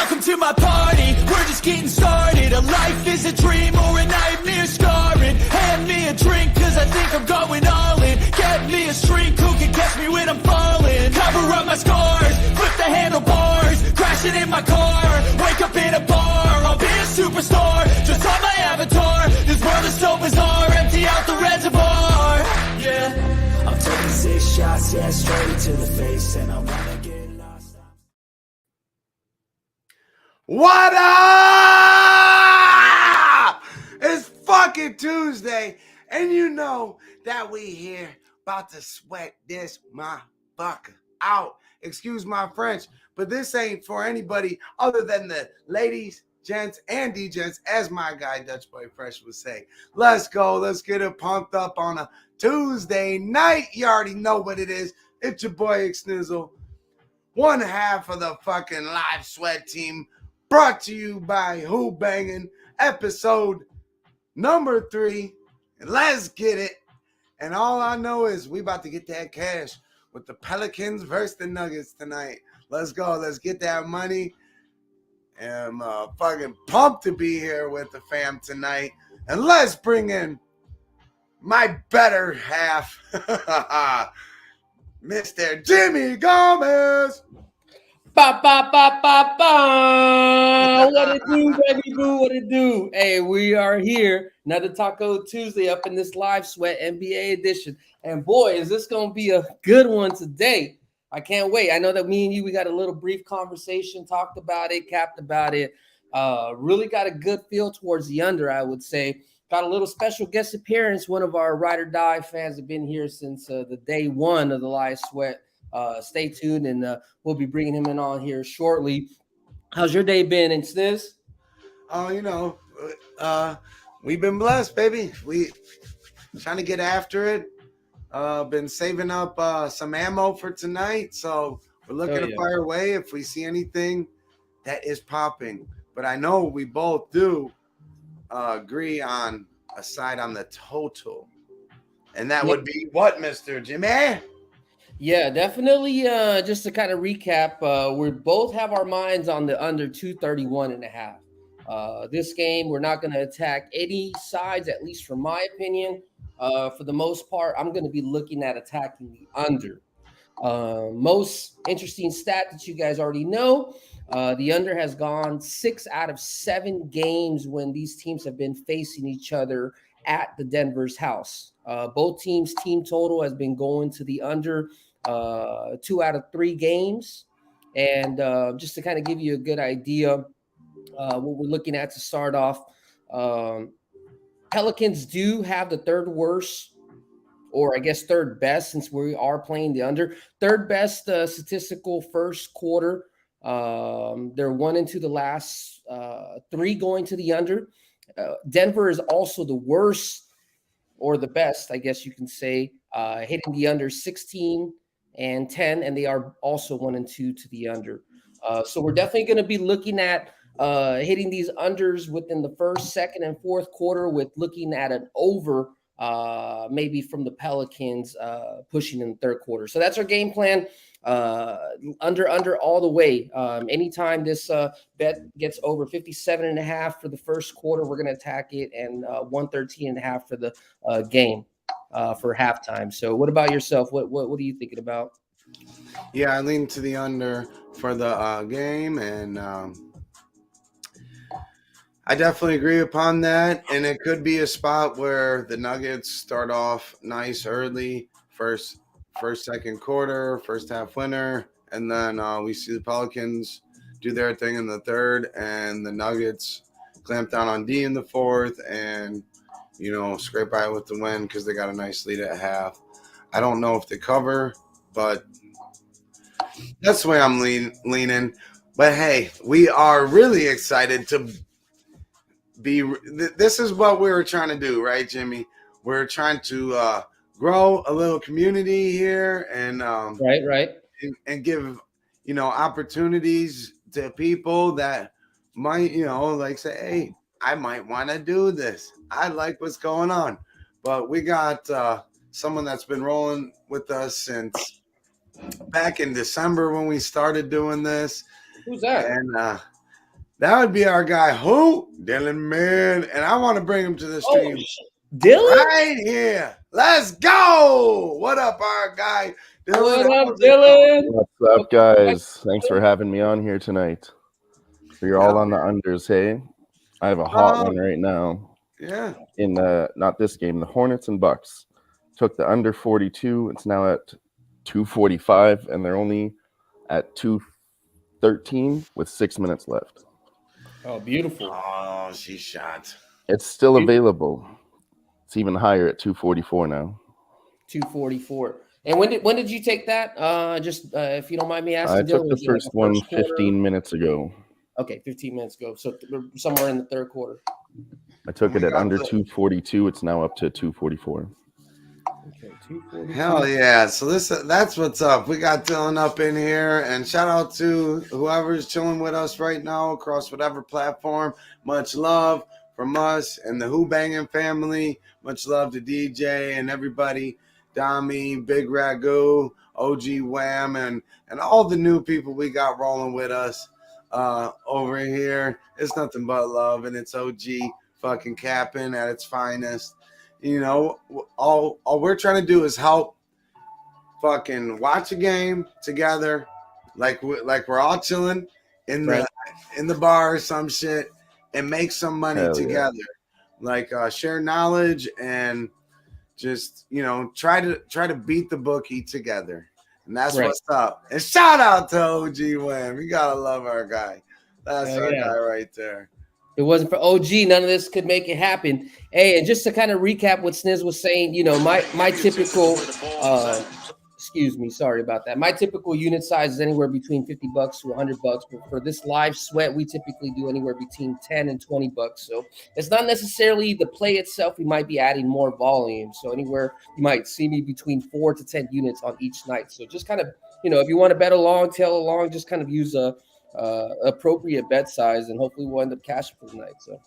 Welcome to my party, we're just getting started. A life is a dream or a nightmare scarring. Hand me a drink cause I think I'm going all in. Get me a shrink who can catch me when I'm falling. Cover up my scars, flip the handlebars. Crashing in my car, wake up in a bar. I'll be a superstar, just on my avatar. This world is so bizarre, empty out the reservoir. Yeah, I'm taking 6 shots, yeah, straight to the face. And I wanna get lost. What up? It's fucking Tuesday, and you know that we here about to sweat this motherfucker out. Excuse my French, but this ain't for anybody other than the ladies, gents, and D-gents, as my guy Dutch Boy Fresh would say. Let's go. Let's get it pumped up on a Tuesday night. You already know what it is. It's your boy IKSNIZOL, one half of the fucking live sweat team. Brought to you by Who-Bangin, episode number 3. And let's get it. And all I know is we about to get that cash with the Pelicans versus the Nuggets tonight. Let's go. Let's get that money. And I'm fucking pumped to be here with the fam tonight. And let's bring in my better half, Mr. Jimmy Gomez. Ba ba ba ba ba. What it do, baby boo? What it do? Hey, we are here. Another Taco Tuesday up in this live sweat NBA edition. And boy, is this gonna be a good one today. I can't wait. I know that me and you, we got a little brief conversation, talked about it, capped about it. Really got a good feel towards the under, I would say. Got a little special guest appearance. One of our ride or die fans have been here since the day one of the live sweat. Stay tuned, and we'll be bringing him in on here shortly. How's your day been, IKSNIZ? Oh, you know, we've been blessed, baby. We trying to get after it. Been saving up some ammo for tonight, so we're looking to fire away if we see anything that is popping. But I know we both do agree on a side on the total, and that would be what, Mr. Jimmy? Yeah, definitely. Just to kind of recap, we both have our minds on the under 231.5. This game, we're not going to attack any sides, at least from my opinion. For the most part, I'm going to be looking at attacking the under. Most interesting stat that you guys already know, the under has gone 6 out of 7 games when these teams have been facing each other at the Denver's house. Both teams' team total has been going to the under 2 out of 3 games. And just to kind of give you a good idea, what we're looking at to start off, Pelicans do have the third worst, or I guess third best, since we are playing the under. Third best statistical first quarter. They're 1-2 the last 3 going to the under. Denver is also the worst, or the best, I guess you can say, hitting the under 16 and 10, and they are also 1-2 to the under. So we're definitely going to be looking at hitting these unders within the first, second, and fourth quarter, with looking at an over maybe from the Pelicans pushing in the third quarter. So that's our game plan. Under all the way. Anytime this bet gets over 57.5 for the first quarter, we're going to attack it, and 113.5 for the game for halftime. So what about yourself? What are you thinking about? Yeah, I lean to the under for the game, and I definitely agree upon that. And it could be a spot where the Nuggets start off nice early, first, second quarter, first half winner, and then we see the Pelicans do their thing in the third, and the Nuggets clamp down on D in the fourth, and scrape by with the win because they got a nice lead at half. I don't know if they cover, but that's the way I'm leaning. But hey, we are really excited to be. This is what we were trying to do, right, Jimmy? We're trying to grow a little community here, and right, and give opportunities to people that might like say, hey, I might want to do this. I like what's going on. But we got someone that's been rolling with us since back in December when we started doing this. Who's that? And That would be our guy, who? Dylan, man. And I want to bring him to the stream Dylan? right here. Let's go. What up, our guy? Dylan, What up, how's it Dylan? What's up, guys? Thanks for having me on here tonight. So you're all on the unders, hey? I have a hot one right now. Yeah. In not this game, the Hornets and Bucks took the under 42. It's now at 245, and they're only at 213 with 6 minutes left. Oh, beautiful. Oh, she shot. It's still available. It's even higher at 244 now. 244. And when did you take that? Just if you don't mind me asking. I took Dylan, the was it like first a one quarter? 15 minutes ago. Okay, 15 minutes ago. So somewhere in the third quarter. I took it at under 242. It's now up to 244. Okay, 242. Hell yeah. So that's what's up. We got Dylan up in here. And shout out to whoever's chilling with us right now across whatever platform. Much love from us and the Who-Bangin family. Much love to DJ and everybody. Dami, Big Ragu, OG Wham, and all the new people we got rolling with us over here. It's nothing but love, and it's OG fucking capping at its finest. You know, all we're trying to do is help fucking watch a game together, like we're all chilling in the bar or some shit, and make some money together. Like share knowledge and just, you know, try to beat the bookie together. And that's what's up. And shout out to OG Wham. We gotta love our guy. That's our guy right there. If it wasn't for OG, none of this could make it happen. Hey, and just to kind of recap what Sniz was saying, you know, my typical excuse me, sorry about that. My typical unit size is anywhere between $50 to $100. But for this live sweat, we typically do anywhere between $10 and $20. So it's not necessarily the play itself. We might be adding more volume. So anywhere you might see me between 4 to 10 units on each night. So just kind of, you know, if you want to bet along, tail along, just kind of use a appropriate bet size, and hopefully we'll end up cashing for the night. So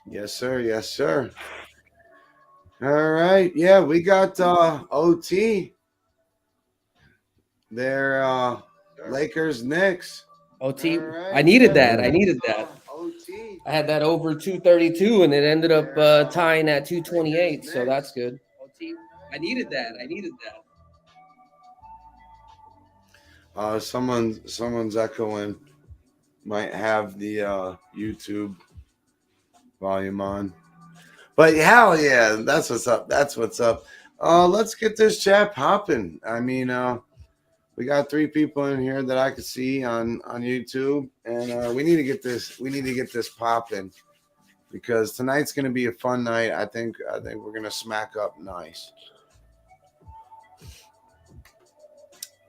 yes, sir. Yes, sir. All right. Yeah, we got OT. They're Lakers Knicks. OT. Right. I needed that. OT. I had that over 232, and it ended up tying at 228. So that's good. OT. I needed that. Someone's echoing. Might have the YouTube volume on. But hell yeah, that's what's up. Let's get this chat popping. I mean, we got 3 people in here that I could see on YouTube, and we need to get this popping because tonight's gonna be a fun night. I think we're gonna smack up nice.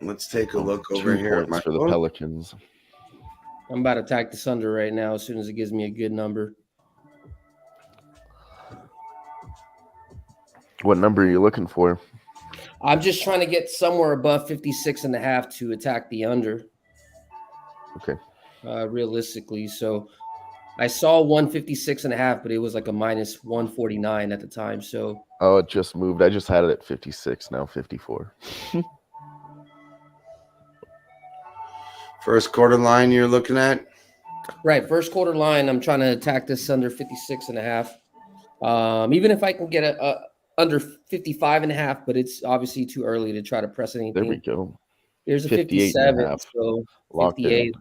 Let's take a look over here at for the Pelicans. I'm about to attack the Thunder right now as soon as it gives me a good number. What number are you looking for? I'm just trying to get somewhere above 56.5 to attack the under. Okay. Realistically. So I saw 156.5, but it was like a minus 149 at the time. So it just moved. I just had it at 56, now 54. First quarter line you're looking at? Right. First quarter line, I'm trying to attack this under 56.5. Even if I can get a under 55.5, but it's obviously too early to try to press anything. There we go. There's a 57, so 58.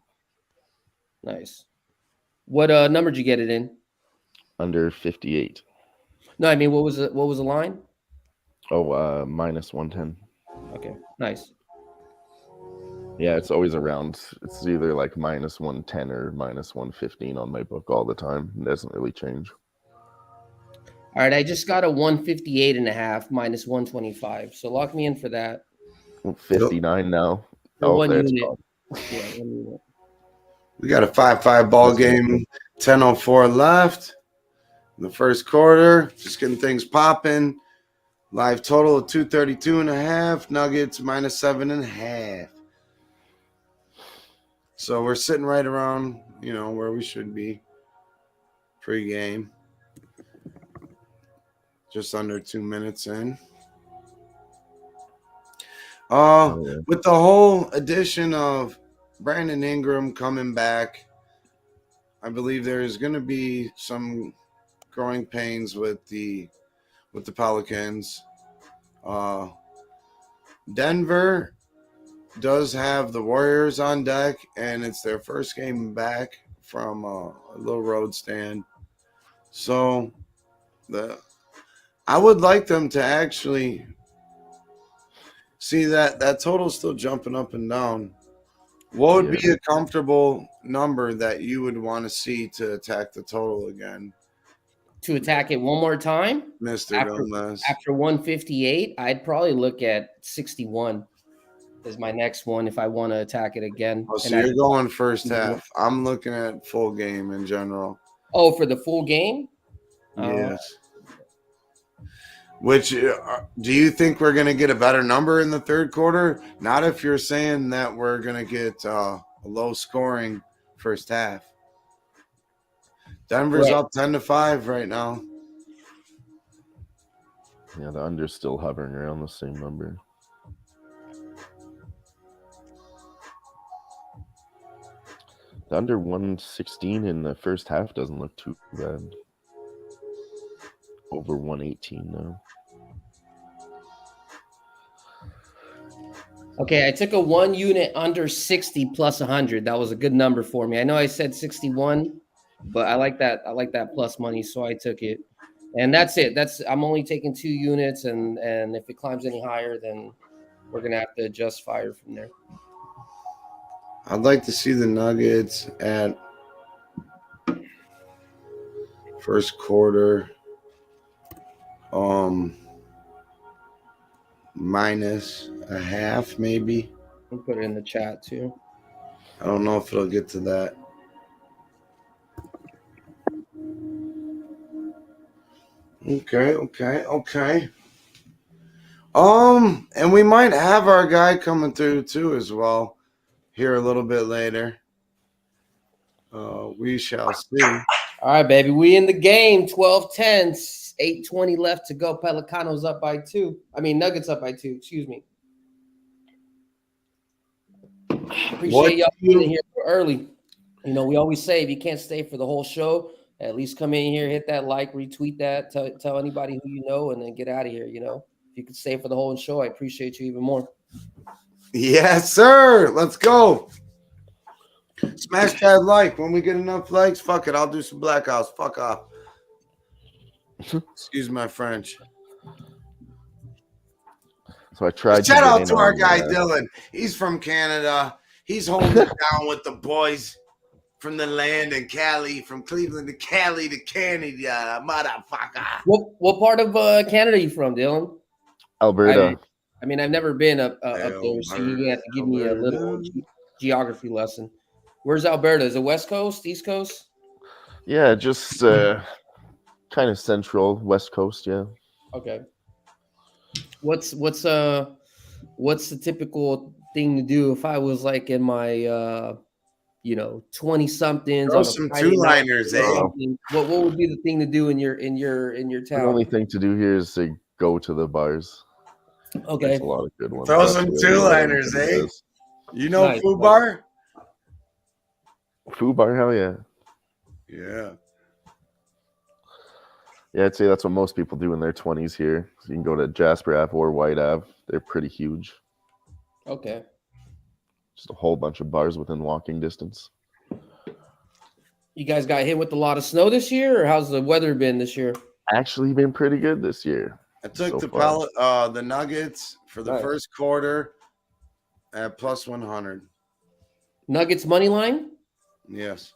Nice. What number did you get it in? Under 58. No, I mean, what was the line? Oh, minus 110. Okay, nice. Yeah, it's always around. It's either like minus 110 or minus 115 on my book all the time. It doesn't really change. All right, I just got a 158.5 minus 125. So lock me in for that. 59 now. One unit. Yeah, 1 unit. We got a 5-5 ball game. 10:04 left. In the first quarter. Just getting things popping. Live total of 232.5. Nuggets minus 7.5. So we're sitting right around, you know, where we should be pre-game. Just under 2 minutes in. With the whole addition of Brandon Ingram coming back, I believe there is going to be some growing pains with the Pelicans. Denver does have the Warriors on deck, and it's their first game back from a little road stand. So I would like them to actually see that total still jumping up and down. What would be a comfortable number that you would want to see to attack the total again? To attack it one more time, Mr. Gomez. After 158, I'd probably look at 61 as my next one if I want to attack it again. Oh, so you're going first half. I'm looking at full game in general. Oh, for the full game? Yes. Which do you think we're going to get a better number in the third quarter? Not if you're saying that we're going to get a low scoring first half. Denver's up 10-5 right now. Yeah, the under's still hovering around the same number. The under 116 in the first half doesn't look too bad. Over 118 now. Okay, I took a 1 unit under 60 plus 100. That was a good number for me. I know I said 61, but I like that. I like that plus money, so I took it. And that's it. I'm only taking 2 units, and if it climbs any higher, then we're gonna have to adjust fire from there. I'd like to see the Nuggets at first quarter minus a half, maybe. I'll put it in the chat too. I don't know if it'll get to that. Okay. And we might have our guy coming through too as well here a little bit later. We shall see. All right, baby. We in the game. 12-10. 8:20 left to go. Pelicanos up by 2. I mean, Nuggets up by 2. Excuse me. Appreciate y'all being in here early. You know, we always say if you can't stay for the whole show, at least come in here, hit that like, retweet that, tell anybody who you know, and then get out of here. You know, if you could stay for the whole show, I appreciate you even more. Yes, sir. Let's go. Smash that like. When we get enough likes, fuck it. I'll do some blackouts. Fuck off. Excuse my French. So I tried. Shout out to our guy Dylan. He's from Canada. He's holding it down with the boys from the land in Cali, from Cleveland to Cali to Canada, motherfucker. What part of Canada are you from, Dylan? Alberta. I mean, I've never been up there, so you have to give me a little geography lesson. Where's Alberta? Is it West Coast, East Coast? Yeah, just kind of central West Coast. Yeah. Okay. What's the typical thing to do if I was like in my 20 somethings? Throw some 2-liners, eh? What would be the thing to do in your town? The only thing to do here is to go to the bars. Okay. There's a lot of good ones. Throw some 2-liners, eh? You know Nice, Foo Bar? Foo Bar, hell yeah. Yeah. Yeah, I'd say that's what most people do in their 20s here. So you can go to Jasper Ave or White Ave. They're pretty huge. Okay. Just a whole bunch of bars within walking distance. You guys got hit with a lot of snow this year, or how's the weather been this year? Actually been pretty good this year. I took the Nuggets for the first quarter at plus 100. Nuggets money line? Yes.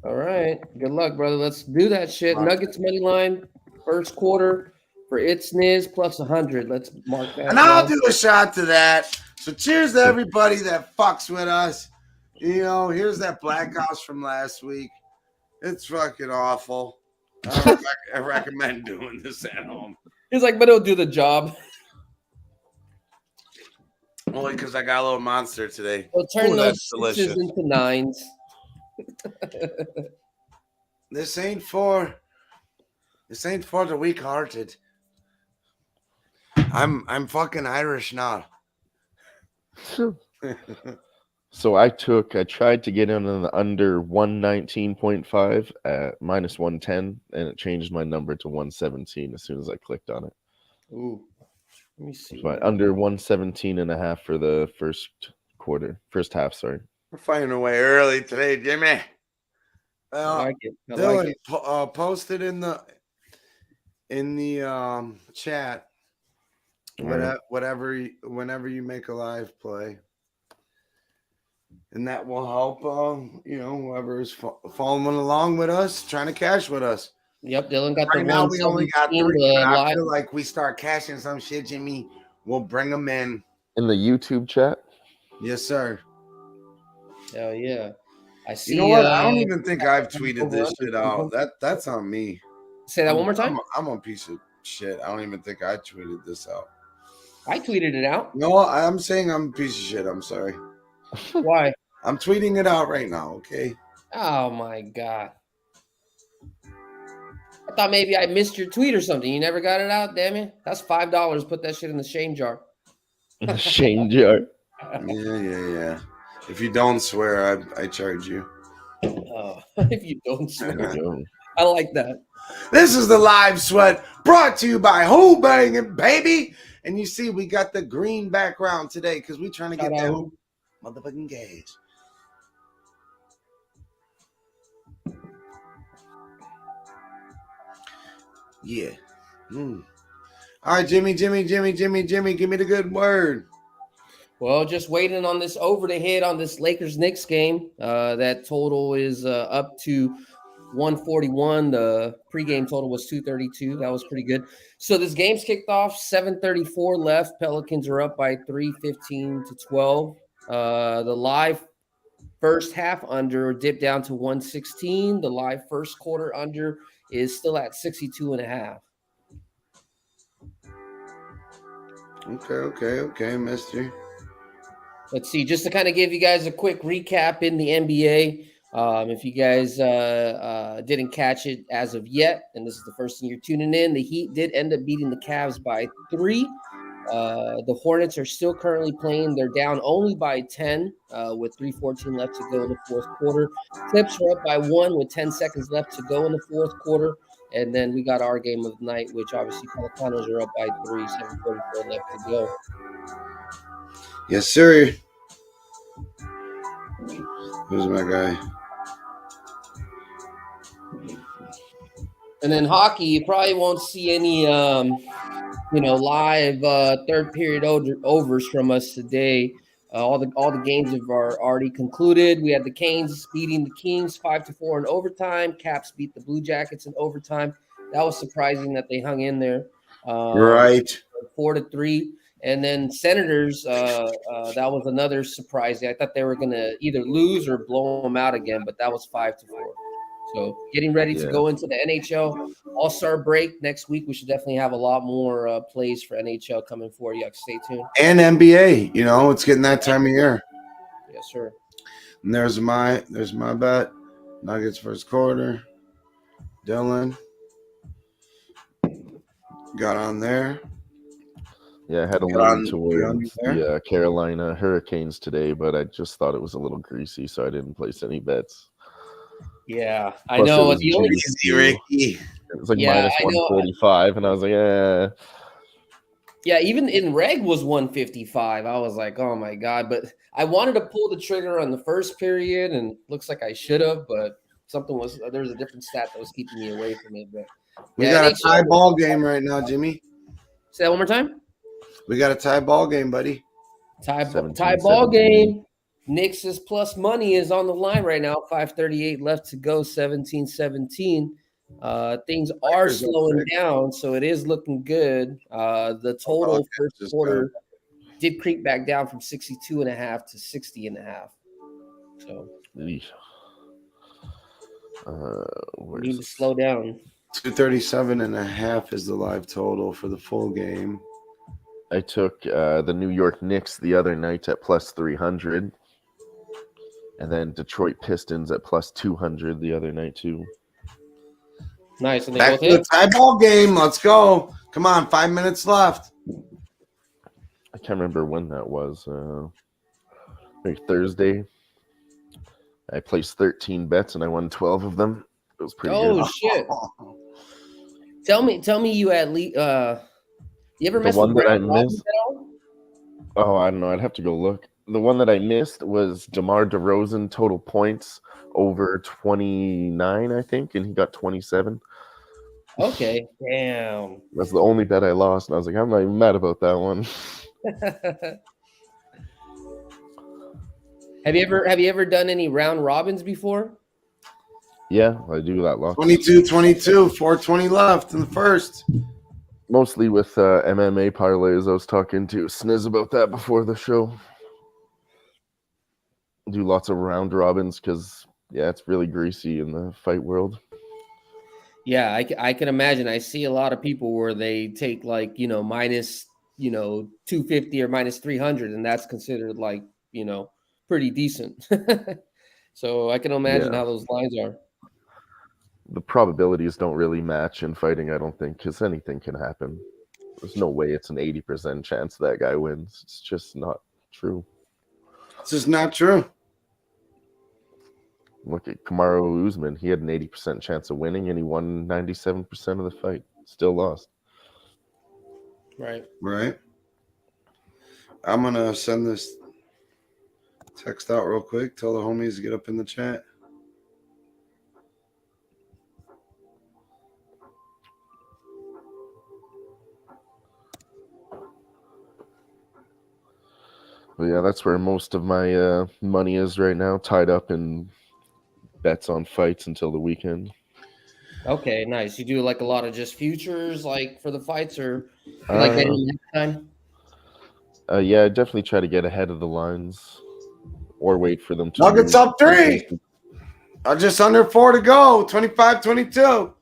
All right. Good luck, brother. Let's do that shit. Nuggets money line, first quarter for IKSNIZ plus 100. Let's mark that. And I'll do a shot to that. So cheers to everybody that fucks with us. You know, here's that Black House from last week. It's fucking awful. I recommend doing this at home. He's like, but it'll do the job. Only because I got a little monster today. We'll turn those sixes into 9s. This ain't for the weak-hearted. I'm fucking Irish now. So I tried to get in on the under 119.5 at minus 110, and it changed my number to 117 as soon as I clicked on it. Ooh, let me see. So under 117.5 for the first half, sorry. We're fighting away early today, Jimmy. I like it. I Dylan, like it. posted in the chat whenever you make a live play, and that will help. Whoever is following along with us, trying to cash with us. Yep, Dylan got Right the now we only got 3. I live. feel like we start cashing some shit, Jimmy. We'll bring them in the YouTube chat. Yes, sir. Hell yeah. I see. You know what? I don't even think I've tweeted this shit out. That's on me. Say that one more time. I'm a piece of shit. I don't even think I tweeted this out. I tweeted it out. No, I'm saying I'm a piece of shit. I'm sorry. Why? I'm tweeting it out right now, okay? Oh my God. I thought maybe I missed your tweet or something. You never got it out, damn it. That's $5. Put that shit in the shame jar. Shame jar. Yeah. If you don't swear, I charge you. If you don't swear. I like that. This is the live sweat brought to you by Who-Bangin, baby. And you see, we got the green background today because we're trying to get that motherfucking gas. Yeah. All right, Jimmy. Give me the good word. Well, just waiting on this over to hit on this Lakers-Knicks game. That total is up to 141. The pregame total was 232. That was pretty good. So this game's kicked off. 7:34 left. Pelicans are up by 3, 15-12. The live first half under dipped down to 116. The live first quarter under is still at 62.5. Okay, mister. Let's see, just to kind of give you guys a quick recap in the NBA. If you guys didn't catch it as of yet, and this is the first thing you're tuning in, the Heat did end up beating the Cavs by 3. The Hornets are still currently playing. They're down only by 10 with 3:14 left to go in the fourth quarter. Clips are up by 1 with 10 seconds left to go in the fourth quarter. And then we got our game of the night, which obviously Pelicans are up by 3, 7:44 left to go. Yes, sir. Who's my guy? And then hockey, you probably won't see any, live third period overs from us today. All the games are already concluded. We had the Canes beating the Kings 5-4 in overtime. Caps beat the Blue Jackets in overtime. That was surprising that they hung in there. Right. 4-3. And then Senators, that was another surprise. I thought they were going to either lose or blow them out again, but that was 5-4. So getting ready to go into the NHL All-Star break next week. We should definitely have a lot more plays for NHL coming for you. Stay tuned. And NBA, it's getting that time of year. Yes, sir. And there's my bet. Nuggets first quarter. Dylan got on there. Yeah, I had a lean towards the Carolina Hurricanes today, but I just thought it was a little greasy, so I didn't place any bets. Yeah, I know. The only Ricky. It was like minus 145, and I was like, eh. Yeah, even in reg was 155. I was like, oh my God. But I wanted to pull the trigger on the first period, and looks like I should have, but there was a different stat that was keeping me away from it. But we got a tie ball game right now, Jimmy. Say that one more time. We got a tie ball game, buddy. Tie ball game. Knicks' plus money is on the line right now. 5:38 left to go. 17-17. Things are slowing down, so it is looking good. The total first quarter did creep back down from 62.5 to 60.5. So we need to slow down. 237.5 is the live total for the full game. I took the New York Knicks the other night at plus 300. And then Detroit Pistons at plus 200 the other night, too. Nice. And they back to the tie ball game. Let's go. Come on, 5 minutes left. I can't remember when that was. Thursday. I placed 13 bets and I won 12 of them. It was pretty Oh good. shit! Tell me, you at least you ever The mess one with that I round robins missed. at all? Oh, I don't know. I'd have to go look. The one that I missed was DeMar DeRozan total points over 29, I think, and he got 27. Okay, damn. That's the only bet I lost, and I was like, I'm not even mad about that one. Have you ever done any round robins before? Yeah, I do that lot. 22-22, 420 left in the first. Mostly with MMA parlays. I was talking to Sniz about that before the show. Do lots of round robins because, yeah, it's really greasy in the fight world. Yeah, I can imagine. I see a lot of people where they take like, minus, 250 or minus 300, and that's considered like, pretty decent. So I can imagine how those lines are. The probabilities don't really match in fighting, I don't think, because anything can happen. There's no way it's an 80% chance that guy wins. It's just not true. It's just not true. Look at Kamaru Usman. He had an 80% chance of winning, and he won 97% of the fight. Still lost. Right. I'm going to send this text out real quick. Tell the homies to get up in the chat. But yeah, that's where most of my money is right now, tied up in bets on fights until the weekend. Okay, nice. You do like a lot of just futures, like for the fights, or you like betting next time? Yeah, I definitely try to get ahead of the lines, or wait for them to. Nuggets up 3. Just under 4 to go. 25-22.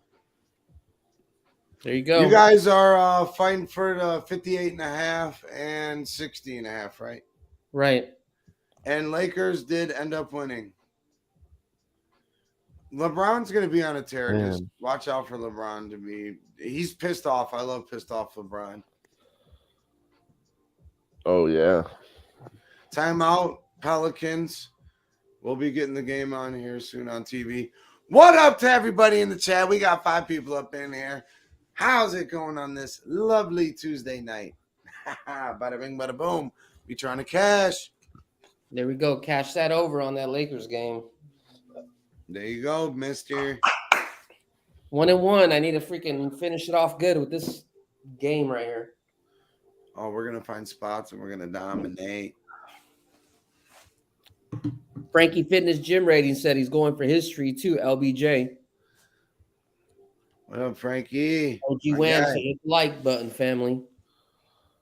There you go. You guys are fighting for the 58.5 and 60.5, right? Right. And Lakers did end up winning. LeBron's going to be on a tear. Man. Just watch out for LeBron to be. He's pissed off. I love pissed off LeBron. Oh, yeah. Timeout, Pelicans. We'll be getting the game on here soon on TV. What up to everybody in the chat? We got 5 people up in here. How's it going on this lovely Tuesday night? Bada bing, bada boom. We trying to cash. There we go. Cash that over on that Lakers game. There you go, mister. 1-1. I need to freaking finish it off good with this game right here. Oh, we're going to find spots and we're going to dominate. Frankie Fitness Gym Rating said he's going for history too, LBJ. What up, Frankie? OG Whams, hit the like button, family.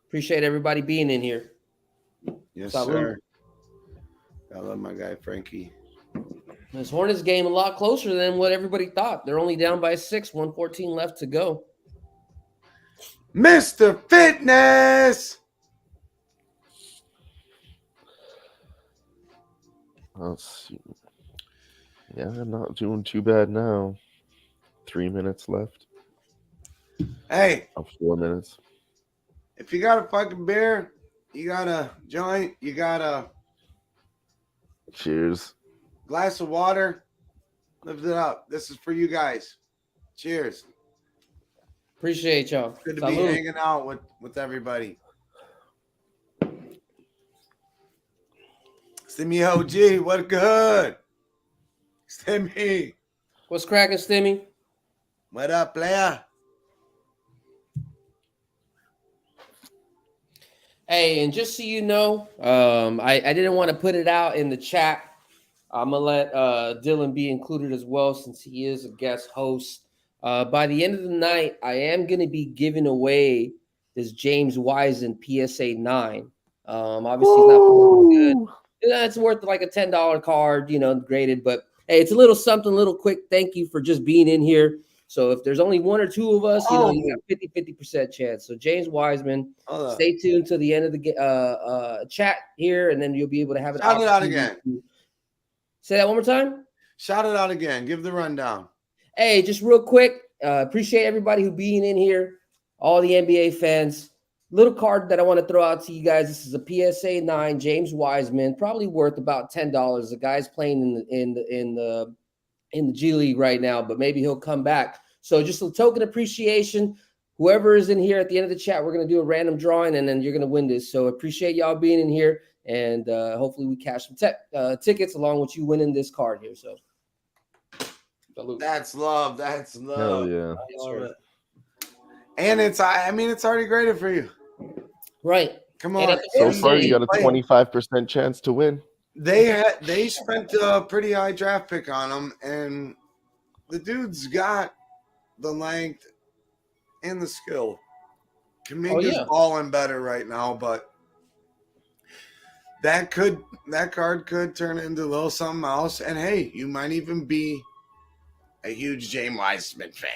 Appreciate everybody being in here. Yes, Salud. sir. I love my guy, Frankie. This Hornets game a lot closer than what everybody thought. They're only down by 6, 114 left to go. Mr. Fitness. Let's see. Yeah, I'm not doing too bad now. 3 minutes left. Hey. 4 minutes. If you got a fucking beer, you got a joint, you got a Cheers. glass of water, lift it up. This is for you guys. Cheers. Appreciate y'all. Good to Salud. be hanging out with everybody. Stimmy OG, what good? Stimmy. What's cracking, Stimmy? What up, player? Hey, and just so you know, I didn't want to put it out in the chat. I'm going to let Dylan be included as well since he is a guest host. By the end of the night, I am going to be giving away this James Wiseman PSA 9. Obviously, it's not good. It's worth like a $10 card, graded. But, hey, it's a little something, a little quick. Thank you for just being in here. So if there's only 1 or 2 of us, you got 50% chance. So James Wiseman, stay tuned to the end of the chat here, and then you'll be able to have it. Shout it out again. Say that one more time. Shout it out again. Give the rundown. Hey, just real quick. Appreciate everybody who being in here. All the NBA fans. Little card that I want to throw out to you guys. This is a PSA 9 James Wiseman, probably worth about $10. The guy's playing in the G League right now, but maybe he'll come back. So just a token appreciation. Whoever is in here at the end of the chat, we're going to do a random drawing, and then you're going to win this. So appreciate y'all being in here, and hopefully we cash some tickets along with you winning this card here. So salute. That's love. That's love. Hell yeah. I love it. And it's already graded for you. Right. Come And on. at the So far, you got a 25% chance to win. They spent a pretty high draft pick on him, and the dude's got the length and the skill. Kaminga's balling better right now, but that card could turn into a little something else. And hey, you might even be a huge James Wiseman fan.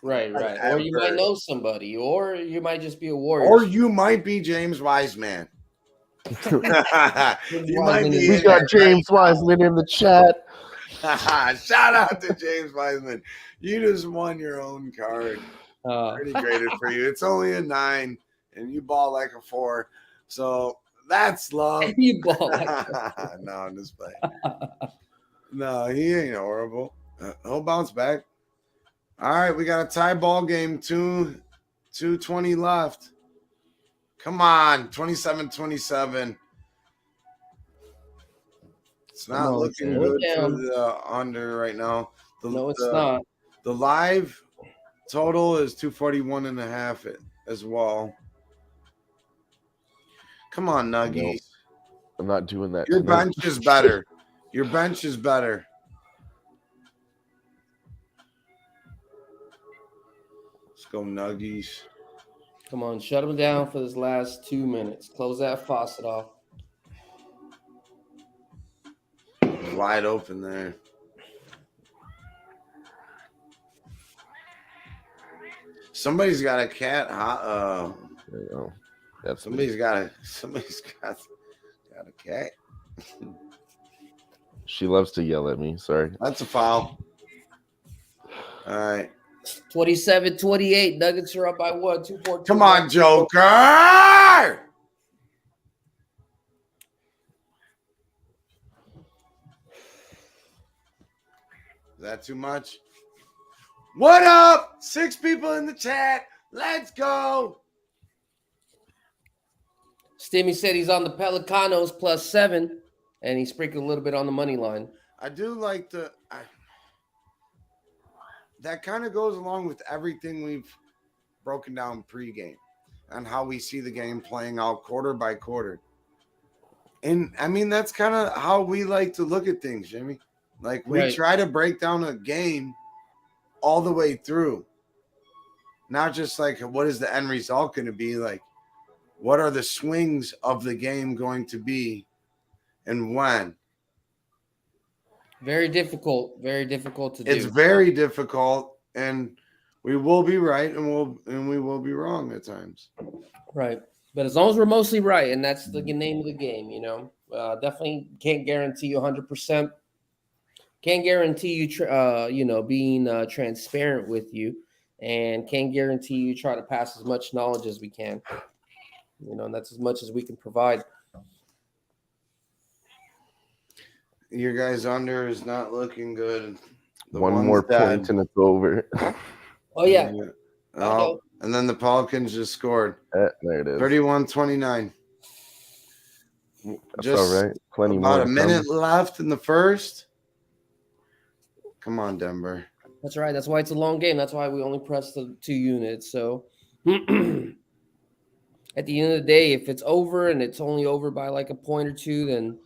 Right. Or you might know somebody, or you might just be a Warrior. Or you might be James Wiseman. You might be. We got James Wiseman in the chat. Shout out to James Wiseman. You just won your own card. Pretty graded for you. It's only a 9, and you ball like a 4. So that's love. You ball like a No, I'm just playing. No, he ain't horrible. He'll bounce back. All right, we got a tie ball game. 2:20 left. Come on, 27-27. It's not looking good for the under right now. No, it's not. The live total is 241.5 as well. Come on, Nuggies. I'm not doing that. Your bench is better. Your bench is better. Let's go, Nuggies. Come on, shut them down for this last 2 minutes. Close that faucet off. Wide open there. Somebody's got a cat. There you go. That's Somebody's got a cat. She loves to yell at me. Sorry. That's a foul. All right. 27-28. Nuggets are up by what? 2-4. Come on, Joker. Is that too much? What up? 6 people in the chat. Let's go. Stimmy said he's on the Pelicanos +7, and he sprinkled a little bit on the money line. I do like that kind of goes along with everything we've broken down pregame and how we see the game playing out quarter by quarter. And I mean, that's kind of how we like to look at things, Jimmy. Like we try to break down a game all the way through. Not just like, what is the end result going to be? Like, what are the swings of the game going to be and when? Very difficult to do. It's very difficult, and we will be right and we will be wrong at times. Right. But as long as we're mostly right, and that's the name of the game, definitely can't guarantee you 100%. Can't guarantee you, being transparent with you, and can't guarantee you try to pass as much knowledge as we can. And that's as much as we can provide. Your guys' under is not looking good. One more point and it's over. Oh, yeah. Oh, and then the Pelicans just scored. There it is. 31-29. That's all right. Plenty about more. A minute left in the first. Come on, Denver. That's right. That's why it's a long game. That's why we only press the 2 units. So at the end of the day, if it's over and it's only over by like a point or 2, then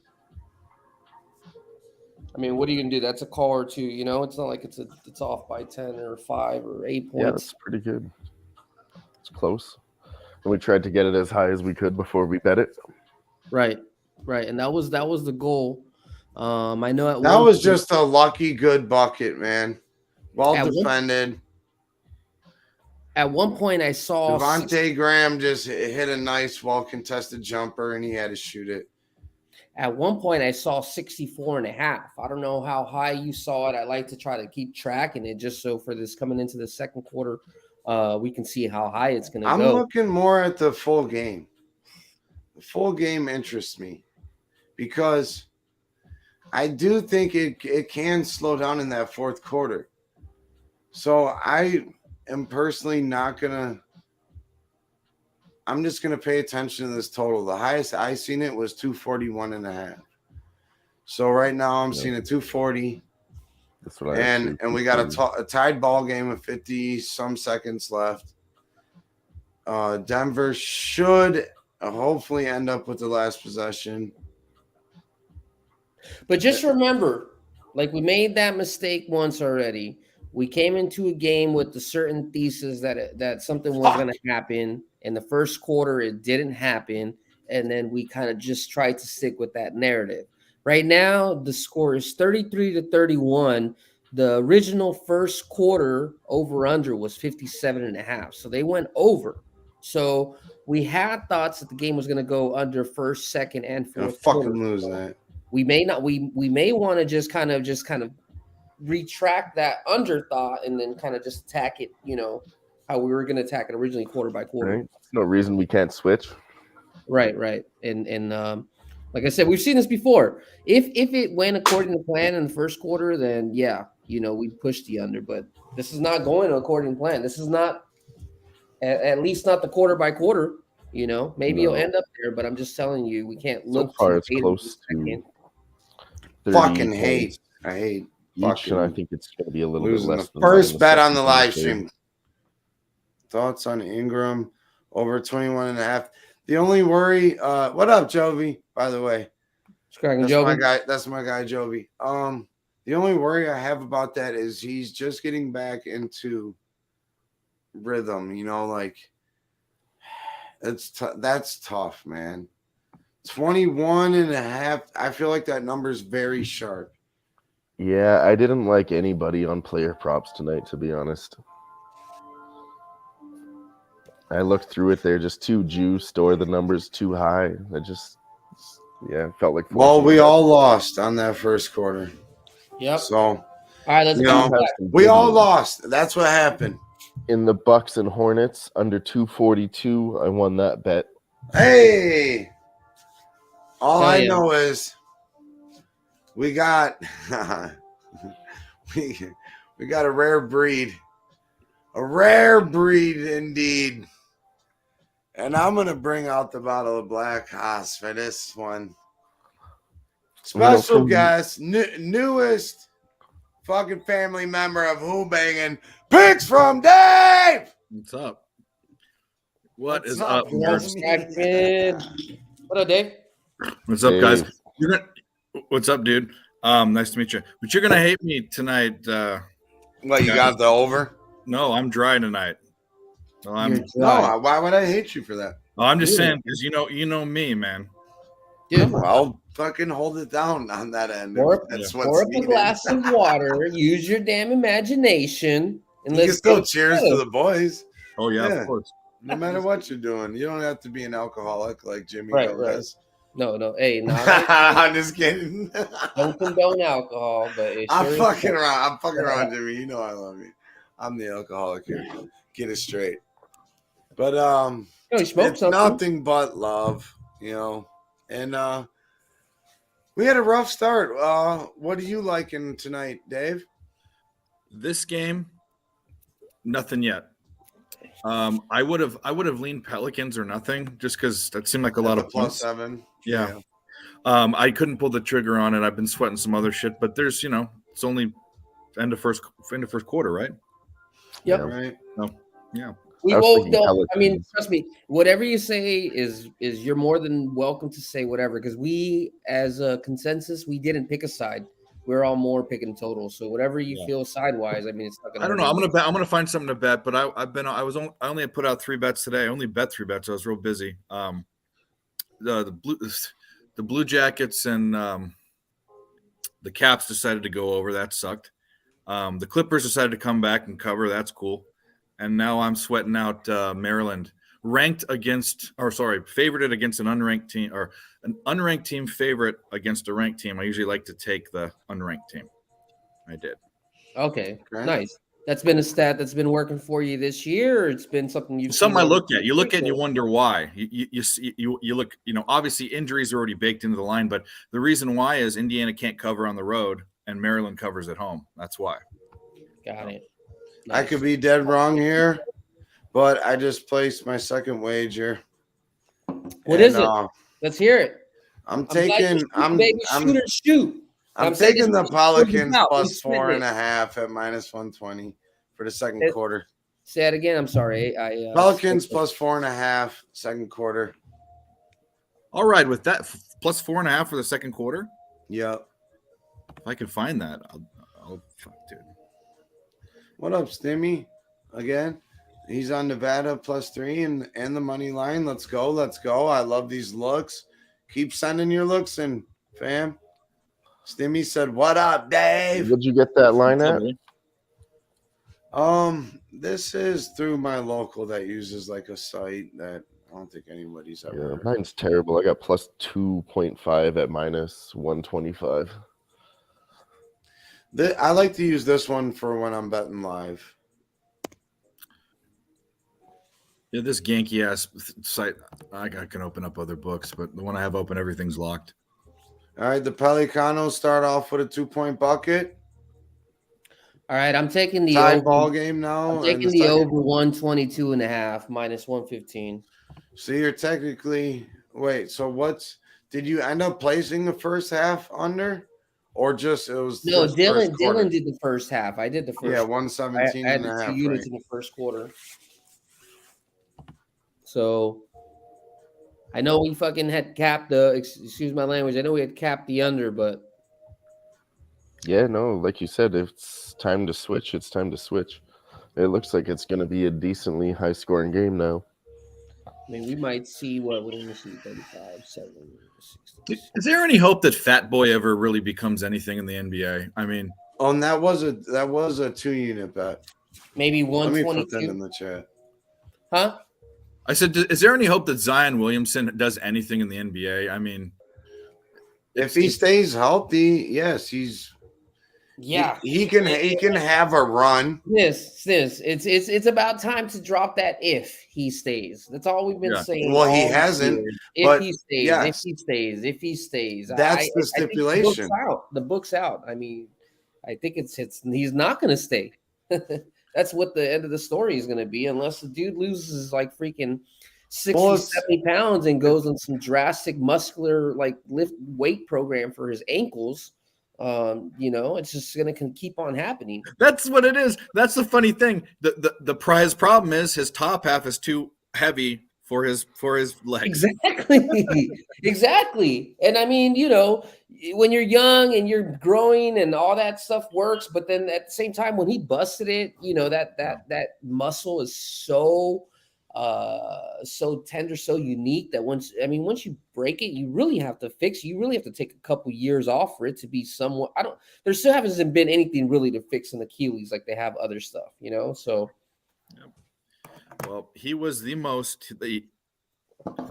I mean, what are you gonna do? That's a call or 2. It's not like it's off by 10 or 5 or 8 points. Yeah, that's pretty good. It's close. And we tried to get it as high as we could before we bet it. Right. And that was the goal. I know that was just a lucky good bucket, man. Well defended. At one point, I saw Devontae Graham just hit a nice, well-contested jumper, and he had to shoot it. At one point, I saw 64.5. I don't know how high you saw it. I like to try to keep track, and it just so for this coming into the second quarter, we can see how high it's going to I'm go. looking more at the full game. The full game interests me because I do think it can slow down in that fourth quarter. So I am personally not going to – I'm just going to pay attention to this total. The highest I seen it was 241.5. So right now I'm seeing a 240. That's what And we got a tied ball game with 50-some seconds left. Denver should hopefully end up with the last possession. But just remember, like we made that mistake once already. We came into a game with the certain thesis that something was going to happen. In the first quarter, it didn't happen. And then we kind of just tried to stick with that narrative. Right now, the score is 33-31. The original first quarter over-under was 57.5. So they went over. So we had thoughts that the game was going to go under first, second, and fourth quarter. Fucking lose that. We may not. We may want to just kind of retract that under thought and then kind of just attack it. You know how we were going to attack it originally, quarter by quarter. Right. There's no reason we can't switch. Right. And like I said, we've seen this before. If it went according to plan in the first quarter, then yeah, we pushed the under. But this is not going according to plan. This is not, at least not the quarter by quarter. Maybe you'll end up there, but I'm just telling you, we can't look. So far, it's close to. Fucking hate. I hate. Each, and I think it's going to be a little bit less. The first bet on the live stream. Thoughts on Ingram over 21.5. The only worry. What up, Jovi? By the way, that's my guy, Jovi. The only worry I have about that is he's just getting back into rhythm. That's tough, man. 21.5. I feel like that number's very sharp. Yeah, I didn't like anybody on player props tonight, to be honest. I looked through it. They're just too juiced or the number's too high. It felt like. Well, we all lost on that first quarter. Yep. So, all right, let's go. We all lost. That's what happened. In the Bucks and Hornets under 242, I won that bet. Hey, all I know is we got we got a rare breed indeed, and I'm gonna bring out the bottle of Black Haas for this one. Special guest, newest fucking family member of Who-Bangin. Picks from Dave. What's up? What is up? What up, Dave? What's up, guys? What's up, dude? Nice to meet you. But you're gonna hate me tonight. What, you got the over? No, I'm dry tonight. So why would I hate you for that? I'm just saying because you know me, man. Dude, well, fucking hold it down on that end. Pour up a glass of water. Use your damn imagination, and let's go. Cheers to the boys. Oh yeah, of course. No matter what you're doing, you don't have to be an alcoholic like Jimmy Gomez. No. Hey, I'm just kidding. Don't condone alcohol, but I'm fucking around. I'm fucking around, Jimmy. You know I love you. I'm the alcoholic here. Get it straight. But it's nothing but love, And we had a rough start. What are you liking tonight, Dave? This game, nothing yet. I would have leaned Pelicans or nothing just because that seemed like a lot of points. +7. Yeah. I couldn't pull the trigger on it. I've been sweating some other shit, but there's it's only end of first quarter, right? Yep. Yeah, right. Oh, yeah. We both don't. I mean, trust me. Whatever you say is you're more than welcome to say whatever. Because we, as a consensus, we didn't pick a side. We're all more picking total. So whatever you feel sidewise, I mean, it's not gonna. I don't know. I'm gonna find something to bet, but I only put out 3 bets today. I only bet 3 bets. I was real busy. The Blue Jackets and the Caps decided to go over. That sucked. The Clippers decided to come back and cover. That's cool. And now I'm sweating out Maryland, favorited against an unranked team, or an unranked team favorite against a ranked team. I usually like to take the unranked team. I did. Okay, nice. That's been a stat that's been working for you this year. Or it's been something you've Something I seen look at. You look at and you wonder why. You look. Obviously injuries are already baked into the line, but the reason why is Indiana can't cover on the road and Maryland covers at home. That's why. Got it. I could be dead wrong here, but I just placed my second wager. What is it? Let's hear it. I'm taking. Shoot or shoot. I'm taking the Pelicans plus 4.5 at -120 for the second quarter. Say it again. I'm sorry. Pelicans plus 4.5 second quarter. All right, with that plus 4.5 for the second quarter. Yep. If I can find that, I'll dude. What up, Stimmy? Again, he's on Nevada +3 and the money line. Let's go. Let's go. I love these looks. Keep sending your looks in, fam. Stimmy said, "What up, Dave?" Where'd you get that line at? This is through my local that uses like a site that I don't think anybody's ever. Yeah, mine's terrible. I got plus 2.5 at -125. I like to use this one for when I'm betting live. Yeah, this ganky ass site. I can open up other books, but the one I have open, everything's locked. All right, the Pelicanos start off with a 2-point bucket. All right, I'm taking the tie over ball game now. I'm taking the over 122.5 -115. So you're technically so did you end up placing the first half under, or just it was no? Dylan did the first half. I did the first. Yeah, 117 I had and a half. 2 units in the first quarter. So I know we fucking had capped excuse my language. I know we had capped the under, but yeah, no, like you said, if it's time to switch, it's time to switch. It looks like it's going to be a decently high-scoring game now. I mean, we might see we're going to see 35, 7, 60. Is there any hope that Fat Boy ever really becomes anything in the NBA? I mean, and that was a 2-unit bet. Maybe 122. Let me put that in the chat. Huh? I said, is there any hope that Zion Williamson does anything in the NBA? I mean, if he stays healthy, yes, he's. Yeah, he can have a run. It's about time to drop that if he stays. That's all we've been saying. Well, he hasn't. If he stays, if he stays. That's the stipulation. The book's out. I mean, I think it's he's not going to stay. That's what the end of the story is going to be, unless the dude loses like freaking 60, 70 pounds and goes on some drastic muscular like lift weight program for his ankles. It's just going to keep on happening. That's what it is. That's the funny thing. The prize problem is his top half is too heavy for his legs. Exactly. And I mean, when you're young and you're growing and all that stuff works, but then at the same time, when he busted it, that muscle is so tender, so unique that once you break it, you really have to fix it. You really have to take a couple years off for it to be somewhat. There still hasn't been anything really to fix an Achilles like they have other stuff, so. Yep. Well, he was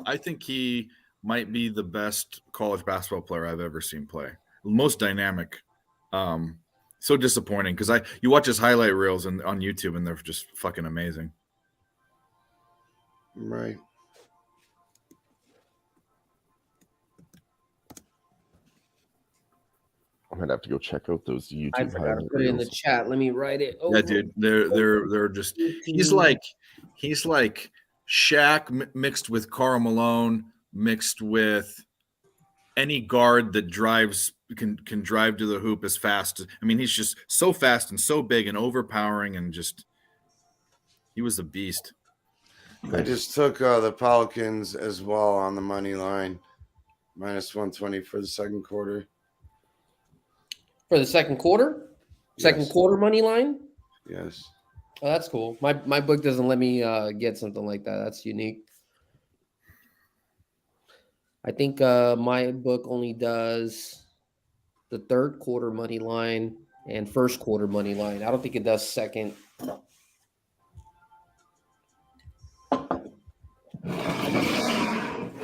I think he might be the best college basketball player I've ever seen play. Most dynamic. So disappointing because you watch his highlight reels on YouTube and they're just fucking amazing. Right. I'm gonna have to go check out those YouTube. I forgot to put it in the chat. Let me write it. Yeah, dude, they're just. He's like Shaq mixed with Karl Malone mixed with any guard that can drive to the hoop as fast. I mean, he's just so fast and so big and overpowering and just. He was a beast. I just took the Pelicans as well on the money line, -120 for the second quarter. For the second quarter? Second quarter money line? Yes. Oh, that's cool. My book doesn't let me get something like that. That's unique. I think my book only does the third quarter money line and first quarter money line. I don't think it does second.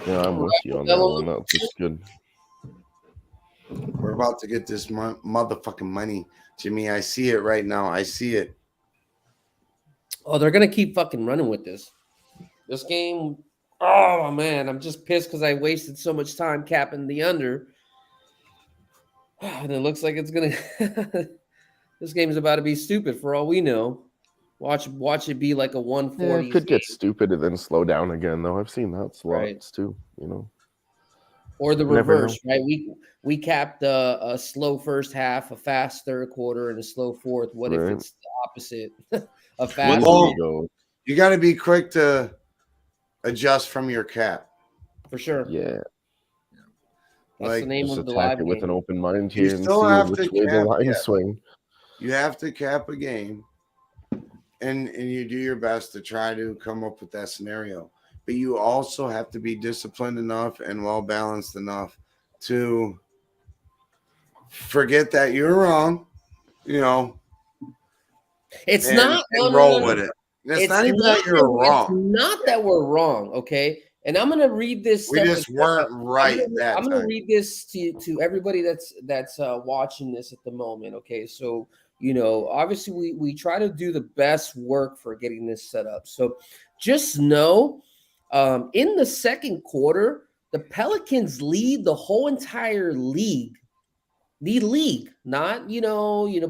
Yeah, I'm with you on that one. That's just good. We're about to get this motherfucking money, Jimmy. I see it right now. I see it. Oh, they're gonna keep fucking running with this. This game, oh man, I'm just pissed because I wasted so much time capping the under. And it looks like it's gonna this game's about to be stupid for all we know. Watch it be like a Yeah, 140. it could get stupid and then slow down again, though. I've seen that lots Right. too, you know. Or the You never know. reverse, right? We capped a slow first half, a fast third quarter, and a slow fourth. What if Right. it's the opposite? A fast Well, Go. you got to be quick to adjust from your cap. for sure. Yeah, That's Like, the name just of the attack live it with game. an open mind You here and see still have which to way the cap, lines yeah. swing. You have to cap a game, and you do your best to try to come up with that scenario. But you also have to be disciplined enough and well balanced enough to forget that you're wrong, you know, It's and, not and no, roll no, no, with no. it. It's not even that It's you're wrong. not that we're wrong, okay? And I'm gonna read this. We stuff just again. weren't right that I'm gonna time. read this to everybody that's watching this at the moment. Okay, so you know, obviously we try to do the best work for getting this set up. So just know, in the second quarter, the Pelicans lead the whole entire league. The league, not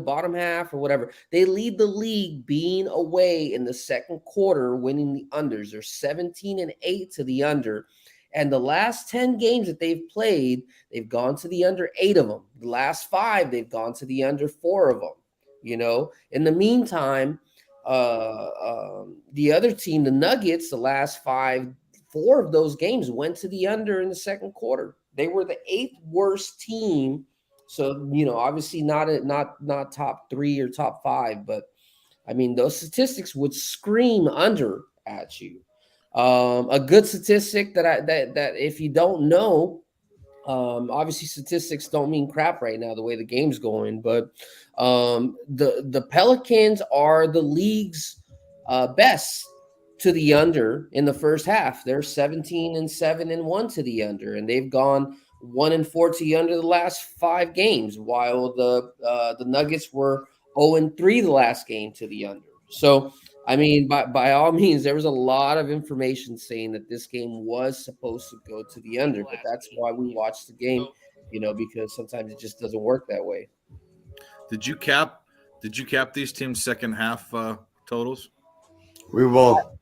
bottom half or whatever. They lead the league being away in the second quarter, winning the unders. They're 17-8 to the under. And the last 10 games that they've played, they've gone to the under 8 of them. The last 5, they've gone to the under 4 of them. You know, in the meantime, the other team, the Nuggets, the last 4 of those games went to the under in the second quarter. They were the 8th worst team. So, you know, obviously not top 3 or top 5, but I mean, those statistics would scream under at you. A good statistic that if you don't know, obviously statistics don't mean crap right now, the way the game's going, but the Pelicans are the league's best to the under in the first half. They're 17-7-1 to the under, and they've gone 1-4 to the under the last 5 games, while the Nuggets were 0-3 the last game to the under. So, I mean, by all means, there was a lot of information saying that this game was supposed to go to the under, but that's why we watched the game, you know, because sometimes it just doesn't work that way. Did you cap these teams' second half totals? We will.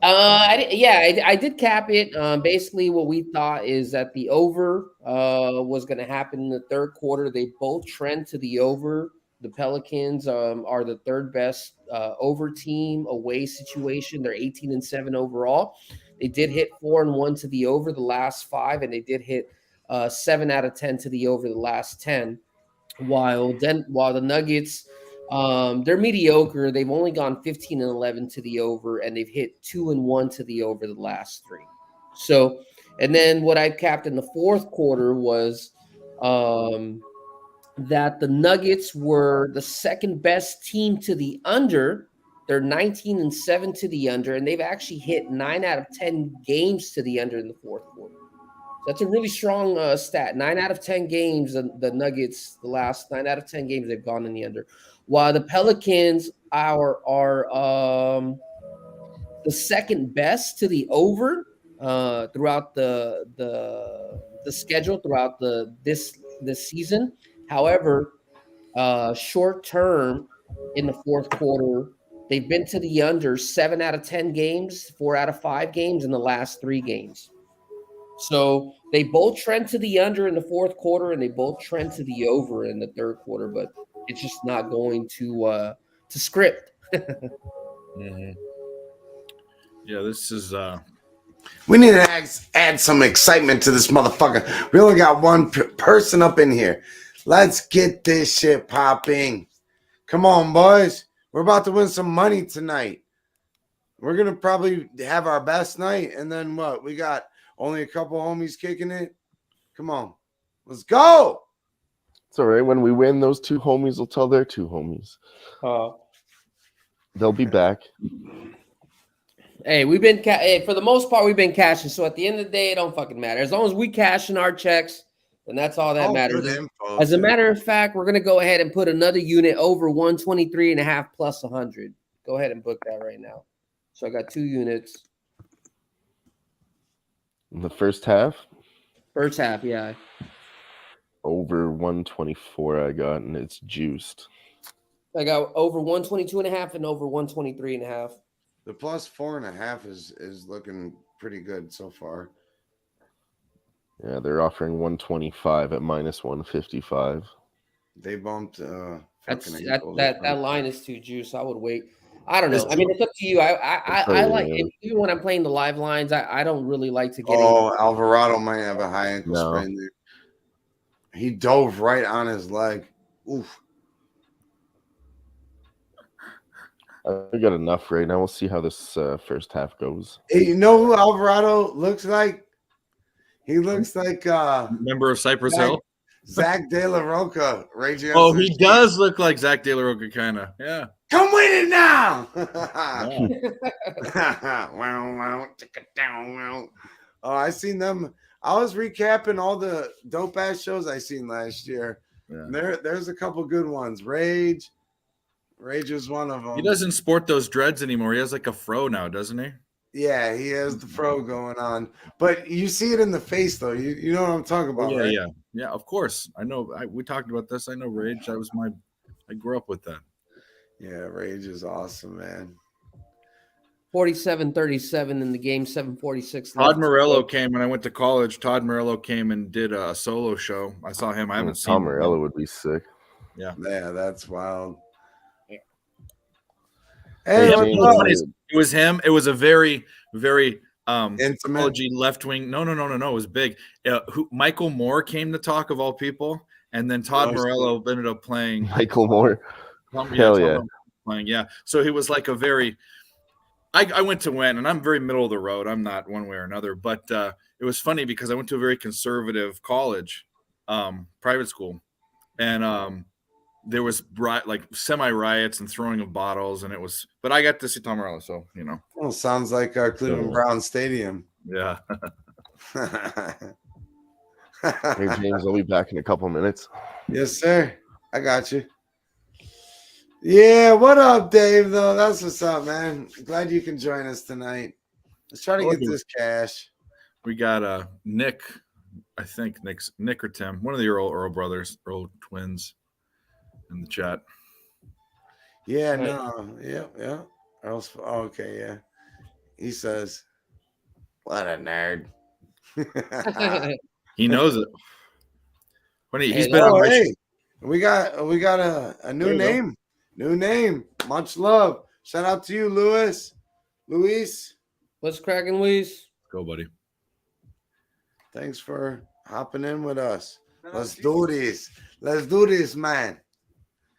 I did cap it. Basically, what we thought is that the over was going to happen in the third quarter. They both trend to the over. The Pelicans are the third best over team away situation. They're 18-7 overall. They did hit 4-1 to the over the last 5, and they did hit 7 out of 10 to the over the last 10. While the Nuggets, they're mediocre. They've only gone 15-11 to the over, and they've hit 2-1 to the over the last 3. So, and then what I capped in the fourth quarter was that the Nuggets were the second best team to the under. They're 19-7 to the under, and they've actually hit 9 out of 10 games to the under in the fourth quarter. That's a really strong stat. 9 out of 10 games, the Nuggets, the last 9 out of 10 games, they've gone in the under. While the Pelicans are the second best to the over throughout the schedule throughout this season. However, short term in the fourth quarter, they've been to the under 7 out of 10 games, 4 out of 5 games in the last 3 games. So they both trend to the under in the fourth quarter, and they both trend to the over in the third quarter, but it's just not going to script. Mm-hmm. Yeah, this is. We need to add some excitement to this motherfucker. We only got one person up in here. Let's get this shit popping. Come on, boys. We're about to win some money tonight. We're going to probably have our best night. And then what? We got only a couple homies kicking it. Come on. Let's go. It's all right. When we win, those 2 homies will tell their 2 homies. They'll be back. Hey, we've been for the most part, we've been cashing. So at the end of the day, it don't fucking matter. As long as we cash in our checks, then that's all that matters. As a matter of fact, we're going to go ahead and put another unit over 123.5 plus 100. Go ahead and book that right now. So I got 2 units. In the first half, First half, yeah. over 124 I got, and it's juiced. I got over 122.5 and over 123.5. The plus 4.5 is looking pretty good so far. Yeah, they're offering 125 at minus 155. They bumped That line is too juice. I would wait. I don't know. It's I mean, it's up to you. I like yeah. even when I'm playing the live lines. I don't really like to get. Oh, Alvarado might have a high ankle No. sprain there. He dove right on his leg. Oof. I got enough right now. We'll see how this first half goes. Hey, you know who Alvarado looks like? He looks like Member of Cypress Zach, Hill. Zach De La Roca. Rage Oh, Against he the- does look like Zach De La Roca, kind of. Yeah. Come win it now. Yeah. Wow. Oh, I seen them. I was recapping all the dope ass shows I seen last year. Yeah. There's a couple good ones. Rage is one of them. He doesn't sport those dreads anymore. He has like a fro now, doesn't he? Yeah, he has the fro going on, but you see it in the face though. You know what I'm talking about, Yeah, right? yeah. Of course, I know. We talked about this. I know Rage. I grew up with that. Yeah, Rage is awesome, man. 47-37 in the game. 7:46. Todd Morello came when I went to college. Todd Morello came and did a solo show. I saw him. I haven't seen Tom him. Morello would be sick. Yeah. Yeah, that's wild. Hey, Hey, James, what's up? It was him. It was a very, very Intimate. psychology left wing. No. It was big. Michael Moore came to talk, of all people, and then Todd Oh, Morello ended up playing. Michael Moore. Tom Hell yeah. Morello playing. Yeah. So he was like a very. I went to Wynn, and I'm very middle of the road. I'm not one way or another, but it was funny because I went to a very conservative college, private school, and there was like semi riots and throwing of bottles, and it was. But I got to see Tom Morello, so you know. Well, sounds like Cleveland Brown Stadium. Yeah. Hey, James, I'll be back in a couple minutes. Yes, sir. I got you. Yeah, what up, Dave? Though that's what's up, man. Glad you can join us tonight. Let's try to get this cash. We got Nick, I think Nick or Tim, one of the Earl brothers, Earl twins, in the chat. Yeah, no, yeah. Earl's, okay, yeah. He says, "What a nerd." He knows it. Funny, he's Hey, been on my Hey, we got a new name. New name. Much love. Shout out to you, Luis. What's cracking, Luis? Go, buddy. Thanks for hopping in with us. Let's do this. Let's do this, man.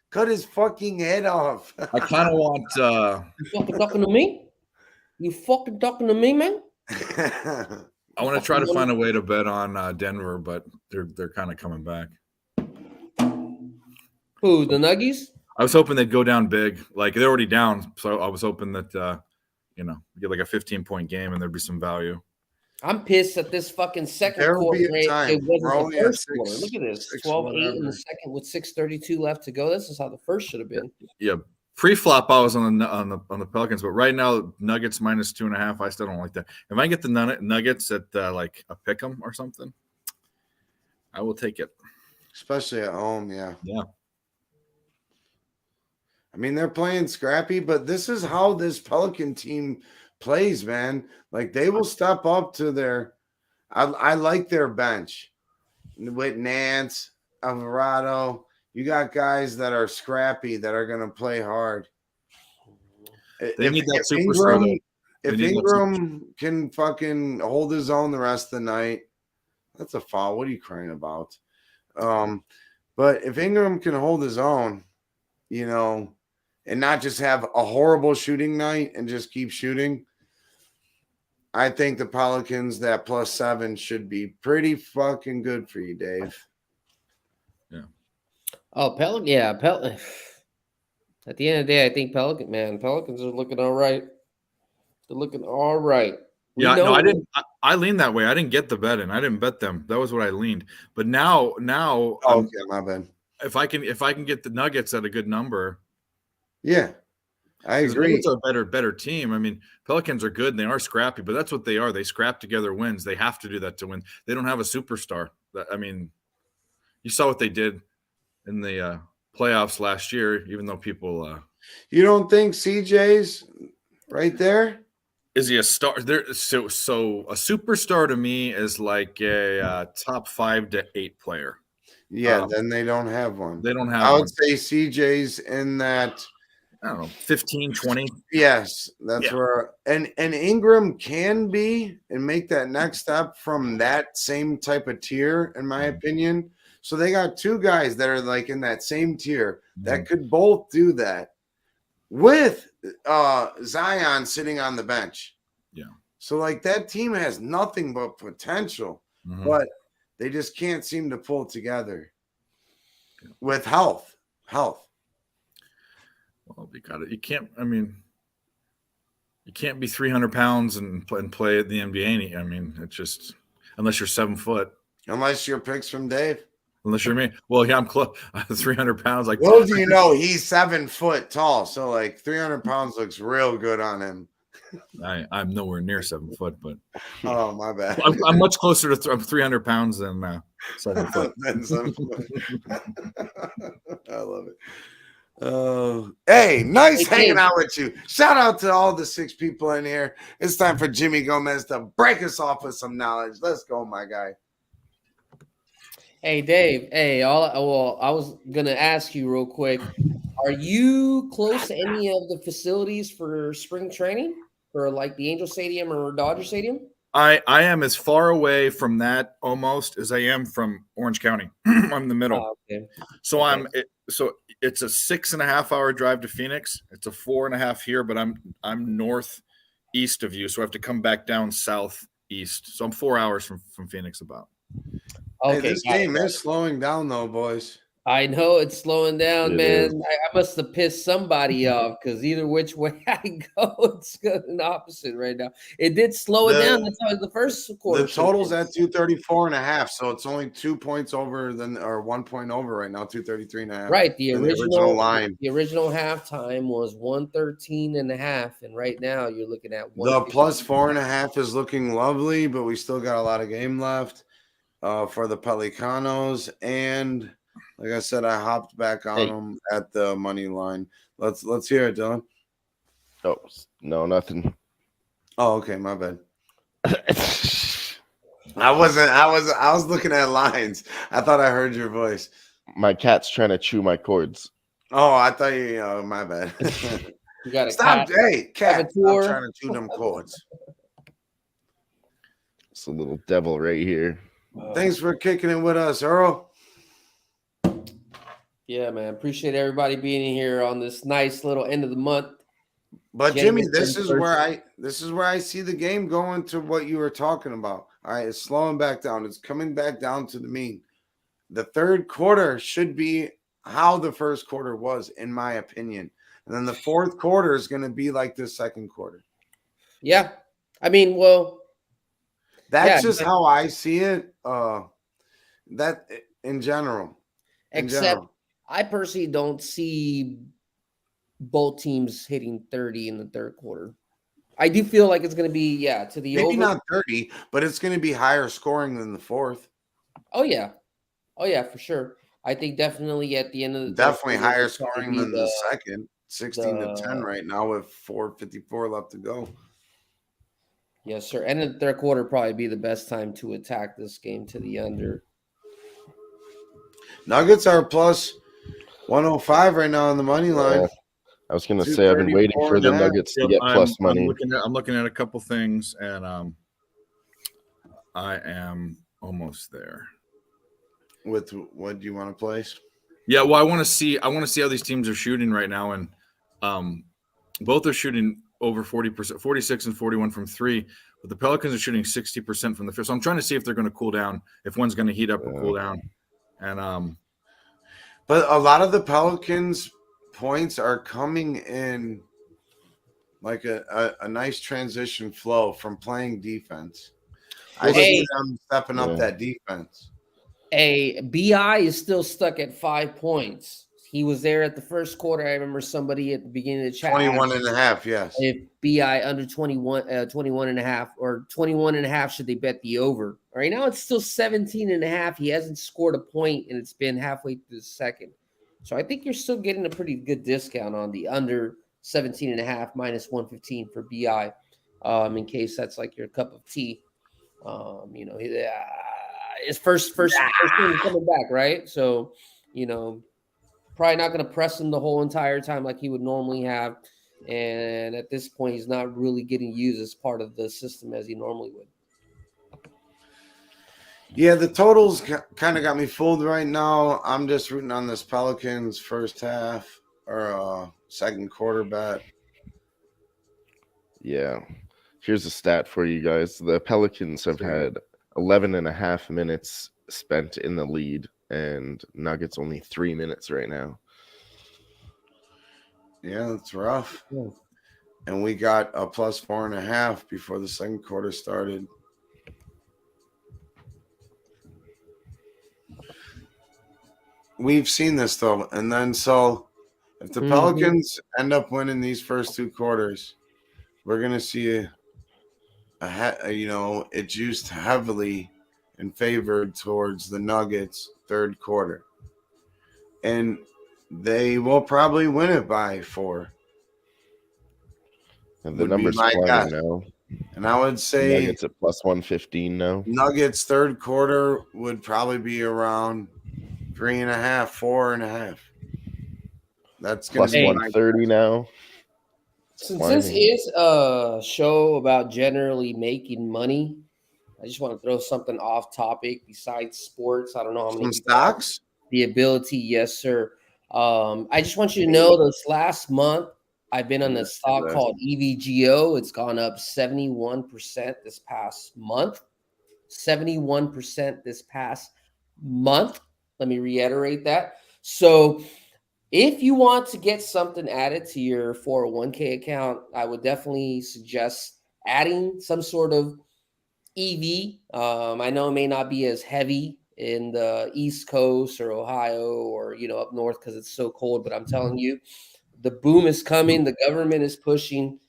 Cut his fucking head off. I kind of want. You fucking talking to me? You fucking talking to me, man? I want to try to find a way to bet on Denver, but they're kind of coming back. Who, the Nuggies? I was hoping they'd go down big. Like they're already down, so I was hoping that get like a 15-point game and there'd be some value. I'm pissed at this fucking second There will quarter. be a time. It We're wasn't only the at first six- quarter. Look at this. 6 12-8 in whatever. the second with 6:32 left to go. This is how the first should have been. Yeah, pre-flop I was on the Pelicans, but right now Nuggets minus 2.5. I still don't like that. If I get the Nuggets at like a pick 'em or something, I will take it. Especially at home, yeah. Yeah. I mean, they're playing scrappy, but this is how this Pelican team plays, man. Like they will step up to their. I like their bench with Nance, Alvarado. You got guys that are scrappy that are going to play hard. They need that superstar, though. If Ingram can fucking hold his own the rest of the night, that's a foul. What are you crying about? But if Ingram can hold his own, and not just have a horrible shooting night and just keep shooting, I think the Pelicans, that +7 should be pretty fucking good for you, Dave. Yeah. Oh, Pelican. Yeah, Pelican. At the end of the day, I think Pelicans are looking all right. They're looking all right. I didn't. I leaned that way. I didn't get the bet in. I didn't bet them. That was what I leaned. But now, Okay, my bad. if I can get the Nuggets at a good number, Yeah. I 'Cause the agree. Nuggets are a better team. I mean, Pelicans are good and they are scrappy, but that's what they are. They scrap together wins. They have to do that to win. They don't have a superstar. I mean, you saw what they did in the playoffs last year, even though people You don't think CJ's right there? is he a star? There, so a superstar to me is like a top 5 to 8 player. Yeah, then they don't have one. They don't I have would one. say CJ's in that. I don't know, 15, 20. Yes, that's Yeah. where and Ingram can be and make that next step from that same type of tier, in my opinion. So they got two guys that are like in that same tier that could both do that with Zion sitting on the bench. Yeah. So like that team has nothing but potential, Mhm. but they just can't seem to pull together with health. Well, you got it. You can't. I mean, you can't be 300 pounds and play at the NBA. I mean, it's just unless you're 7 foot. Unless your picks from Dave. Unless you're me. Well, yeah, I'm close. 300 pounds. Like, Well, do you know he's 7 foot tall, so like 300 pounds looks real good on him. I'm nowhere near 7 foot, but Oh, my bad. I'm much closer to 300 pounds than 7 foot. Than 7 foot. I love it. Hey, nice hanging out with you. Shout out to all the 6 people in here. It's time for Jimmy Gomez to break us off with some knowledge. Let's go, my guy. Hey, Dave. Hey, I was gonna ask you real quick. Are you close to any of the facilities for spring training, for like the Angel Stadium or Dodger Stadium? I am as far away from that almost as I am from Orange County. I'm in the middle. Oh, okay. So it's a 6.5 hour drive to Phoenix. It's a 4.5 here, but I'm northeast of you, so I have to come back down southeast. So I'm 4 hours from Phoenix about. Okay, hey, this game is slowing down though, boys. I know it's slowing down, man. I must have pissed somebody off because either which way I go, it's going opposite right now. It did slow it down. That's how the first quarter. The total's at 234.5, so it's only 2 points over or 1 point over right now, 233.5. Right. The original line. The original halftime was 113.5, and right now you're looking at the plus 4.5 is looking lovely, but we still got a lot of game left for the Pelicanos. And like I said, I hopped back on them at the money line. Let's hear it, Dylan. Oh, no, nothing. Oh, okay, my bad. I was looking at lines. I thought I heard your voice. My cat's trying to chew my cords. Oh, I thought you my bad. You got stop, hey, cat, stop trying to chew them cords. It's a little devil right here. Thanks for kicking it with us, Earl. Yeah, man. Appreciate everybody being here on this nice little end of the month. But Jimmy, this is where I see the game going to what you were talking about. All right, it's slowing back down. It's coming back down to the mean. The third quarter should be how the first quarter was, in my opinion. And then the fourth quarter is going to be like the second quarter. Yeah. I mean, well, that's just how I see it. That in general. Except I personally don't see both teams hitting 30 in the third quarter. I do feel like it's going to be, to the maybe not 30, but it's going to be higher scoring than the fourth. Oh, yeah. Oh, yeah, for sure. I think definitely at the end of the definitely higher scoring than the second. 16-10 right now with 4:54 left to go. Yes, sir. And the third quarter probably be the best time to attack this game to the under. Nuggets are plus 105 right now on the money line. I was going to say I've been waiting for the Nuggets to get plus money. I'm looking at a couple things, and I am almost there. With what do you want to place? Yeah, well, I want to see how these teams are shooting right now, and both are shooting over 40%, 46 and 41 from three. But the Pelicans are shooting 60% from the field. So I'm trying to see if they're going to cool down, if one's going to heat up or cool down. And but a lot of the Pelicans' points are coming in like a nice transition flow from playing defense. I see them stepping up that defense. BI is still stuck at 5 points. He was there at the first quarter. I remember somebody at the beginning of the chat. 21.5, yes. If BI under 21 and a half or 21 and a half, should they bet the over? Right now it's still 17 and a half. He hasn't scored a point and it's been halfway through the second. So I think you're still getting a pretty good discount on the under 17 and a half minus 115 for BI. In case that's like your cup of tea. His first thing coming back, right? So, probably not going to press him the whole entire time like he would normally have. And at this point, he's not really getting used as part of the system as he normally would. Yeah, the totals kind of got me fooled right now. I'm just rooting on this Pelicans first half or second quarter bet. Yeah. Here's a stat for you guys. The Pelicans have had 11 and a half minutes spent in the lead, and Nuggets only 3 minutes right now. Yeah, that's rough. Yeah. And we got a plus 4.5 before the second quarter started. We've seen this though. And then so if the Pelicans end up winning these first two quarters, we're going to see it juiced heavily and favored towards the Nuggets third quarter. And they will probably win it by 4. And the number's climbing now. And I would say Nuggets at plus 115 now. Nuggets third quarter would probably be around 3.5, 4.5. That's going plus to be 130 now. Since this is a show about generally making money, I just want to throw something off topic besides sports. I don't know how many stocks. The ability, yes, sir. I just want you to know this last month I've been on a stock called EVGO. It's gone up 71% this past month. 71% this past month. Let me reiterate that. So if you want to get something added to your 401k account, I would definitely suggest adding some sort of EV. I know it may not be as heavy in the East Coast or Ohio or, up north because it's so cold, but I'm telling you, the boom is coming. The government is pushing.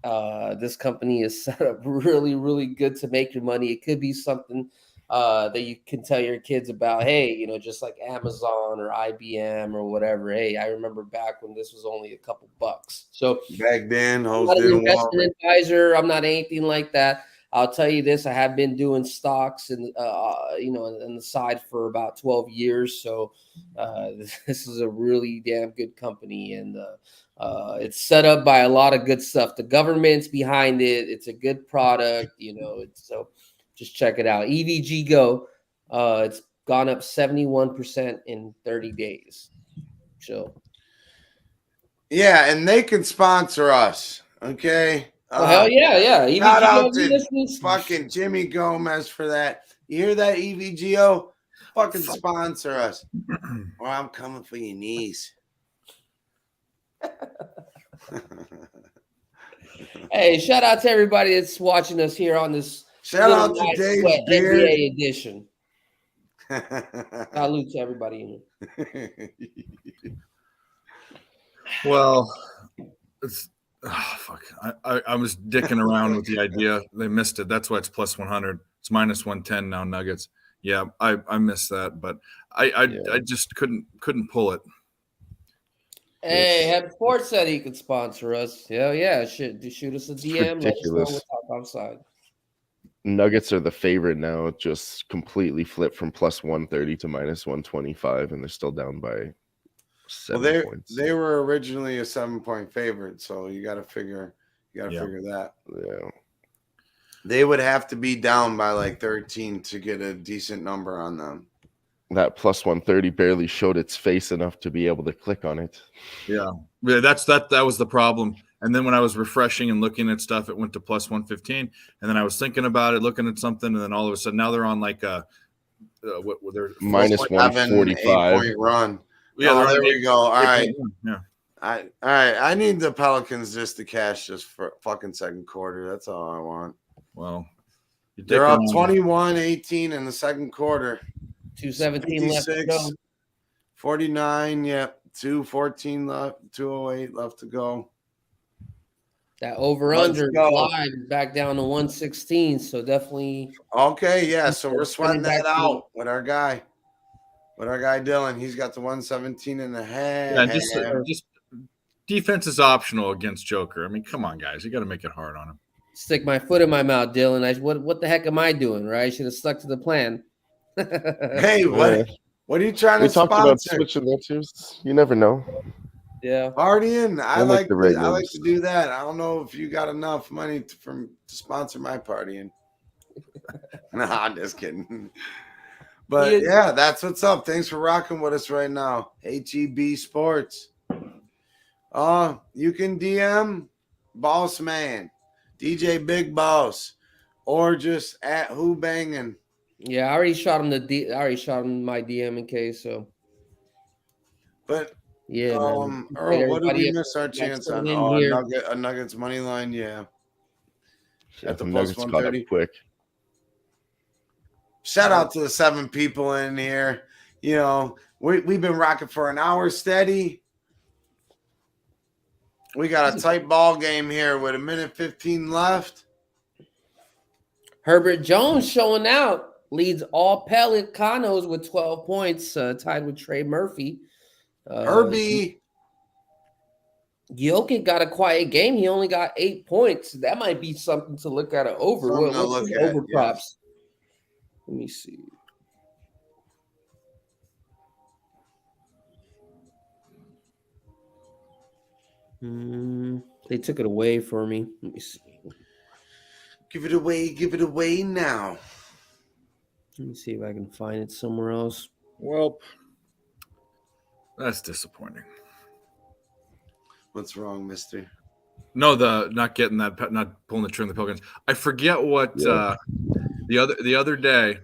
This company is set up really, really good to make your money. It could be something that you can tell your kids about. Hey, just like Amazon or IBM or whatever. Hey, I remember back when this was only a couple bucks. So back then, I'm not an investment advisor. I'm not anything like that. I'll tell you this: I have been doing stocks and on the side for about 12 years. So this is a really damn good company, and it's set up by a lot of good stuff. The government's behind it. It's a good product. So just check it out. EVG Go. It's gone up 71% in 30 days. So yeah, and they can sponsor us. Okay. Hell yeah. Shout out to fucking Jimmy Gomez for that. You hear that, EVGO? Fucking sponsor us. Or I'm coming for your knees. Hey, shout out to everybody that's watching us here on this. Shout out to Dave's Beard NBA edition. Salute to everybody in here. Well, it's fuck. I was dicking around with the idea. They missed it. That's why it's plus 100. It's minus 110 now. Nuggets. Yeah, I missed that, but I just couldn't pull it. Hey, Head Sports said he could sponsor us. Hell yeah, shoot us a DM. Let us know. We'll talk outside. Nuggets are the favorite now. It just completely flipped from plus 130 to minus 125, and they're still down by 7 points. They were originally a 7-point favorite, so you got to figure that. Yeah. They would have to be down by like 13 to get a decent number on them. That plus 130 barely showed its face enough to be able to click on it. Yeah, that was the problem. And then when I was refreshing and looking at stuff, it went to plus 115. And then I was thinking about it, looking at something, and then all of a sudden now they're on like they're minus 145 point run. Yeah, there we go. All right. Yeah. All right. I need the Pelicans just to cash just for fucking second quarter. That's all I want. Well, they're up 21-18 in the second quarter. 2:17 left to go. 49. Yep. 2:14 left, 2:08 left to go. That over Let's under go. live is back down to 116. So definitely. Okay, yeah. So we're sweating Running that back out with our guy. With our guy Dylan. He's got the 117.5. Yeah, just defense is optional against Joker. I mean, come on, guys. You got to make it hard on him. Stick my foot in my mouth, Dylan. What the heck am I doing, right? I should have stuck to the plan. Hey, Yeah. what are you trying We to talked about sponsor? switching that too. You never know. Yeah. Partying. I We'll make like the to, right I like moves. to do that. I don't know if you got enough money to sponsor my partying. No, I'm just kidding. But yeah, that's what's up. Thanks for rocking with us right now. HEB Sports. You can DM Boss Man, DJ Big Boss, or just at Who-Bangin. Yeah, I already shot him I already shot him my DM in case. So But yeah, man. Earl, what did we Everybody miss our that's chance on? in Oh, here. a Nuggets money line, yeah. Yeah, At the the plus Nuggets caught up 130. quick. Shout out to the 7 people in here. You know, we've been rocking for an hour steady. We got a tight ball game here with 1:15 left. Herbert Jones showing out, leads all Pelicanos with 12 points, tied with Trey Murphy. Herbie. Jokic got a quiet game. He only got 8 points. That might be something to look at. Over. Something to What's look the at, over yes. props? Let me see. They took it away for me. Let me see. Give it away now. Let me see if I can find it somewhere else. Well, that's disappointing. What's wrong, mister? No, not getting that, not pulling the trigger on the Pelicans. I forget what the other day.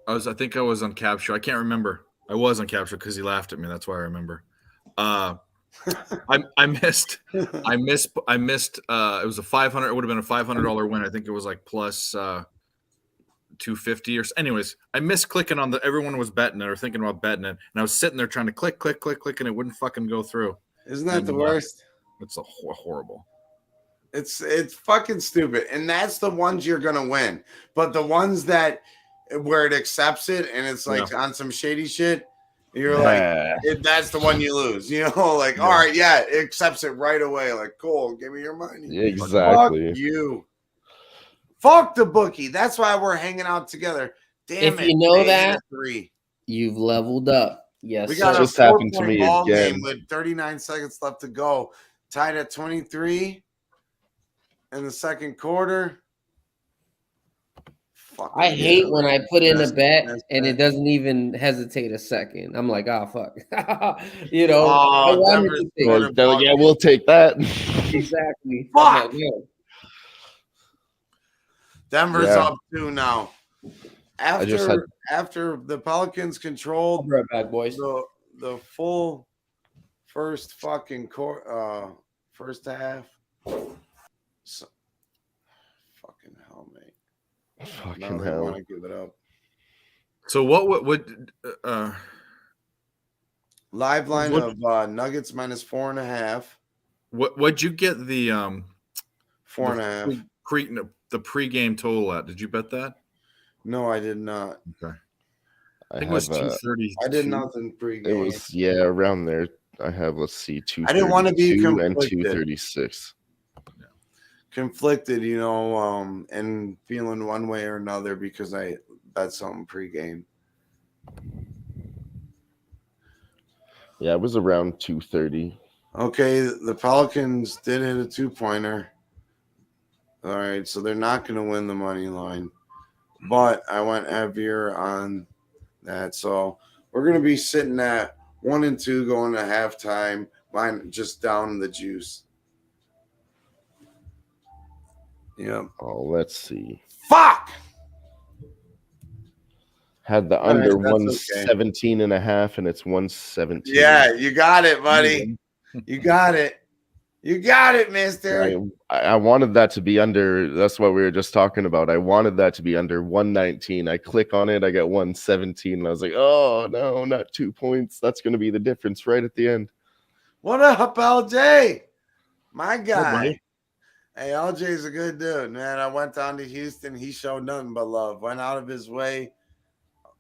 I think I was on Capture. I can't remember. I was on Capture because he laughed at me. That's why I remember. I missed. It was a 500. It would have been a $500 win. I think it was like plus 250 or. Anyways, I missed clicking on everyone was betting it or thinking about betting it, and I was sitting there trying to click, and it wouldn't fucking go through. Isn't that the worst? It's horrible. It's fucking stupid, and that's the ones you're gonna win. But the ones that where it accepts it and it's like on some shady shit, you're like, that's the one you lose. You know, like all right, yeah, it accepts it right away. Like, cool, give me your money. Yeah, exactly. Fuck you. Fuck the bookie. That's why we're hanging out together. Damn if it! you know that, 3. you've leveled up. Yes, We got It a just happened to me ball again. game with 39 seconds left to go. Tied at 23 in the second quarter. I hate when I put in a bet and it doesn't even hesitate a second. I'm like, oh fuck, you know. They're like, yeah, we'll take that. Exactly. Fuck. Like, yeah. Denver's up 2 now. After the Pelicans controlled right back, boys. the full first fucking first half. So, fucking hell, mate. Fucking hell. I want to give it up. So what would live line of Nuggets minus 4.5. What'd you get the 4.5 the pregame total at? Did you bet that? No, I did not. Okay. I think it was 230. I did nothing pregame. It was around there. I have 232 I didn't want to be and conflicted. 236. Conflicted, you know, and feeling one way or another because I bet something pregame. Yeah, it was around 230. Okay, the Pelicans did hit a 2-pointer. All right, so they're not going to win the money line. But I went heavier on that. So we're going to be sitting at 1 and 2 going to halftime. Mine just down the juice. Yep. Oh, let's see. Fuck! Had the under right, 117.5 and it's 117. Yeah, you got it, buddy. You got it. You got it, mister. I wanted that to be under. That's what we were just talking about. I wanted that to be under 119. I click on it. I got 117. And I was like, oh, no, not 2 points. That's going to be the difference right at the end. What up, LJ? My Hey, guy. buddy. Hey, LJ's a good dude, man. I went down to Houston. He showed nothing but love. Went out of his way.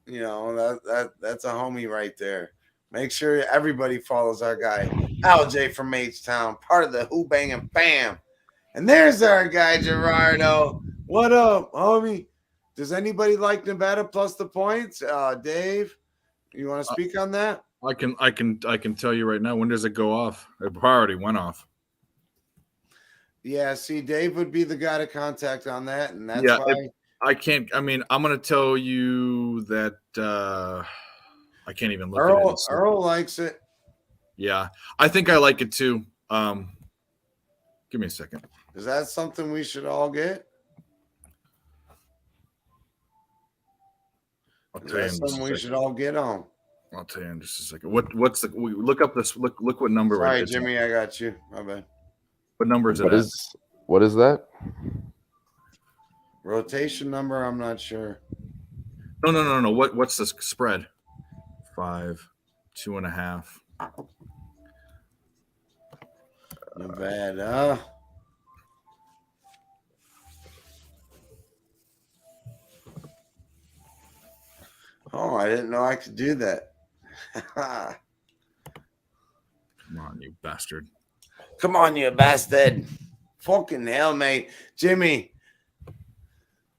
You know, that's a homie right there. Make sure everybody follows our guy, LJ from H-Town, part of the Who-Bangin fam. And there's our guy, Gerardo. What up, homie? Does anybody like Nevada plus the points? Dave, you want to speak on that? I can tell you right now. When does it go off? It already went off. Yeah, see, Dave would be the guy to contact on that, and that's Yeah, why I can't. I mean, I'm going to tell you that I can't even look at it. Earl likes it. Yeah, I think I like it too. Give me a second. Is that something we should all get? I'll Is tell you. that something we should all get on? I'll tell you in just a second. What's the? Look up this. Look what number. Sorry, right Jimmy, I got you. My bad. What number is it? What is that? Rotation number, I'm not sure. No. What's the spread? 5, 2.5. Nevada. Oh, I didn't know I could do that. Come on, you bastard. Come on, you bastard. Fucking hell, mate. Jimmy.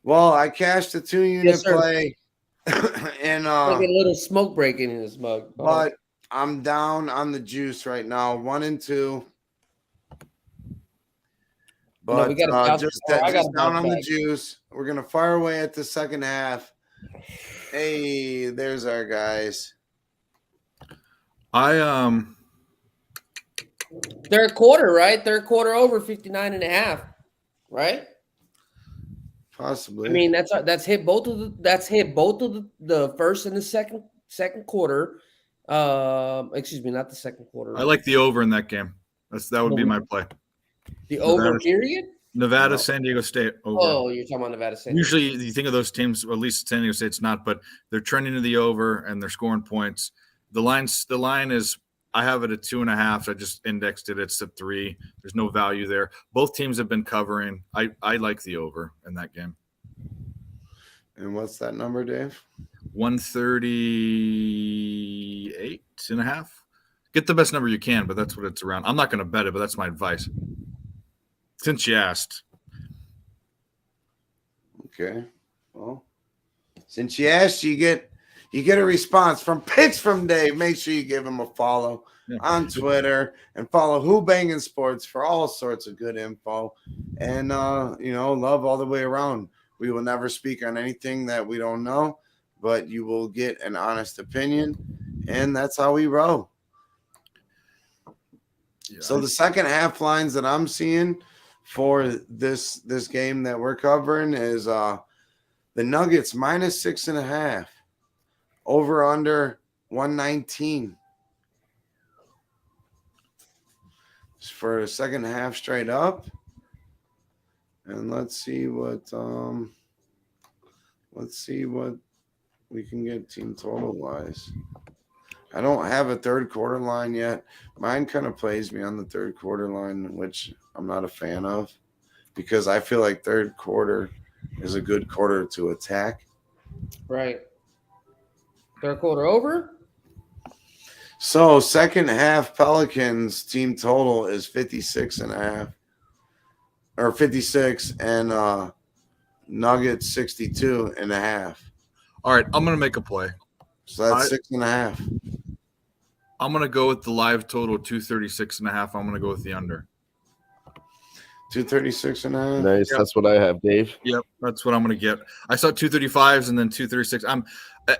Well, I cashed a 2-unit play. And like a little smoke breaking in his mug. But I'm down on the juice right now, 1 and 2. But we gotta just down on the juice. We're gonna fire away at the second half. Hey, there's our guys. Third quarter, right? Third quarter over 59.5, right? Possibly. I mean, that's hit both of the first and the second quarter. Excuse me, not the second quarter. I like the over in that game. That would be my play. The over period? Nevada, San Diego State over. Oh, you're talking about Nevada State. Usually you think of those teams, or at least San Diego State's not, but they're trending to the over and they're scoring points. The line is, I have it at 2.5. I just indexed it. It's at 3. There's no value there. Both teams have been covering. I like the over in that game. And what's that number, Dave? 138.5. Get the best number you can, but that's what it's around. I'm not going to bet it, but that's my advice. Since you asked. Okay. Well, since you asked, you get a response from Picks from Dave. Make sure you give him a follow on Twitter and follow Who-Bangin Sports for all sorts of good info. And love all the way around. We will never speak on anything that we don't know, but you will get an honest opinion, and that's how we roll. Yeah. So the second half lines that I'm seeing for this game that we're covering is the Nuggets minus 6.5, over under 119 for the second half straight up. And let's see what we can get team total wise. I don't have a third quarter line yet. Mine kind of plays me on the third quarter line, which I'm not a fan of, because I feel like third quarter is a good quarter to attack. Right. Third quarter over. So second half Pelicans team total is 56.5 or 56, and Nuggets 62.5. All right, I'm gonna make a play. So that's 6.5. I'm gonna go with the live total 236.5. I'm gonna go with the under. 236.5. Nice. Yep. That's what I have, Dave. Yep, that's what I'm gonna get. I saw 235s and then 236.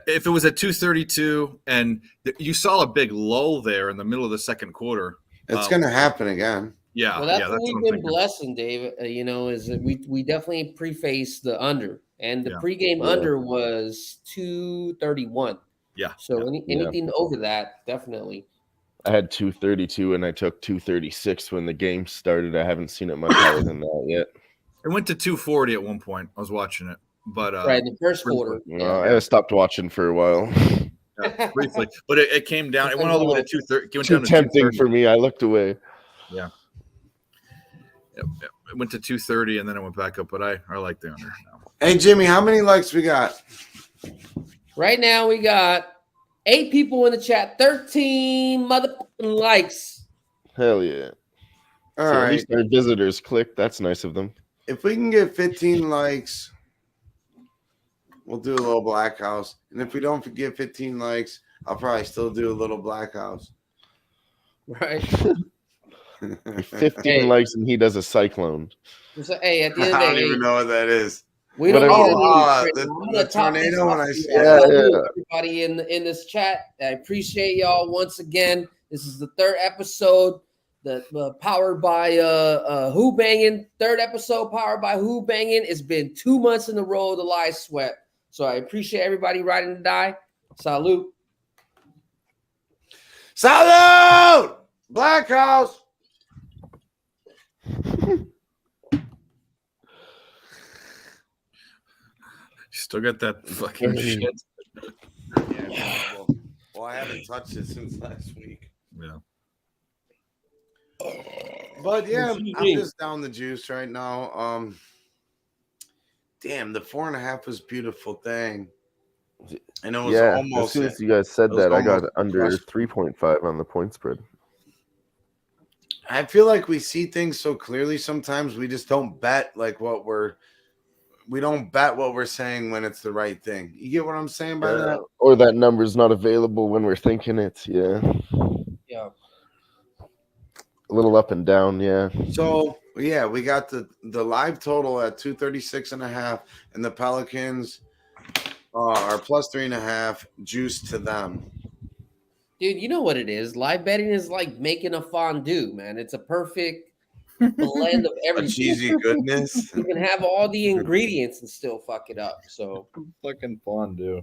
If it was at 232 and you saw a big lull there in the middle of the second quarter, it's gonna happen again. Yeah, well, that's what we've been blessing, Dave. Is that we definitely preface the under, and the pregame under was 231. Yeah. So anything over that, definitely. I had 232 and I took 236 when the game started. I haven't seen it much higher than that yet. It went to 240 at one point. I was watching it, but Right in the first quarter. I stopped watching for a while. Briefly, but it came down. It went all the way to 230. It went Too down to tempting 230. for me. I looked away. Yeah. Yep. It went to 230 and then it went back up, but I like the under now. Hey, Jimmy, how many likes we got? Right now we got 8 people in the chat, 13 motherfucking likes. Hell yeah. All So right. at least our visitors clicked. That's nice of them. If we can get 15 likes, we'll do a little Black House. And if we don't get 15 likes, I'll probably still do a little Black House. Right. 15 likes and he does a cyclone. So, hey, at the end I of the don't day, even know what that is. we don't Whatever. need The tornado when I see everybody in this chat. I appreciate y'all once again. This is the 3rd episode. The powered by Who-Bangin. 3rd episode powered by Who-Bangin. It's been 2 months in a row the live sweat. So I appreciate everybody riding the die. Salute. Salute! Black House. Still got that fucking shit. Yeah, well, I haven't touched it since last week. Yeah. But yeah, I'm just down the juice right now. Damn, the 4.5 was a beautiful thing. And it was almost as soon as you guys said that, I got under crushed. 3.5 on the point spread. I feel like we see things so clearly sometimes we just don't bet like we don't bet what we're saying when it's the right thing. You get what I'm saying by that? Or that number's not available when we're thinking it. Yeah. Yeah. A little up and down, yeah. So yeah, we got the live total at 236.5, and the Pelicans are plus 3.5 juice to them. Dude, you know what it is? Live betting is like making a fondue, man. It's a perfect blend of A everything. cheesy goodness. You can have all the ingredients and still fuck it up. So Fucking fondue.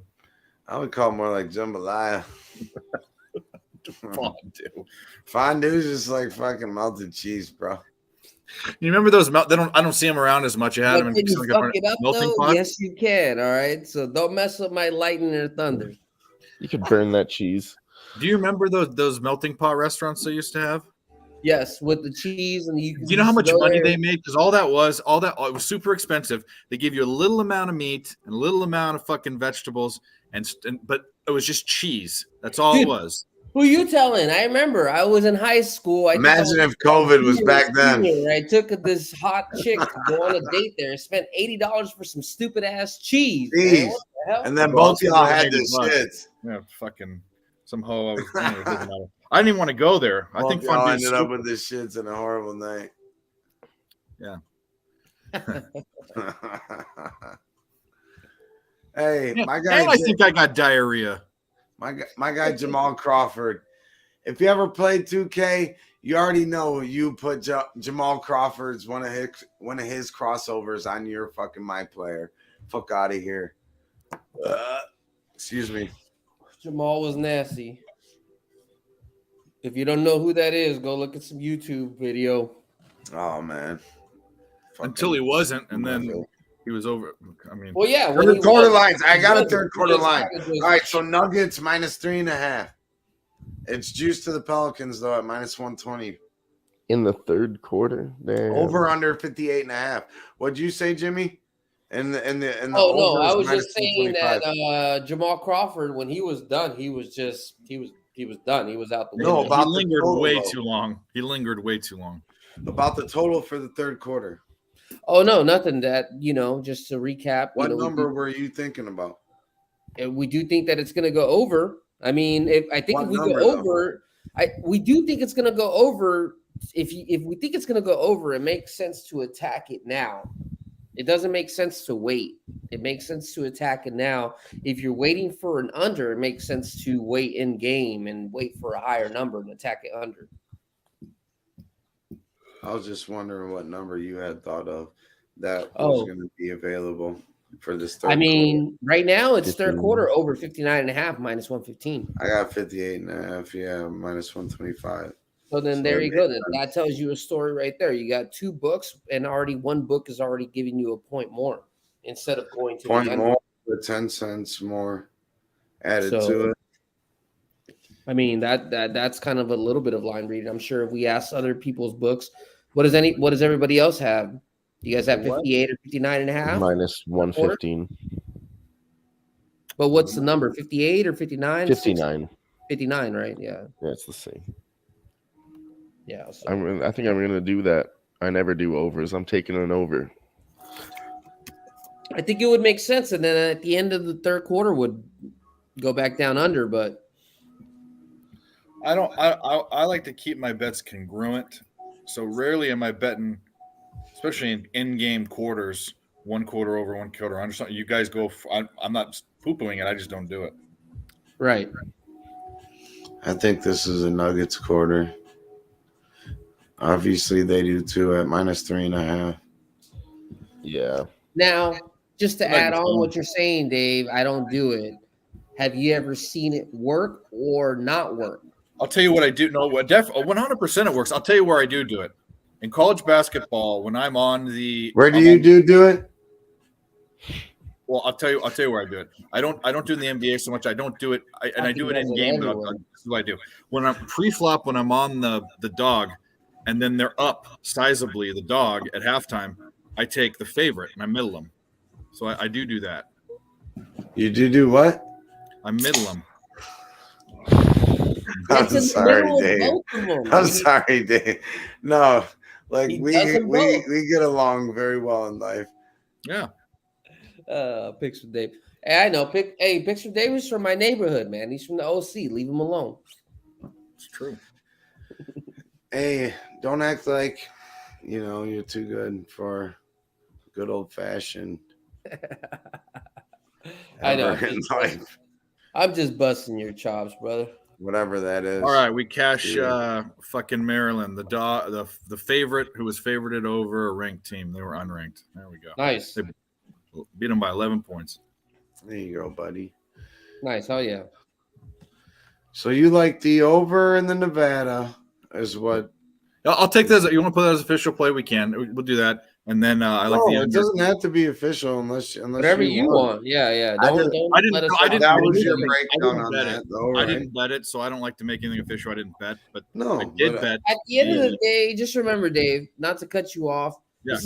I would call it more like jambalaya. Fondue. Fondue is just like fucking melted cheese, bro. You remember those? I don't see them around as much. You had But them can in you fuck it up melting though? pot. Yes, you can. All right. So don't mess up my lightning or thunder. You could burn that cheese. Do you remember those melting pot restaurants they used to have? Yes, with the cheese and Do you know how much money they made? Because all that was it was super expensive. They give you a little amount of meat and a little amount of fucking vegetables, but it was just cheese. That's all it was. Who you telling? I remember I was in high school. Imagine if COVID was back then. I took this hot chick to go on a date there and spent $80 for some stupid ass cheese. Man, what the hell? And then both y'all had the shits. Yeah, fucking some hoe. I didn't even want to go there. I think y'all fondue ended up with the shits and a horrible night. Yeah. Hey, Yeah, my guy. and I think I got diarrhea. My guy Jamal Crawford. If you ever played 2K, you already know you put Jamal Crawford's one of his crossovers on your fucking my player. Fuck out of here. Excuse me. Jamal was nasty. If you don't know who that is, go look at some YouTube video. Oh man. Until he wasn't, and then he was over. I mean, Well, yeah. Third quarter lines. I got a third quarter line. All right, so Nuggets minus 3.5. It's juice to the Pelicans though at minus 120. In the third quarter, damn. Over under 58.5. What'd you say, Jimmy? And the no, over I is was minus just saying 225. that Jamal Crawford, when he was done, he was done. He was out the window. No, about he the lingered total, way though. too long. He lingered way too long. About the total for the third quarter. Oh no, nothing. That just to recap. What number were you thinking about? We do think that it's going to go over. I mean, if we go over, we do think it's going to go over. If we think it's going to go over, it makes sense to attack it now. It doesn't make sense to wait. It makes sense to attack it now. If you're waiting for an under, it makes sense to wait in game and wait for a higher number and attack it under. I was just wondering what number you had thought of that was going to be available. for this third I mean, right now it's 15. third quarter over 59.5 minus 115. quarter. I got 58.5. Yeah, minus 125. So then So there that you go. makes That tells you a story right there. You got 2 books, and already one book is already giving you a point more instead of going to the Point under. more with 10 cents more added to So, it. I mean, that's kind of a little bit of line reading. I'm sure if we ask other people's books, what does everybody else have? You guys have What? 58 or 59.5? Minus 115. But what's the number? 58 or 59? 59. 59, right? Yeah. Yeah, it's the same. Yeah. So. I think I'm gonna do that. I never do overs. I'm taking an over. I think it would make sense, and then at the end of the third quarter would go back down under. But I don't. I like to keep my bets congruent. So rarely am I betting, especially in in-game quarters, 1 quarter over, 1 quarter under. Something you guys go. I'm not poo-pooing it. I just don't do it. right. I think this is a Nuggets quarter. Obviously, they do too at minus 3.5. Yeah. Now, just to I like add this on one. what you're saying, Dave, I don't do it. Have you ever seen it work or not work? I'll tell you what I do. No, 100% it works. I'll tell you where I do it. In college basketball, when I'm on the Where do you do it? Well, I'll tell you where I do it. I don't do it in the NBA so much. I don't do it, I do it in game. But this is what I do when I'm pre-flop. When I'm on the dog, and then they're up sizably, the dog at halftime, I take the favorite and I middle them. So I do that. You do what? I middle them. I'm It's in the sorry, middle of Dave. both of them. I'm sorry, Dave. No, like He we does them both. get along very well in life. Yeah. Picks with Dave. Hey, I know. Picks with Dave is from my neighborhood, man. He's from the OC. Leave him alone. It's true. Hey, don't act like you're too good for good old fashioned. I know. in life, I'm just busting your chops, brother. whatever that is. All right, we cash fucking Maryland. The favorite who was favorited over a ranked team. They were unranked. There we go. Nice. They beat them by 11 points. There you go, buddy. Nice. Oh yeah. So you like the over in the Nevada is what? I'll take this. You want to put that as official play? We can. We'll do that. And then I like the it under. doesn't have to be official unless Whatever you want. Yeah. I didn't. That was your I breakdown didn't on bet that, it. though, I right? didn't bet it, so I don't like to make anything official. I didn't bet, but No, I did but, bet. At the end of the day, just remember, Dave, not to cut you off. Yeah,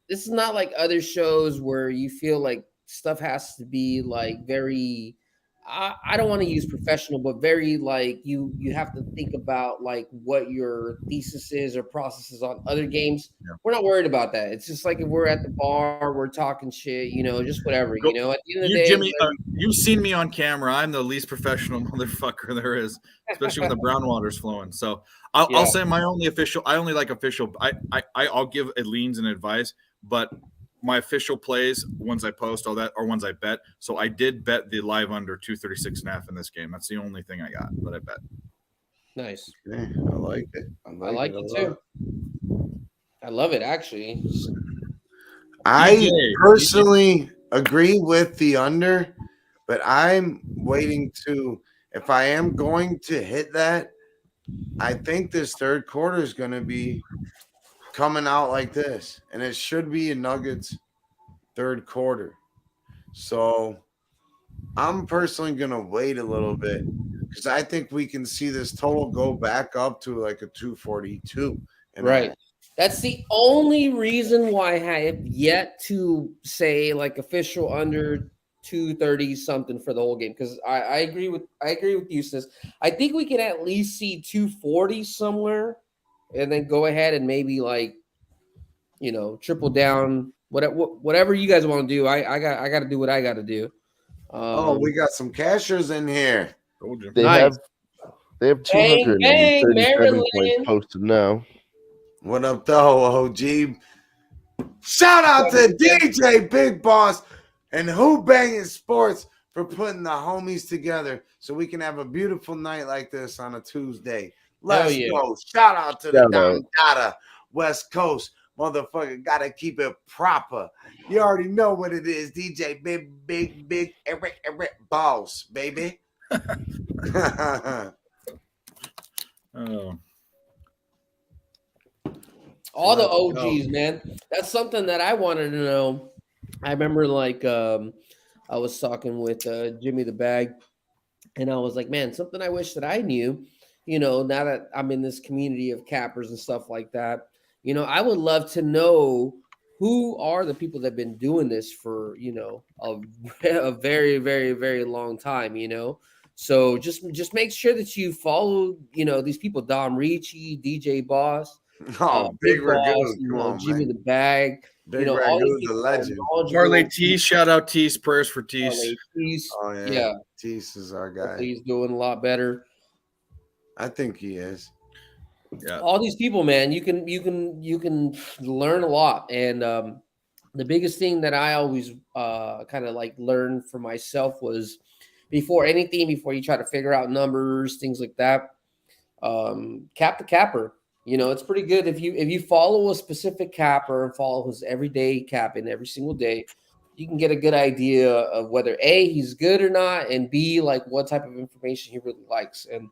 This is not like other shows where you feel like stuff has to be like very. I don't want to use professional, but very like you have to think about like what your thesis is or process is on other games. Yeah. We're not worried about that. It's just like if we're at the bar, we're talking shit, just whatever, At the end of the day, Jimmy, you've seen me on camera. I'm the least professional motherfucker there is, especially when the brown water's flowing. So I'll say my only official. I only like official. I'll give leans and advice, but my official plays, ones I post, all that, are ones I bet. So I did bet the live under 236.5 in this game. That's the only thing I got that I bet. nice. Okay, I like it. I like it too. I love it actually. I personally agree with the under, but I'm waiting to, if I am going to hit that, I think this third quarter is going to be coming out like this, and it should be a Nuggets third quarter. So I'm personally going to wait a little bit because I think we can see this total go back up to like a 242. Right. That's the only reason why I have yet to say like official under 230 something for the whole game, because I agree with you, sis. I think we can at least see 240 somewhere, and then go ahead and maybe like triple down whatever you guys want to do. I got to do what I got to do. We got some cashers in here. They have 237 points posted now. What up, though, OG? Shout out to DJ Big Boss and Who-Bangin Sports for putting the homies together so we can have a beautiful night like this on a Tuesday. Let's go. Shout out to the Down Data West Coast. Motherfucker, gotta keep it proper. You already know what it is, DJ Big Eric Boss, baby. Oh, All the Let's go. OGs, man. That's something that I wanted to know. I remember like I was talking with Jimmy the Bag, and I was like, man, something I wish that I knew, now that I'm in this community of cappers and stuff like that, I would love to know who are the people that have been doing this for, a very, very, very long time, So just make sure that you follow, these people, Dom Ricci, DJ Boss, Oh, Big Big Boss, Ragoon. Come on, Jimmy man. the Bag, Big all these Ragoon's a people that are legend. knowledgeable. Parlay Tees, shout out Tees, prayers for Tees. Parlay Tees. Oh, yeah. Yeah. Tease is our guy. Hopefully he's doing a lot better. I think he is. Yeah. All these people, man, you can learn a lot. And the biggest thing that I always kind of like learned for myself was before you try to figure out numbers, things like that, cap the capper. It's pretty good if you follow a specific capper and follow his everyday capping every single day, you can get a good idea of whether A, he's good or not, and B, like what type of information he really likes. And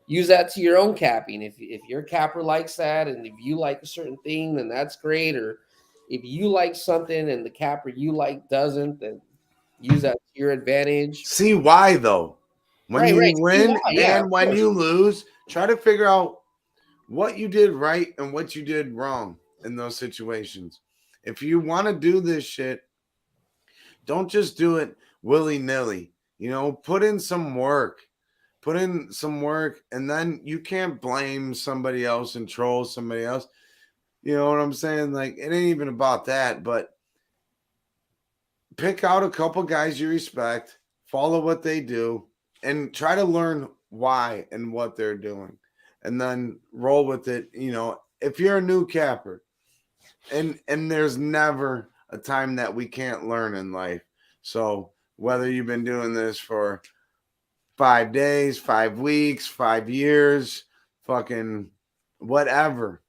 use that to your own capping. If your capper likes that, and if you like a certain thing, then that's great. Or if you like something and the capper you like doesn't, then use that to your advantage. See why, though. When Right, you right. See win why, yeah, and when course. you lose, try to figure out what you did right and what you did wrong in those situations. If you want to do this shit, don't just do it willy-nilly. Put in some work. And then you can't blame somebody else and troll somebody else. You know what I'm saying? Like, it ain't even about that, but pick out a couple guys you respect, follow what they do, and try to learn why and what they're doing, and then roll with it. If you're a new capper, and there's never a time that we can't learn in life. So whether you've been doing this for 5 days, 5 weeks, 5 years, fucking whatever,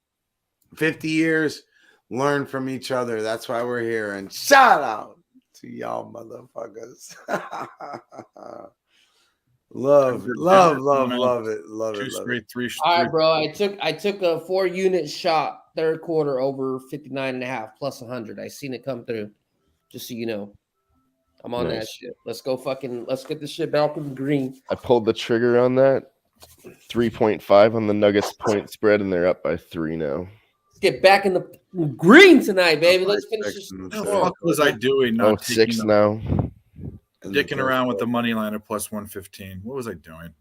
50 years, learn from each other. That's why we're here. And shout out to y'all motherfuckers. love it. Love it. Straight, three. All right, bro. I took a 4-unit shot third quarter over 59.5 plus 100. I seen it come through. Just so you know. I'm on that shit. Let's get this shit back in the green. I pulled the trigger on that. 3.5 on the Nuggets point spread, and they're up by 3 now. Let's get back in the green tonight, baby. Let's finish this. What was I doing? Oh, 6 now. Dicking around with the money line at plus 115. What was I doing?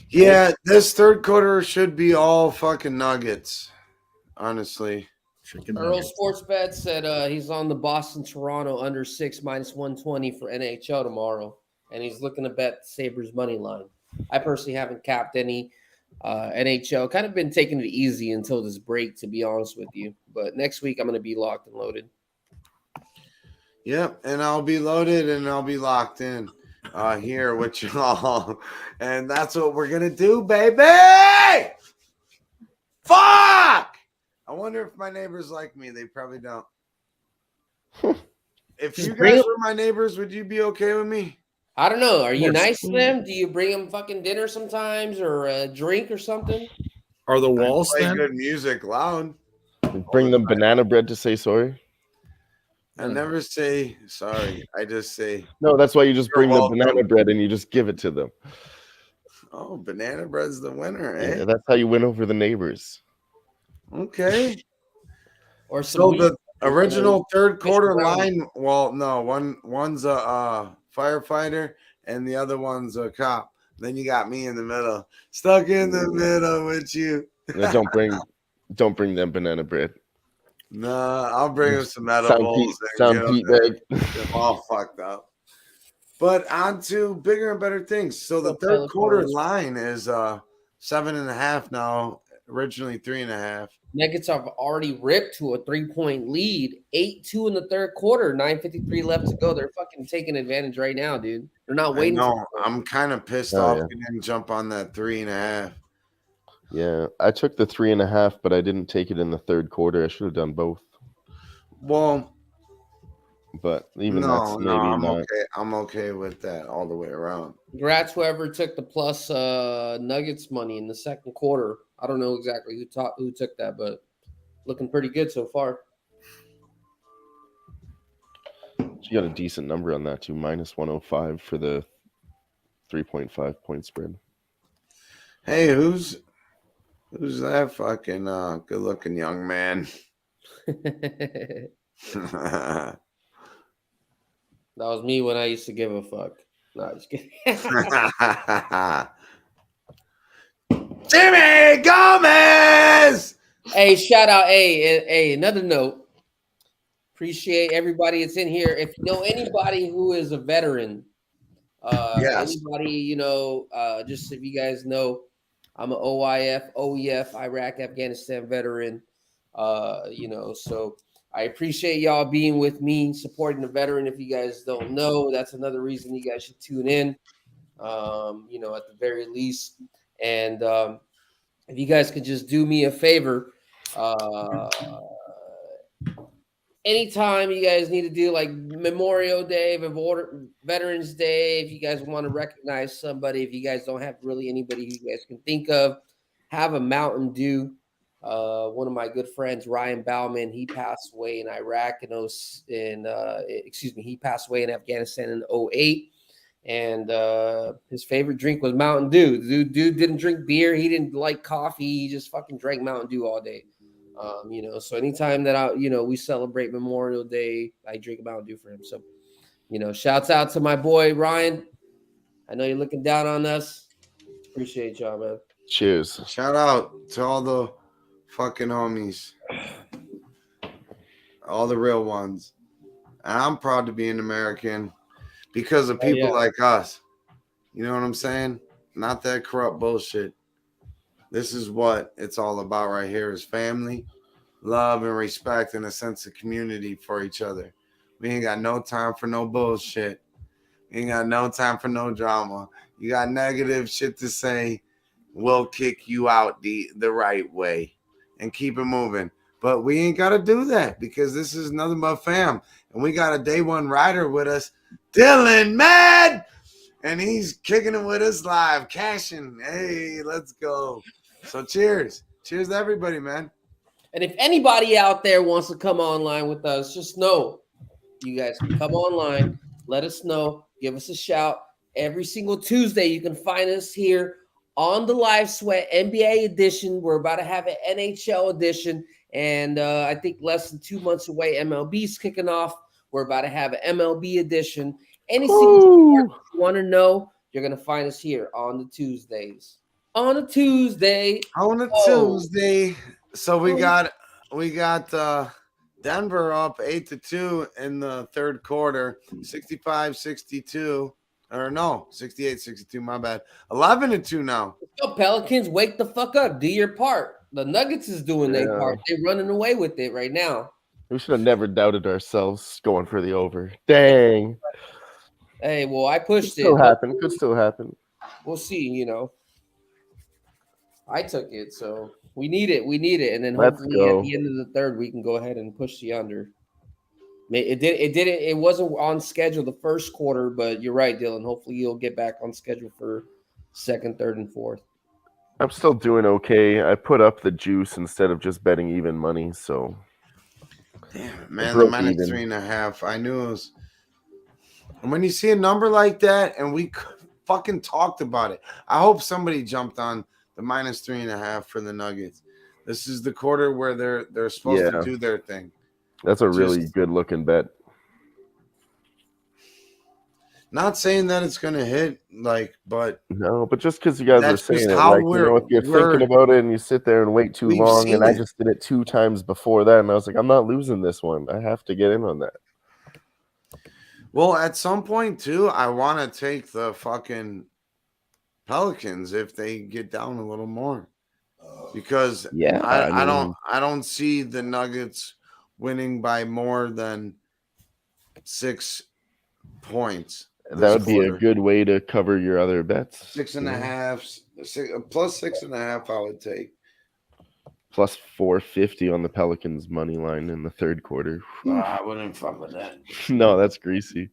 Yeah, this third quarter should be all fucking Nuggets, honestly. Earl Sportsbet said he's on the Boston-Toronto under 6 minus 120 for NHL tomorrow, and he's looking to bet Sabres money line. I personally haven't capped any NHL. Kind of been taking it easy until this break, to be honest with you. But next week I'm going to be locked and loaded. Yep, and I'll be loaded and I'll be locked in here with y'all. And that's what we're going to do, baby! Fuck! I wonder if my neighbors like me. They probably don't. If you guys were my neighbors, would you be okay with me? I don't know. Are you nice to them? Do you bring them fucking dinner sometimes or a drink or something? Are the walls play good music loud? Bring them banana bread to say sorry? I never say sorry. I just say... No, that's why you just bring the banana bread and you just give it to them. Oh, banana bread's the winner, eh? Yeah, that's how you win over the neighbors. Okay. Or so the original third quarter line, well, no, one's a firefighter and the other one's a cop. Then you got me in the middle, stuck in the middle with you. Yeah, don't bring them banana bread. Nah, I'll bring them some edibles. Sound Pete bag. Get all fucked up. But on to bigger and better things. So the third quarter line is 7.5 now. Originally 3.5. Nuggets have already ripped to a 3-point lead, 8-2 in the third quarter, 9:53 left to go. They're fucking taking advantage right now, dude. They're not waiting. No, I'm kind of pissed off. You didn't jump on that 3.5. Yeah, I took the 3.5, but I didn't take it in the third quarter. I should have done both. Well, But even that's no, maybe I'm not. okay. I'm okay with that all the way around. Congrats whoever took the plus Nuggets money in the second quarter. I don't know exactly who took that, but looking pretty good so far. You got a decent number on that too, minus 105 for the 3.5 point spread. Hey, who's that fucking good looking young man? That was me when I used to give a fuck. No, just kidding. Jimmy Gomez! Hey, shout out. Hey, another note. Appreciate everybody that's in here. If you know anybody who is a veteran, Yes. anybody, just if you guys know, I'm an OEF, Iraq, Afghanistan veteran. So I appreciate y'all being with me, supporting the veteran. If you guys don't know, that's another reason you guys should tune in. At the very least. And if you guys could just do me a favor, anytime you guys need to do like Memorial Day, Veterans Day, if you guys want to recognize somebody, if you guys don't have really anybody who you guys can think of, have a Mountain Dew. One of my good friends, Ryan Bauman, he passed away in Iraq he passed away in Afghanistan in 2008. And his favorite drink was Mountain Dew. The dude didn't drink beer. He didn't like coffee. He just fucking drank Mountain Dew all day. So anytime that we celebrate Memorial Day, I drink a Mountain Dew for him. So, shouts out to my boy Ryan. I know you're looking down on us. Appreciate y'all, man. Cheers. Shout out to all the fucking homies, all the real ones. And I'm proud to be an American because of people like us. You know what I'm saying? Not that corrupt bullshit. This is what it's all about right here is family, love, and respect, and a sense of community for each other. We ain't got no time for no bullshit. We ain't got no time for no drama. You got negative shit to say, we'll kick you out the right way and keep it moving. But we ain't got to do that because this is nothing but fam. And we got a day one rider with us, Dylan Mad. And he's kicking it with us live, cashing. Hey, let's go. So cheers. Cheers to everybody, man. And if anybody out there wants to come online with us, just know you guys can come online. Let us know. Give us a shout. Every single Tuesday, you can find us here on the Live Sweat NBA edition. We're about to have an NHL edition. And I think less than 2 months away, MLB's kicking off. We're about to have an MLB edition. Any single sport you want to know, you're going to find us here on the Tuesdays. On a Tuesday. So we got Denver up 8-2 in the third quarter, 65-62. Or no, 68-62, my bad. 11-2 now. Let's go, Pelicans, wake the fuck up. Do your part. The Nuggets is doing their part. They're running away with it right now. We should have never doubted ourselves going for the over. Dang. Hey, well, I pushed it. Could still happen. We'll see, I took it, so we need it. And then hopefully at the end of the third, we can go ahead and push the under. It wasn't on schedule the first quarter, but you're right, Dylan. Hopefully you'll get back on schedule for second, third, and fourth. I'm still doing okay. I put up the juice instead of just betting even money, so. Damn it, man, the minus 3.5. I knew it was. And when you see a number like that, and we fucking talked about it, I hope somebody jumped on the minus 3.5 for the Nuggets. This is the quarter where they're supposed to do their thing. That's a really good looking bet. Not saying that it's gonna hit, but no, but just because you guys are saying it, if you're thinking about it and you sit there and wait too long, and I just did it 2 times before that, and I was like, I'm not losing this one. I have to get in on that. Well, at some point too, I want to take the fucking Pelicans if they get down a little more, because I don't see the Nuggets winning by more than 6 points. That would be a good way to cover your other bets. 6.5, plus 6.5. I would take plus 450 on the Pelicans money line in the third quarter. I wouldn't fuck with that. No, that's greasy.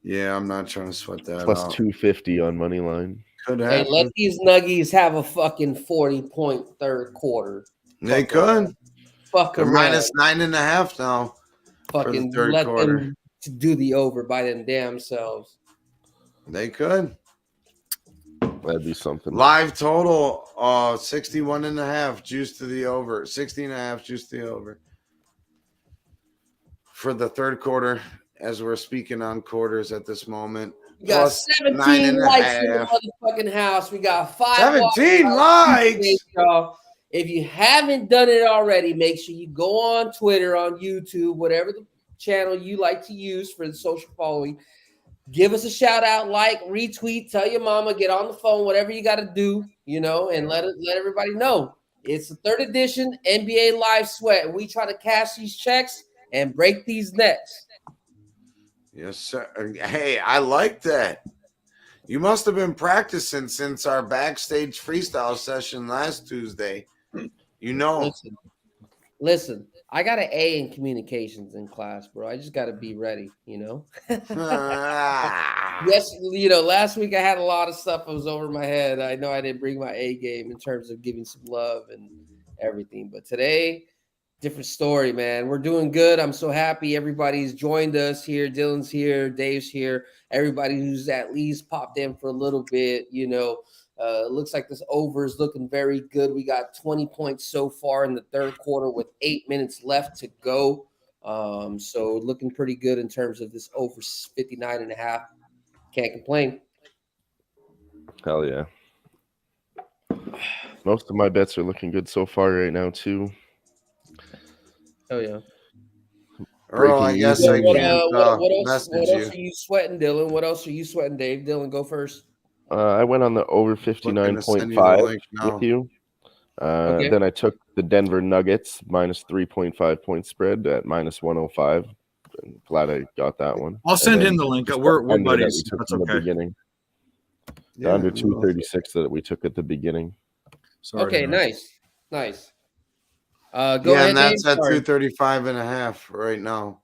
Yeah, I'm not trying to sweat that Plus out. 250 on money line. Could Hey, happen. let these Nuggies have a fucking 40-point third quarter. They could. Fuck They're around. minus 9.5 now. Fucking for the third let quarter. them to do the over by them damn selves. They could. That'd be something. Live total 61.5 juice to the over. 60.5 juice to the over. For the third quarter, as we're speaking on quarters at this moment. We got 17 likes in the motherfucking house. We got 17 likes. Y'all. If you haven't done it already, make sure you go on Twitter, on YouTube, whatever the channel you like to use for the social following. Give us a shout out, like, retweet, tell your mama, get on the phone, whatever you got to do, and let everybody know. It's the third edition NBA Live Sweat, and we try to cash these checks and break these nets. Yes, sir. Hey, I like that. You must have been practicing since our backstage freestyle session last Tuesday. Listen, I got an A in communications in class, bro. I just got to be ready, Yes, last week I had a lot of stuff that was over my head. I know I didn't bring my A game in terms of giving some love and everything, but today, different story, man. We're doing good. I'm so happy everybody's joined us here. Dylan's here, Dave's here. Everybody who's at least popped in for a little bit, looks like this over is looking very good. We got 20 points so far in the third quarter with 8 minutes left to go. So looking pretty good in terms of this over 59.5. Can't complain. Hell yeah. Most of my bets are looking good so far right now, too. Oh, yeah. Earl, I guess I can't what else are you sweating, Dylan? What else are you sweating, Dave? Dylan, go first. I went on the over 59.5 with you. Okay. Then I took the Denver Nuggets minus 3.5 point spread at minus 105. I'm glad I got that one. I'll send him the link. We're buddies. That's okay. The beginning. The under 236 that we took at the beginning. Sorry, okay, nice. Go ahead, and that's Dave. at 235.5 right now.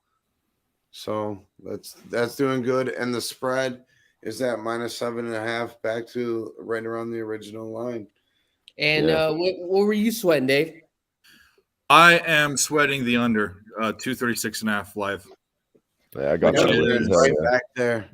So that's doing good. And the spread is at minus 7.5, back to right around the original line. And what were you sweating, Dave? I am sweating the under 236.5 live. Yeah, I got that right back there.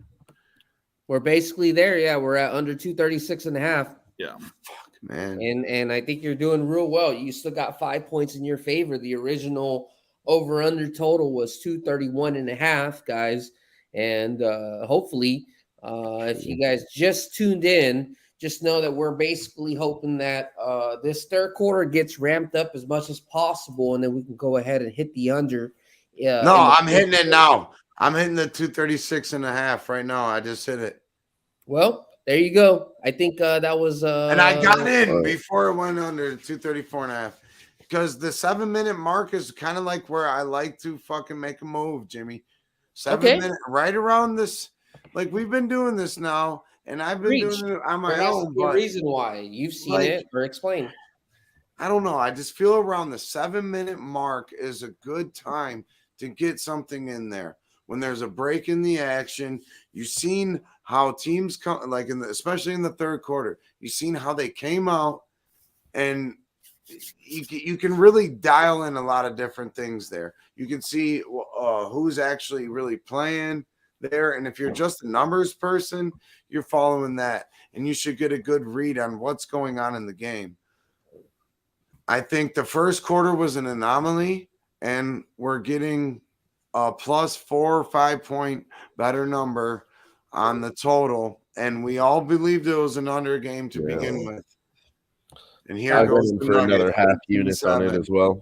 We're basically there. Yeah, we're at under 236.5. Yeah. Fuck, man. And I think you're doing real well. You still got 5 points in your favor. The original over-under total was 231.5, guys. And hopefully, if you guys just tuned in, just know that we're basically hoping that this third quarter gets ramped up as much as possible, and then we can go ahead and hit the under. No, I'm hitting it now. I'm hitting the 236.5 right now. I just hit it. Well, there you go. I think that was and I got in before it went under 234.5 because the 7-minute mark is kind of like where I like to fucking make a move, Jimmy. 7 minutes, right around this. Like we've been doing this now, and I've been doing it on my own. The reason why you've seen it, or explain. I don't know. I just feel around the 7-minute mark is a good time to get something in there. When there's a break in the action, you've seen how teams come, like especially in the third quarter. You've seen how they came out, and you can really dial in a lot of different things there. You can see who's actually really playing there, and if you're just a numbers person, you're following that, and you should get a good read on what's going on in the game. I think the first quarter was an anomaly, and we're getting a plus 4 or 5 point better number on the total, and we all believed it was an under game to begin with. And here goes for another half unit on it as well.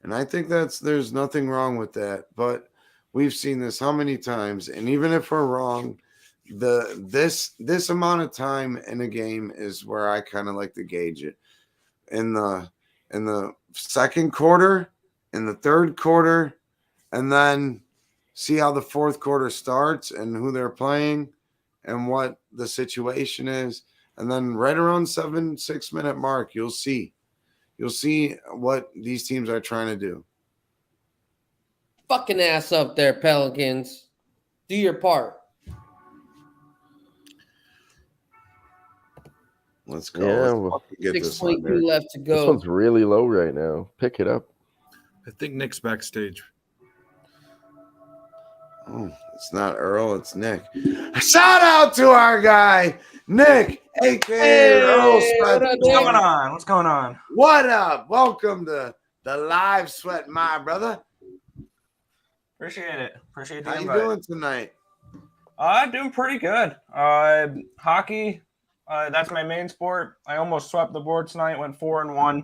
And I think there's nothing wrong with that, but we've seen this how many times, and even if we're wrong, this amount of time in a game is where I kind of like to gauge it. In the second quarter, in the third quarter, and then see how the fourth quarter starts and who they're playing and what the situation is. And then right around 6 minute mark, you'll see what these teams are trying to do. Fucking ass up there, Pelicans. Do your part. Let's go. Yeah, Let's well, fucking get this one 6:22 there. left to This go. one's really low right now. Pick it up. I think Nick's backstage. Oh, it's not Earl, it's Nick. Shout out to our guy, Nick, aka Earl Sweat. what up, What's Nick? going on? What's going on? What up? Welcome to the live sweat, my brother. Appreciate it. Appreciate the How you invite. doing tonight? Doing pretty good. Hockey, that's my main sport. I almost swept the board tonight, went 4-1.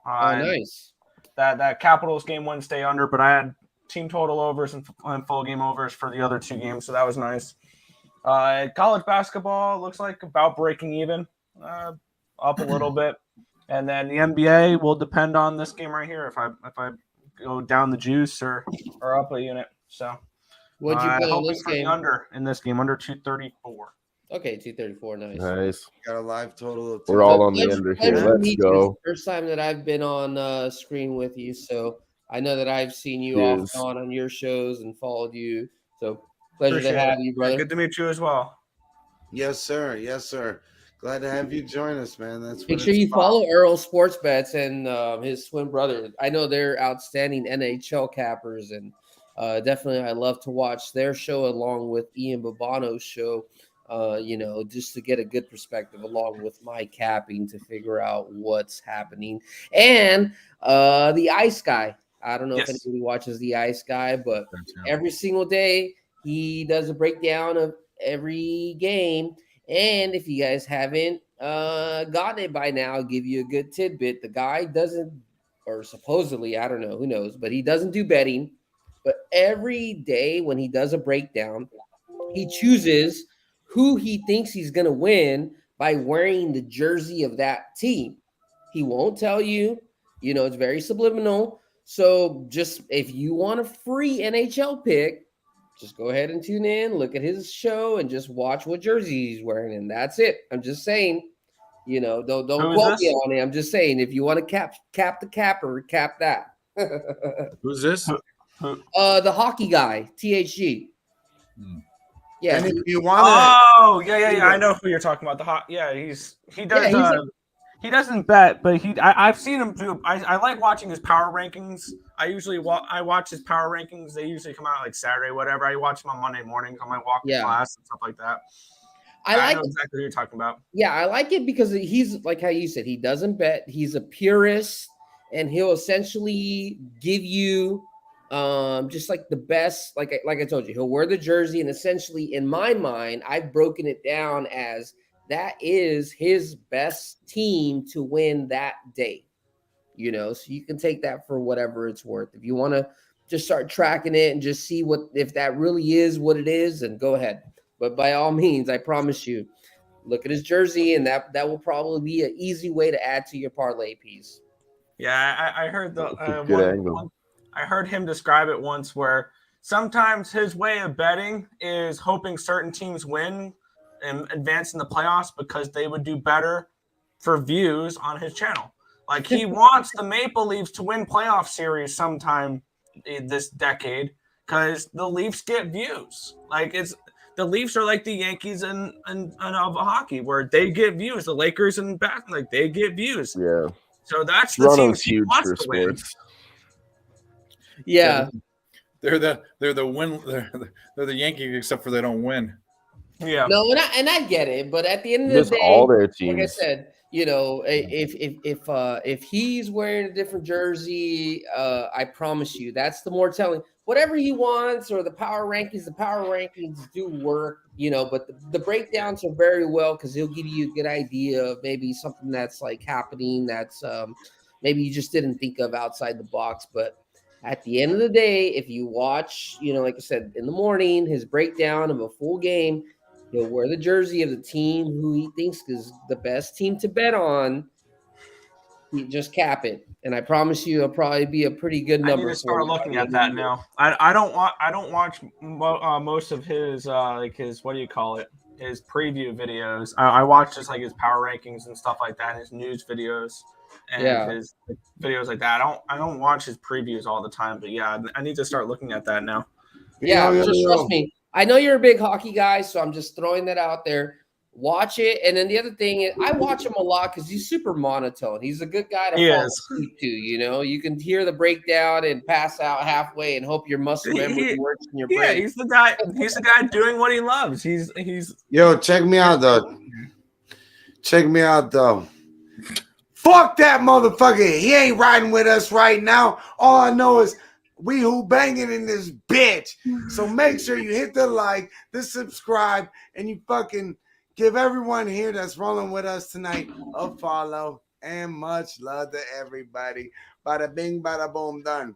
Oh, nice. That Capitals game wouldn't stay under, but I had team total overs and full game overs for the other two games, so that was nice. College basketball looks like about breaking even, up a little bit, and then the NBA will depend on this game right here if I go down the juice or up a unit. So What'd you play on hoping this for the game? under in this game, under 234. Okay, 234. Nice. Nice. Got a live total of We're all on the Pleasure- under pleasure here. to Let's meet you. It's go. the first time that I've been on screen with you, so I know that I've seen you Cheers. off and on your shows and followed you. So pleasure Appreciate to have it. you, brother. Good to meet you as well. Yes, sir. Yes, sir. Glad to have you join us, man. That's what Make sure it's you about. follow Earl Sports Bets and his twin brother. I know they're outstanding NHL cappers, and definitely I love to watch their show along with Ian Babano's show. Just to get a good perspective along with my capping to figure out what's happening. And the Ice Guy. I don't know if Yes. anybody watches the Ice Guy, but every single day he does a breakdown of every game. And if you guys haven't gotten it by now, I'll give you a good tidbit. The guy doesn't, or supposedly, I don't know, who knows, but he doesn't do betting. But every day when he does a breakdown, he chooses who he thinks he's going to win by wearing the jersey of that team. He won't tell you, it's very subliminal. So just if you want a free NHL pick, just go ahead and tune in, look at his show, and just watch what jersey he's wearing. And that's it. I'm just saying, don't Who quote is me this? on it. I'm just saying, if you want to cap the capper, cap that. Who's this? The hockey guy, THG. Yeah, And if you want Oh, yeah. I know who you're talking about. He does. He doesn't bet, but I've seen him do. I like watching his power rankings. I watch his power rankings. They usually come out like Saturday, whatever. I watch them on Monday mornings on my walk to class and stuff like that. I know exactly who you're talking about. Yeah, I like it because he's like how you said, he doesn't bet. He's a purist, and he'll essentially give you just like the best. Like I told you, he'll wear the jersey, and essentially, in my mind, I've broken it down as that is his best team to win that day. So you can take that for whatever it's worth. If you want to just start tracking it and just see if that really is what it is, then go ahead. But by all means, I promise you, look at his jersey, and that will probably be an easy way to add to your parlay piece. Yeah, I heard Good angle. I heard him describe it once where sometimes his way of betting is hoping certain teams win and advance in the playoffs because they would do better for views on his channel. Like he wants the Maple Leafs to win playoff series sometime this decade because the Leafs get views. Like the Leafs are like the Yankees and of hockey where they get views. The Lakers and they get views. Yeah. So that's the Toronto's team he huge wants for to win. sports. Yeah. They're the Yankees except for they don't win. Yeah. No, and I get it, but at the end of Just the day, all their like I teams. said, if he's wearing a different jersey, I promise you, that's the more telling. Whatever he wants or the power rankings do work, but the breakdowns are very well because he'll give you a good idea of maybe something that's like happening that's maybe you just didn't think of outside the box. But at the end of the day, if you watch, like I said, in the morning, his breakdown of a full game, he'll wear the jersey of the team who he thinks is the best team to bet on. You just cap it, and I promise you, it'll probably be a pretty good I number. need to start for you by looking the at end of that the year. now. I don't watch most of his like his what do you call it, his preview videos. I watch just like his power rankings and stuff like that, his news videos and Yeah. his videos like that. I don't watch his previews all the time, but yeah, I need to start looking at that now. Yeah, Yo, just yo, trust yo. me. I know you're a big hockey guy, so I'm just throwing that out there. Watch it, and then the other thing is, I watch him a lot because he's super monotone. He's a good guy to He fall is. asleep to. You know, you can hear the breakdown and pass out halfway, and hope your muscle memory works in your Yeah, brain. he's the guy. He's the guy doing what he loves. He's Yo, check me out though. Check me out though. Fuck that motherfucker. He ain't riding with us right now. All I know is we who banging in this bitch. So make sure you hit the like, the subscribe, and you fucking give everyone here that's rolling with us tonight a follow. And much love to everybody. Bada bing, bada boom, done.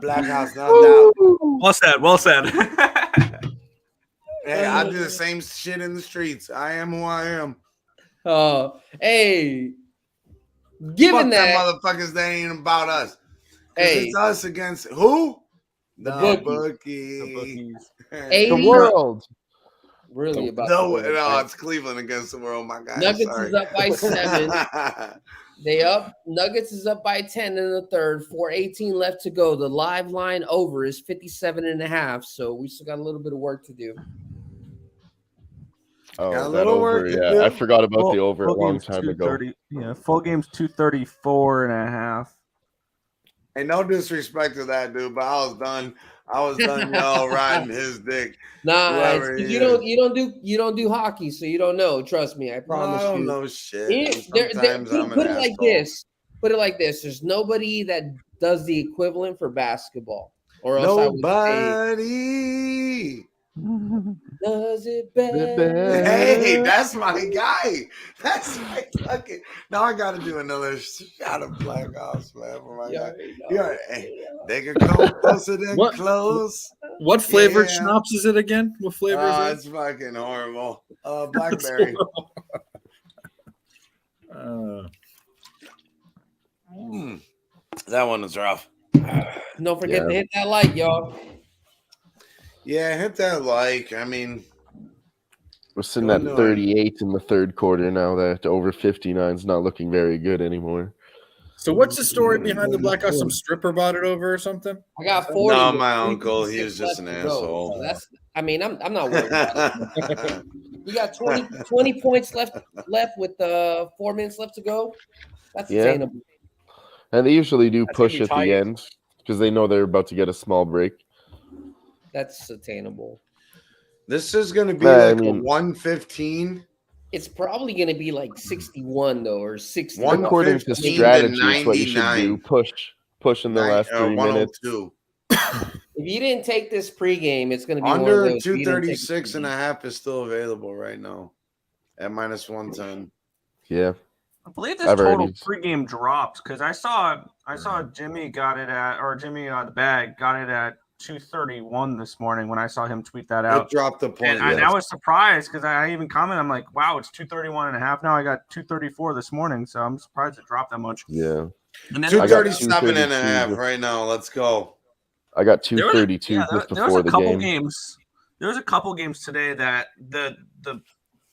Black House, no doubt. well said. Well said. Hey, I do the same shit in the streets. I am who I am. Hey, given Fuck that, motherfuckers that ain't about us. 'Cause hey, it's us against who? The bookie. The bookies. Hey, The world. really about No, the world, no, right? it's Cleveland against the world, my guy. Nuggets Sorry. is up by 7. Nuggets is up by 10 in the third. 4:18 left to go. The live line over is 57.5. So we still got a little bit of work to do. Got a Oh, that little work over. to Yeah, do. I forgot about the over a Full long game's time ago. 230. Yeah, full game's 234.5. Hey, no disrespect to that dude, but I was done. Y'all riding his dick. Nah, Whoever it's- he you don't do hockey, so you don't know. Trust me, I No, promise I don't you. know shit. Sometimes I'm an put it like asshole. this. Put it like this. There's nobody that does the equivalent for basketball, or else I would say Nobody. does it better. Hey, that's my guy. That's my fucking. Now I got to do another shot of Black Ops, man, for my guy. Yeah, hey, they can come closer than What? close. What flavored Yeah. schnapps is it again? What flavor is it? It's fucking horrible. Blackberry. That one was rough. Don't forget to Yeah. hit that like, y'all. Yeah, hit that like. I mean, We're sitting Go at Noy. 38 in the third quarter now. That over 59 is not looking very good anymore. So what's the story behind the Black Ops? Some stripper bought it over or something? I got 40. no, with my uncle, he 3:56 was just an left to go. asshole. So that's. I mean, I'm not worried about it. You got 20 points left with 4 minutes left to go. That's Yeah. attainable. And they usually do That's gonna push be at tight. the end because they know they're about to get a small break. That's attainable. This is going to be Yeah, I like a mean- 115. It's probably going to be like 61 though, or 60. According to 115 to strategy, is what you should 99. do. Push in the last 3 minutes. 102. If you didn't take this pregame, it's going to be one of Under those, if you didn't take 236 the and a pregame. half is still available right now at minus 110. Yeah. I believe this I've total already- pregame dropped because I saw Jimmy got it at, or Jimmy the bag got it at 231 this morning when I saw him tweet that It out. dropped the point. And I was surprised because I even commented, I'm like, wow, it's 231 and a half now. I got 234 this morning, so I'm surprised it dropped that much. Yeah. And then 237 and a 232 half just- right now. Let's go. I got there was- 232 yeah, just there was before a the couple game. games. There was a couple games today that the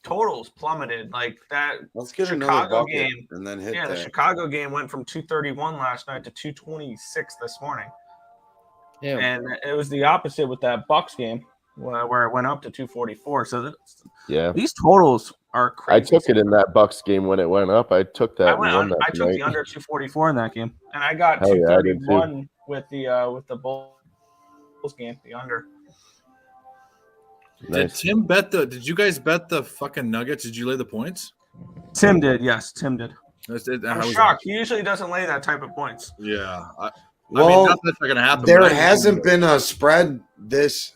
totals plummeted. Like that Let's get another Chicago bucket game. and then hit Yeah, the that. Chicago game went from 231 last night to 226 this morning. Yeah. And it was the opposite with that Bucks game where it went up to 244. So Yeah. these totals are I crazy. took it in that Bucks game when it went up. I took that and won that I took tonight. the under 244 in that game, and I got Hell yeah, I did too. 231 with the Bulls game, the under. Did Nice. Tim bet did you guys bet the fucking Nuggets? Did you lay the points? Tim did, yes, Tim did. I I'm was shocked. He usually doesn't lay that type of points. Yeah. I Well, mean, not that's not going to happen. There but I- hasn't been a spread this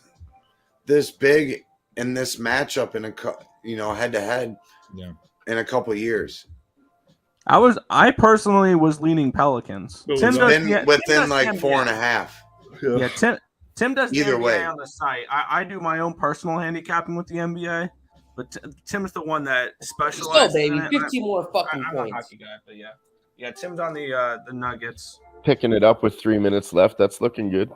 big in this matchup head to head Yeah. in a couple years. I personally was leaning Pelicans. So Tim was does Been the- Tim within does like the 4.5. NBA. Yeah, Tim does the Either NBA way. on the site. I do my own personal handicapping with the NBA, But Tim's the one that Still, specializes in baby, it. 15 more fucking I'm not a points. hockey guy, but yeah. Tim's on the Nuggets. Picking it up with 3 minutes left. That's looking good.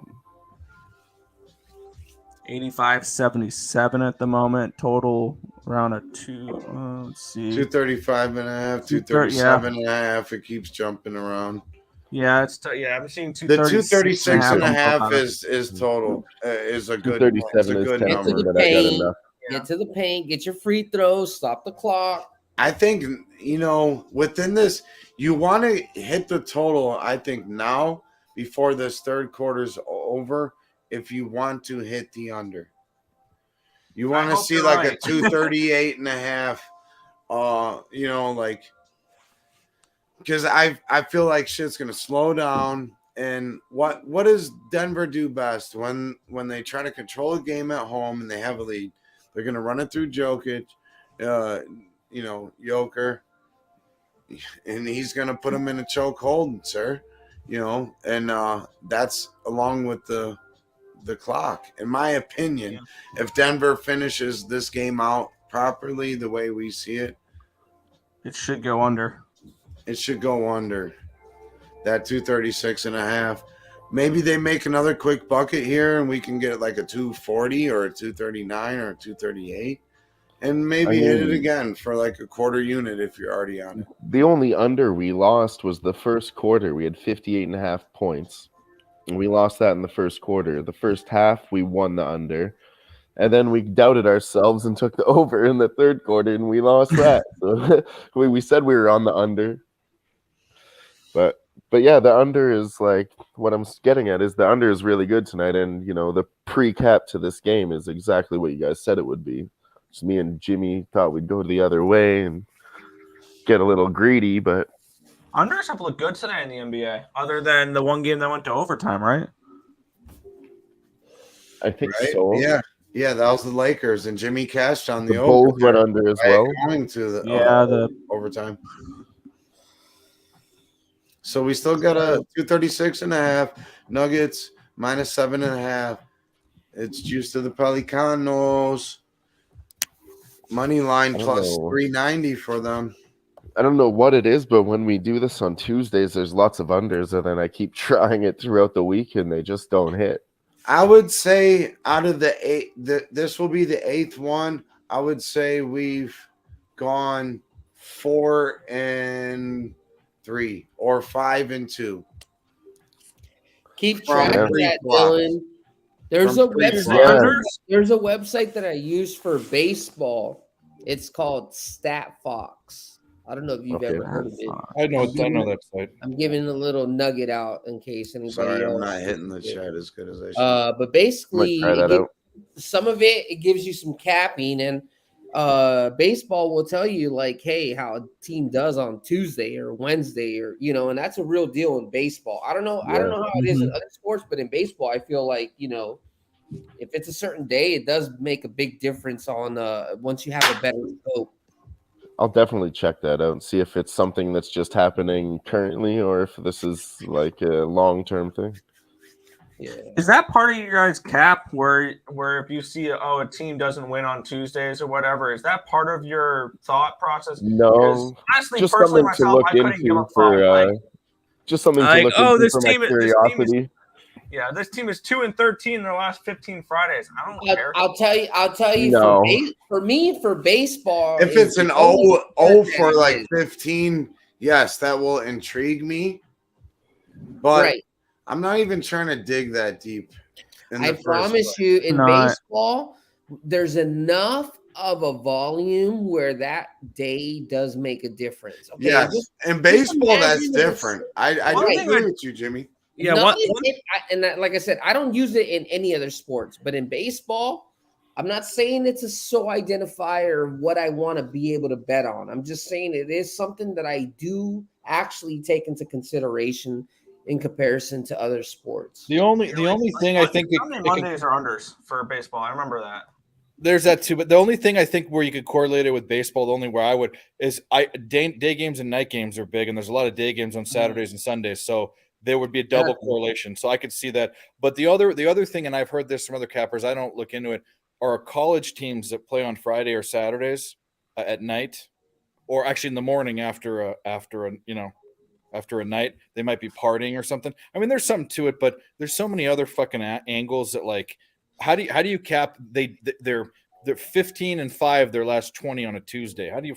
85-77 at the moment. Total around a let's see. 235.5, 237.5. It keeps jumping around. Yeah, I'm seeing The 236 236.5 is total. Is a good. 237 is 10 Get to number. the but I got paint. enough. Get to the paint. Get your free throws. Stop the clock. I think, within this, you want to hit the total, I think, now before this third quarter's over, if you want to hit the under. You want to see like a 238.5, because I feel like shit's going to slow down. And what does Denver do best when they try to control a game at home and they have a lead? They're going to run it through Jokic. Joker, and he's going to put him in a chokehold, sir. And that's along with the clock. In my opinion, if Denver finishes this game out properly the way we see it, it should go under. It should go under that 236.5. Maybe they make another quick bucket here and we can get like a 240 or a 239 or a 238. And maybe hit it again for like a quarter unit if you're already on it. The only under we lost was the first quarter. We had 58.5 points. And we lost that in the first quarter. The first half, we won the under. And then we doubted ourselves and took the over in the third quarter, and we lost that. So we said we were on the under. But yeah, the under is like what I'm getting at is the under is really good tonight. And, the pre-cap to this game is exactly what you guys said it would be. Me and Jimmy thought we'd go the other way and get a little greedy, but unders have looked good today in the NBA, other than the one game that went to overtime, right? I think so. Yeah, that was the Lakers, and Jimmy cashed on the Bulls went under as well. Going to the overtime. So we still got a 236.5. Nuggets -7.5. It's juice to the Pelicans. Money line plus 390 for them. I don't know what it is, but when we do this on Tuesdays, there's lots of unders, and then I keep trying it throughout the week, and they just don't hit. I would say out of the eight, this will be the eighth one. I would say we've gone 4-3 or 5-2. Keep track of that, Dylan. There's a website that I use for baseball. It's called StatFox. I don't know if you've ever heard of it. I know that site. I'm giving a little nugget out in case anybody. Sorry, I'm not hitting the chat as good as I should. But basically, some of it gives you some capping, and baseball will tell you like, hey, how a team does on Tuesday or Wednesday, or and that's a real deal in baseball. I don't know how it is in other sports, but in baseball, I feel like if it's a certain day, it does make a big difference on once you have a better scope. I'll definitely check that out and see if it's something that's just happening currently or if this is like a long-term thing. Yeah. Is that part of your guys' cap where if you see a team doesn't win on Tuesdays or whatever, is that part of your thought process? No, honestly, just personally something myself, to look I couldn't give a into fuck. for just something to look into for my curiosity. This team is 2-13 in their last 15 Fridays. I don't care. I'll tell you. No. For me, for baseball, if it's an 0 for like 15, yes, that will intrigue me. But I'm not even trying to dig that deep. I promise you, in baseball, there's enough of a volume where that day does make a difference. Okay? Yes, in baseball, that's different. I do agree with you, Jimmy. Yeah, like I said, I don't use it in any other sports, but in baseball, I'm not saying it's a sole identifier of what I want to be able to bet on. I'm just saying it is something that I do actually take into consideration in comparison to other sports. The only thing I think Mondays are unders for baseball. I remember that. There's that too, but the only thing I think where you could correlate it with baseball, the only where I would is day games and night games are big, and there's a lot of day games on Saturdays and Sundays, so there would be a double correlation. So I could see that. But the other thing, and I've heard this from other cappers, I don't look into it, are college teams that play on Friday or Saturdays at night, or actually in the morning after a night. They might be partying or something. I mean, there's something to it, but there's so many other fucking angles that, like, how do you cap? They're 15-5 their last 20 on a Tuesday. How do you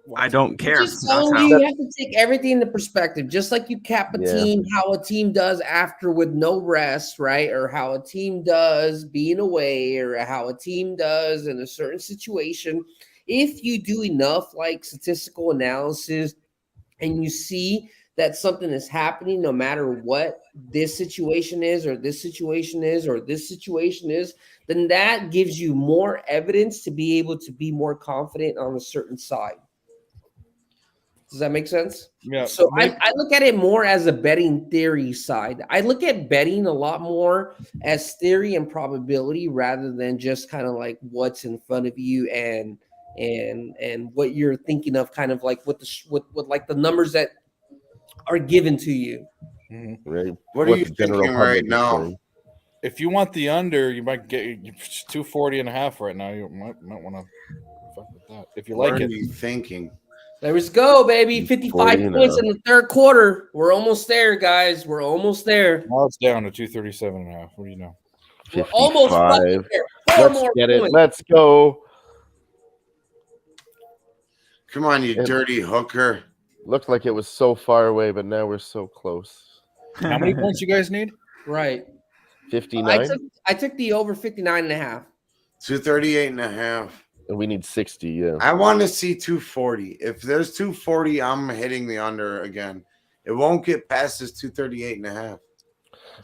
what? I don't care. Just telling you, you have to take everything into perspective. Just like you cap a team, how a team does after with no rest, right? Or how a team does being away, or how a team does in a certain situation. If you do enough like statistical analysis and you see that something is happening, no matter what this situation is, or this situation is, or this situation is, then that gives you more evidence to be able to be more confident on a certain side. Does that make sense? Yeah. So I look at it more as a betting theory side. I look at betting a lot more as theory and probability rather than just kind of like what's in front of you and what you're thinking of, kind of like with like the numbers that are given to you. Right. What are you thinking right now? If you want the under, you might get 240.5 right now. You might want to fuck with that if you like it. What are you thinking? There we go, baby. 55 points in the third quarter. We're almost there, guys. We're almost there. Now it's down to 237.5. What do you know? We're almost fucking there. Four more points. Let's go. Come on, you dirty hooker. Looked like it was so far away, but now we're so close. How many points you guys need? Right. 59. I took the over 59.5. 238.5. And we need 60, yeah. I want to see 240. If there's 240, I'm hitting the under again. It won't get past this 238.5.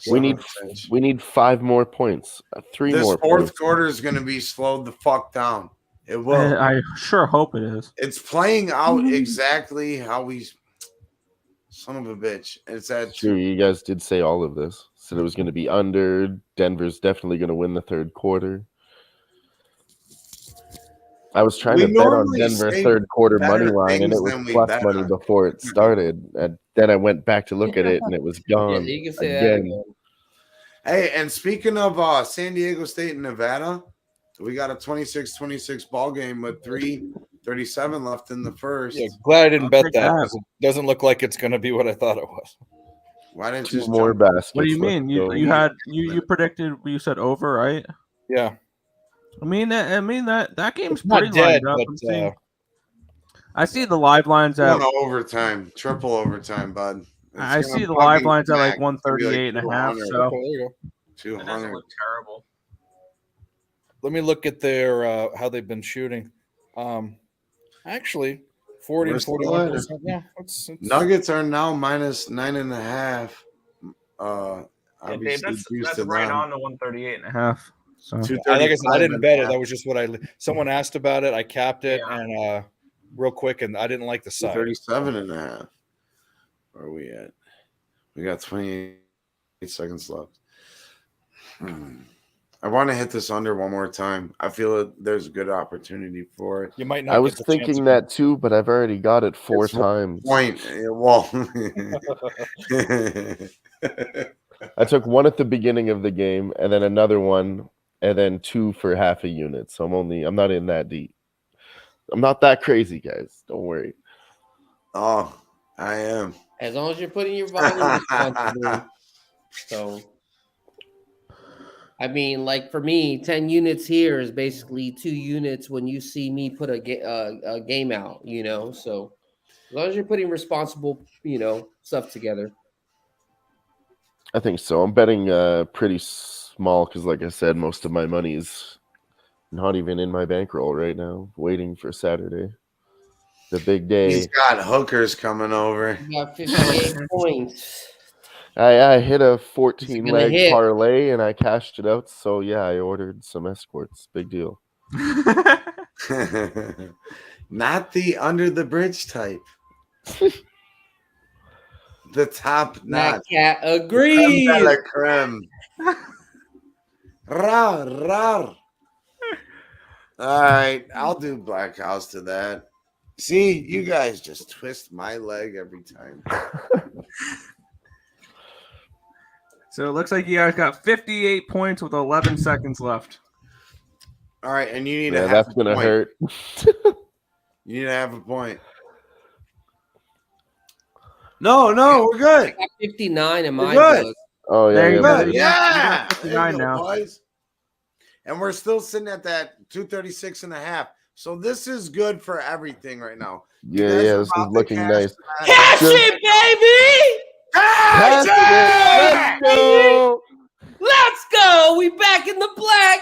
We need 5 more points. 3 more. This fourth quarter is going to be slowed the fuck down. It will. I sure hope it is. It's playing out exactly how we. Son of a bitch. It's that true. You guys did say all of this. Said it was going to be under. Denver's definitely going to win the third quarter. I was trying to bet on Denver third quarter money line, and it was plus money before it started. And then I went back to look at it, and it was gone. Yeah, you can say again. that again. Hey, and speaking of San Diego State and Nevada, we got a 26-26 ball game with 3:37 left in the first. Yeah, glad I didn't bet that. It doesn't look like it's going to be what I thought it was. Why didn't you more baskets? What do you mean? You predicted, you said over, right? Yeah. I mean that game's it's pretty lined up. I see the live lines at overtime, triple overtime, bud. I see the live lines at like 138.5. So there you go. 200. It doesn't look terrible. Let me look at their how they've been shooting. Actually, 40 and 41%. Yeah, it's Nuggets are now minus 9.5. Obviously, that's right on the 138.5. So like I said, I didn't bet it. That was just what someone asked about it. I capped it and real quick, and I didn't like the side. 37.5. Where are we at? We got 28 seconds left. I want to hit this under one more time. I feel that there's a good opportunity for it. You might not. I was thinking that too, but I've already got it 4 times. Point. Well, I took one at the beginning of the game, and then another one, and then 2 for half a unit. So I'm not in that deep. I'm not that crazy, guys. Don't worry. Oh, I am. As long as you're putting your volume responsibly. So, I mean, like for me, 10 units here is basically 2 units when you see me put a game out, So, as long as you're putting responsible, stuff together. I think so. I'm betting pretty small because, like I said, most of my money is not even in my bankroll right now, waiting for Saturday. The big day. He's got hookers coming over. You got 58 points. I hit a 14-leg parlay and I cashed it out. So, yeah, I ordered some escorts. Big deal. Not the under the bridge type. The top notch. That cat agrees. Creme. Rar, rar. All right, I'll do Black House to that. See, you guys just twist my leg every time. So it looks like you guys got 58 points with 11 seconds left. All right, and you need to Yeah, have that's a gonna point. hurt. You need to have a point. No, we're good. I got 59 in We're my good. book. Oh yeah, There you yeah, go. Good. buddy. Yeah. You got There you 59 go, now. boys. And we're still sitting at that 236.5. So this is good for everything right now. You Yeah, guys yeah, are this is about to looking cash nice. that. Cash Just- it, baby! Cash Pass it. it! Let's go. Let's go. We back in the black.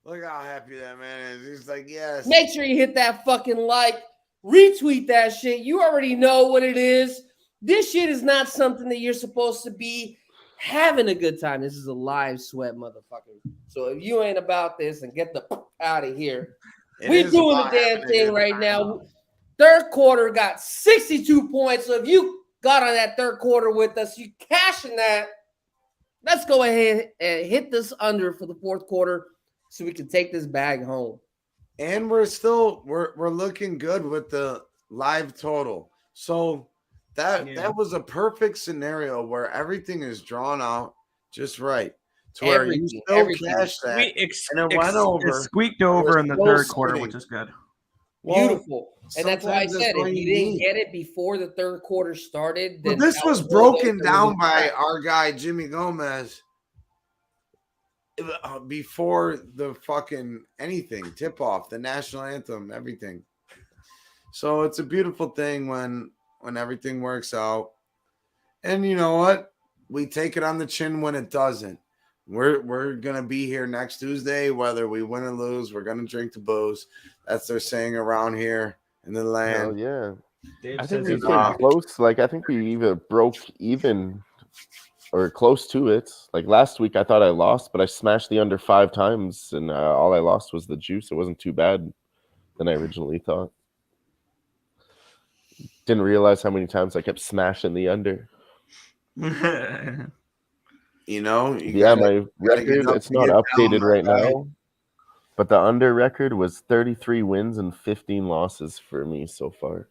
Look how happy that man is. He's like, yes. Make sure you hit that fucking like, retweet that shit. You already know what it is. This shit is not something that you're supposed to be having a good time. This is a live sweat, motherfucker. So if you ain't about this, and get the out of here. It We is doing the about damn having a thing good right time. now. Third quarter got 62 points. So if you got on that third quarter with us, you cashing that. Let's go ahead and hit this under for the fourth quarter so we can take this bag home. And we're looking good with the live total. So that was a perfect scenario where everything is drawn out just right. To where you Everything, still everything. cash that. We and it went over. it squeaked over in the still third quarter, sitting. which is good. Well, Beautiful. And that's why I sometimes that's said all if you you didn't need. get it before the third quarter started, But then this that was one broken of those down was by bad. our guy Jimmy Gomez before the fucking anything tip off, the national anthem, everything. So it's a beautiful thing when everything works out. And you know what? We take it on the chin when it doesn't. We're gonna be here next Tuesday, whether we win or lose. We're gonna drink the booze. That's their saying around here in the Hell land. yeah. Dave I think says we he's came off. close. Like I think we either broke even or close to it. Like last week, I thought I lost, but I smashed the under 5 times, and all I lost was the juice. It wasn't too bad than I originally thought. Didn't realize how many times I kept smashing the under. You know, Yeah, my gotta get record, up it's to not get down, updated my right guy. now, but the under record was 33 wins and 15 losses for me so far.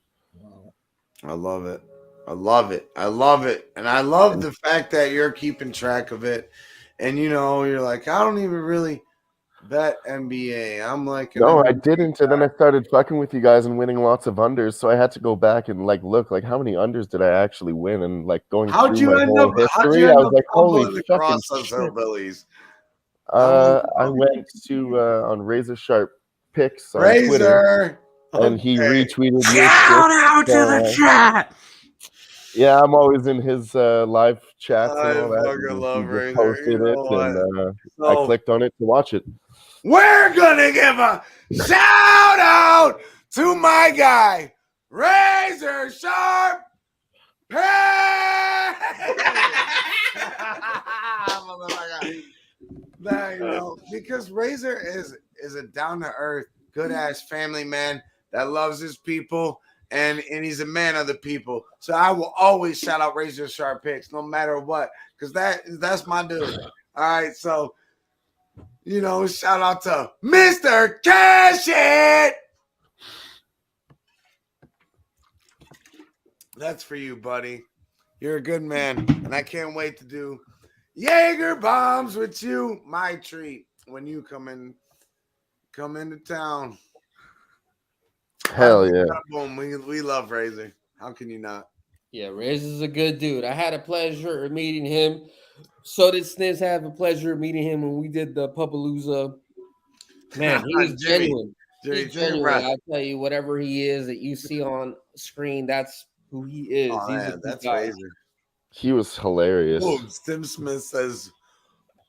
I love it. I love it. I love it. And I love the fact that you're keeping track of it. And you know, you're like, I don't even really bet NBA. I'm like, No, I didn't, and then I started fucking with you guys and winning lots of unders, so I had to go back and like look like how many unders did I actually win, and like going how'd through you my end whole up? How'd history, you I end was up like, holy fumbling fucking across those shit. hillbillies? I went to on Razor Sharp Picks on Twitter, Razor, and he retweeted your Shout shit. out to the chat. Yeah, I'm always in his live chats I and all that. fucking And love he just Razor. posted You know it, what? and I So clicked on it to watch it. we're gonna give a shout out to my guy, Razor Sharp That, you know, because Razor is a down to earth, good ass family man that loves his people, and he's a man of the people. So I will always shout out Razor Sharp Picks no matter what, because that's my dude. All right, so you know, shout out to Mr. Cash It. That's for you, buddy. You're a good man, and I can't wait to do Jaeger bombs with you. My treat when you come into town. Hell yeah. Boom. We love Razor. How can you not? Yeah, Razor's a good dude. I had a pleasure of meeting him. So did Sniz have a pleasure of meeting him when we did the Pupalooza. Man, he was Jimmy, genuine. Jimmy, He's genuine. I'll tell you, whatever he is that you see on screen, that's who he is. Oh, He's a man, good that's guy. Razor. He was hilarious. Boobs. Tim Smith says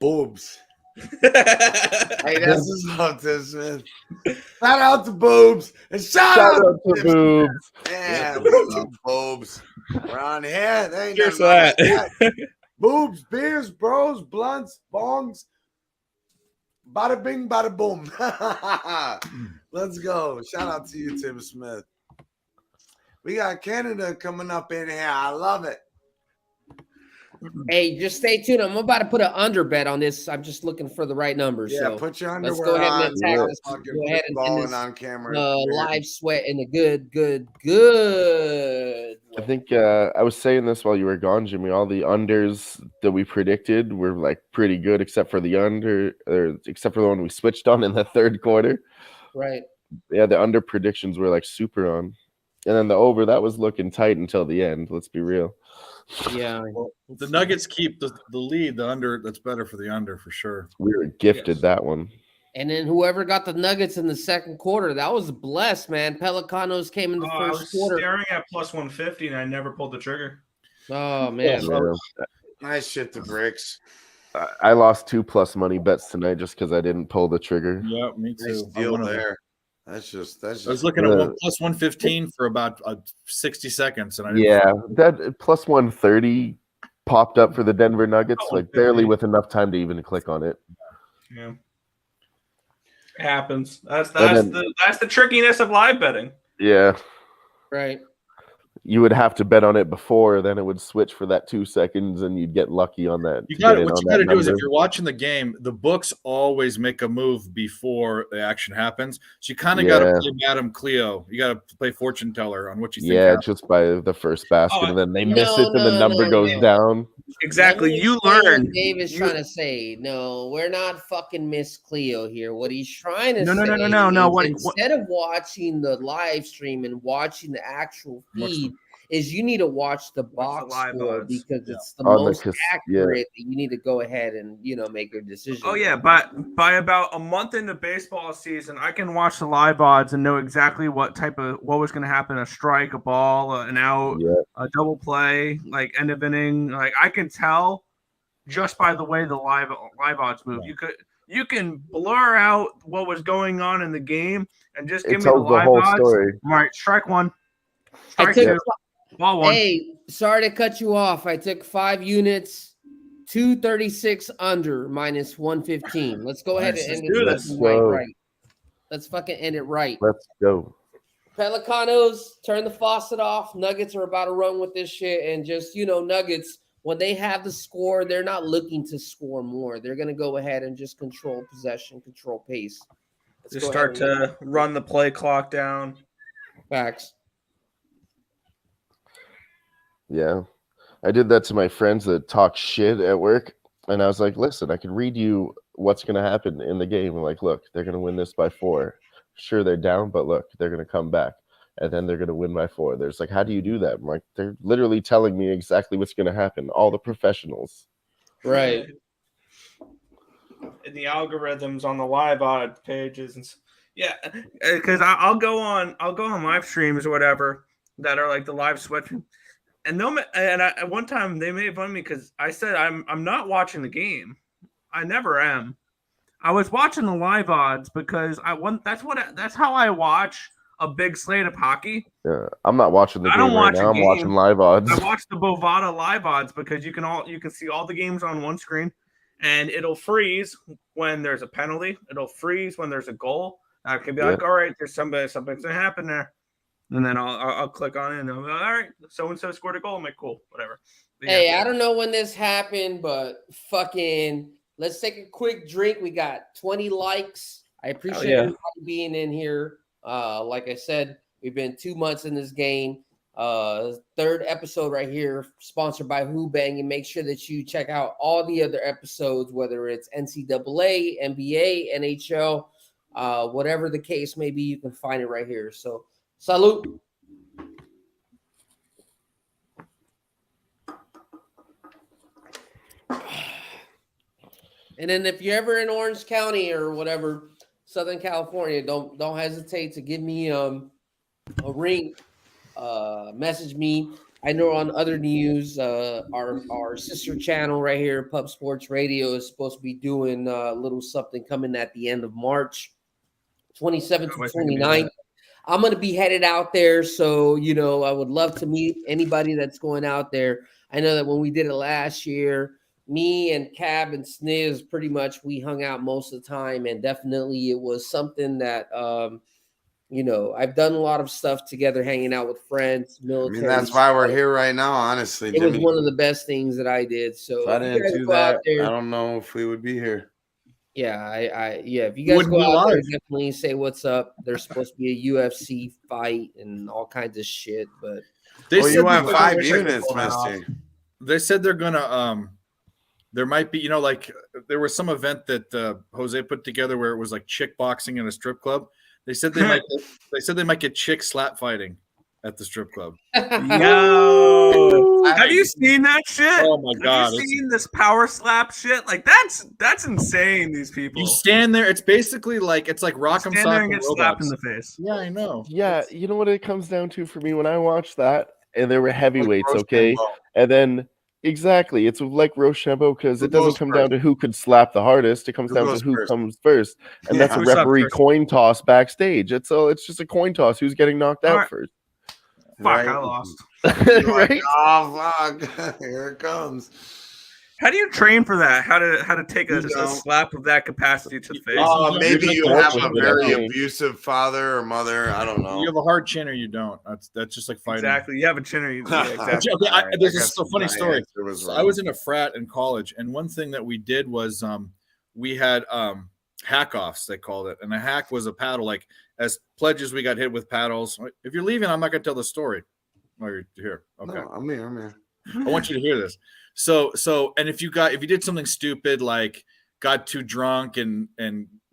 boobs. Hey, that's what's up, Tim Smith. Shout out to boobs and shout out to Tim Smith. boobs. Yeah, we love boobs. Around here, they ain't Cheers nothing to wrong with that. Boobs, beers, bros, blunts, bongs. Bada bing, bada boom. Let's go. Shout out to you, Tim Smith. We got Canada coming up in here. I love it. Hey, just stay tuned. I'm about to put an under bet on this. I'm just looking for the right numbers. Yeah, So put your let's underwear go ahead on. and attack Go this. fucking Go ahead and balling this on camera. live sweat in a good way. I think I was saying this while you were gone, Jimmy. All the unders that we predicted were like pretty good, except for except for the one we switched on in the third quarter. Right. Yeah, the under predictions were like super on, and then the over that was looking tight until the end. Let's be real. Yeah. Well, the Nuggets keep the lead. The under, that's better for the under for sure. We were gifted that one. And then whoever got the Nuggets in the second quarter, that was blessed, man. Pelicanos came in the I was first quarter. staring at plus 150, and I never pulled the trigger. Oh, man. Yeah. Nice shit, the bricks. I lost 2+ money bets tonight just because I didn't pull the trigger. Yeah, me Nice too. deal there. That's just. I was looking at plus 115 for about 60 seconds, and I didn't that plus 130 popped up for the Denver Nuggets, like barely with enough time to even click on it. Yeah. It happens. That's the trickiness of live betting. Yeah. Right. You would have to bet on it before, then it would switch for that 2 seconds, and you'd get lucky on that. What you got to do is, if you're watching the game, the books always make a move before the action happens. So you kind of got to play Madame Cleo. You got to play fortune teller on what you think. Yeah, just by the first basket, and then they miss it, and the number goes down. Exactly. You learn. Dave is trying to say, no, we're not fucking Miss Cleo here. What he's trying to say no. Instead of watching the live stream and watching the actual feed, is you need to watch the box score because it's the most accurate that you need to go ahead and, make your decision. Oh, yeah. But by about a month into baseball season, I can watch the live odds and know exactly what was going to happen. A strike, a ball, an out, a double play, like end of inning. Like I can tell just by the way the live odds move. You can blur out what was going on in the game and just give me the live odds. Story. All right, strike one. Strike two. Ball one. Hey, sorry to cut you off. I took 5 units, 236 under minus 115. Let's go ahead and end it right. Let's fucking end it right. Let's go. Pelicanos, turn the faucet off. Nuggets are about to run with this shit. And just, Nuggets, when they have the score, they're not looking to score more. They're going to go ahead and just control possession, control pace. Just start to run the play clock down. Facts. Yeah. I did that to my friends that talk shit at work. And I was like, listen, I can read you what's going to happen in the game. I'm like, look, they're going to win this by 4. Sure, they're down, but look, they're going to come back. And then they're going to win by 4. There's like, how do you do that? I'm like, they're literally telling me exactly what's going to happen. All the professionals. Right. In the algorithms on the live odd pages. And yeah, because I'll go on live streams or whatever that are like the live switch. And one time they made fun of me because I said I'm not watching the game. I never am. I was watching the live odds because that's how I watch a big slate of hockey. Yeah, I'm not watching the game right now. I'm watching live odds. I watch the Bovada live odds because you can see all the games on one screen, and it'll freeze when there's a penalty. It'll freeze when there's a goal. I can be like, all right, there's something's gonna happen there. And then I'll click on it and I'm like, all right, so-and-so scored a goal. I'm like, cool, whatever. But hey, I don't know when this happened, but fucking let's take a quick drink. We got 20 likes. I appreciate everybody being in here. Like I said, we've been 2 months in this game. 3rd episode right here, sponsored by Who-Bangin. Make sure that you check out all the other episodes, whether it's NCAA, NBA, NHL, whatever the case may be, you can find it right here. So salute. And then if you're ever in Orange County or whatever, Southern California, don't hesitate to give me a ring, message me. I know on other news, our sister channel right here, Pub Sports Radio, is supposed to be doing a little something coming at the end of March, 27th to 29th. I'm going to be headed out there. So, I would love to meet anybody that's going out there. I know that when we did it last year, me and Cab and Sniz, pretty much we hung out most of the time. And definitely it was something that, I've done a lot of stuff together, hanging out with friends, military. That's why we're here right now, honestly. It was one of the best things that I did. So if I didn't do that, I don't know if we would be here. Yeah, if you guys go out there, definitely say what's up. There's supposed to be a UFC fight and all kinds of shit, but They Well, said you want they're 5 gonna units, pull that off. mister. They said they're gonna there might be, like there was some event that Jose put together where it was like chick boxing in a strip club. They said they might get chick slap fighting at the strip club. Yo, have you seen that shit? Oh my God, Have you seen this power slap shit? Like that's insane. These people. You stand there. It's basically like Rock'em stand there Sock and and get slapped in Robots. the face. Yeah, I know. Yeah, you know what it comes down to for me when I watched that, and there were heavyweights, Rochambeau. okay, and then exactly, it's like Rochambeau because Who it doesn't goes come first? down to who could slap the hardest. It comes Who down to goes who first? comes first, and that's Yeah. a Who slaps referee first? coin toss backstage. It's just a coin toss. Who's getting knocked out Alright. first? Fuck, Right? I lost. Right? Oh fuck! Here it comes. How do you train for that? How to take a You don't. slap of that capacity to the face? Maybe You're you just have a fortunate, very I think. abusive father or mother. I don't know. You have a hard chin or you don't. That's just like fighting. Exactly. You have a chin or you exactly. Okay, All right, there's I a guess funny my story. answer was So I wrong. was in a frat in college, and one thing that we did was we had hack offs, they called it, and a hack was a paddle. Like as pledges, we got hit with paddles. If you're leaving, I'm not going to tell the story. Oh, you're here. Okay, No, I'm here. I want you to hear this. So, and if you did something stupid, like got too drunk and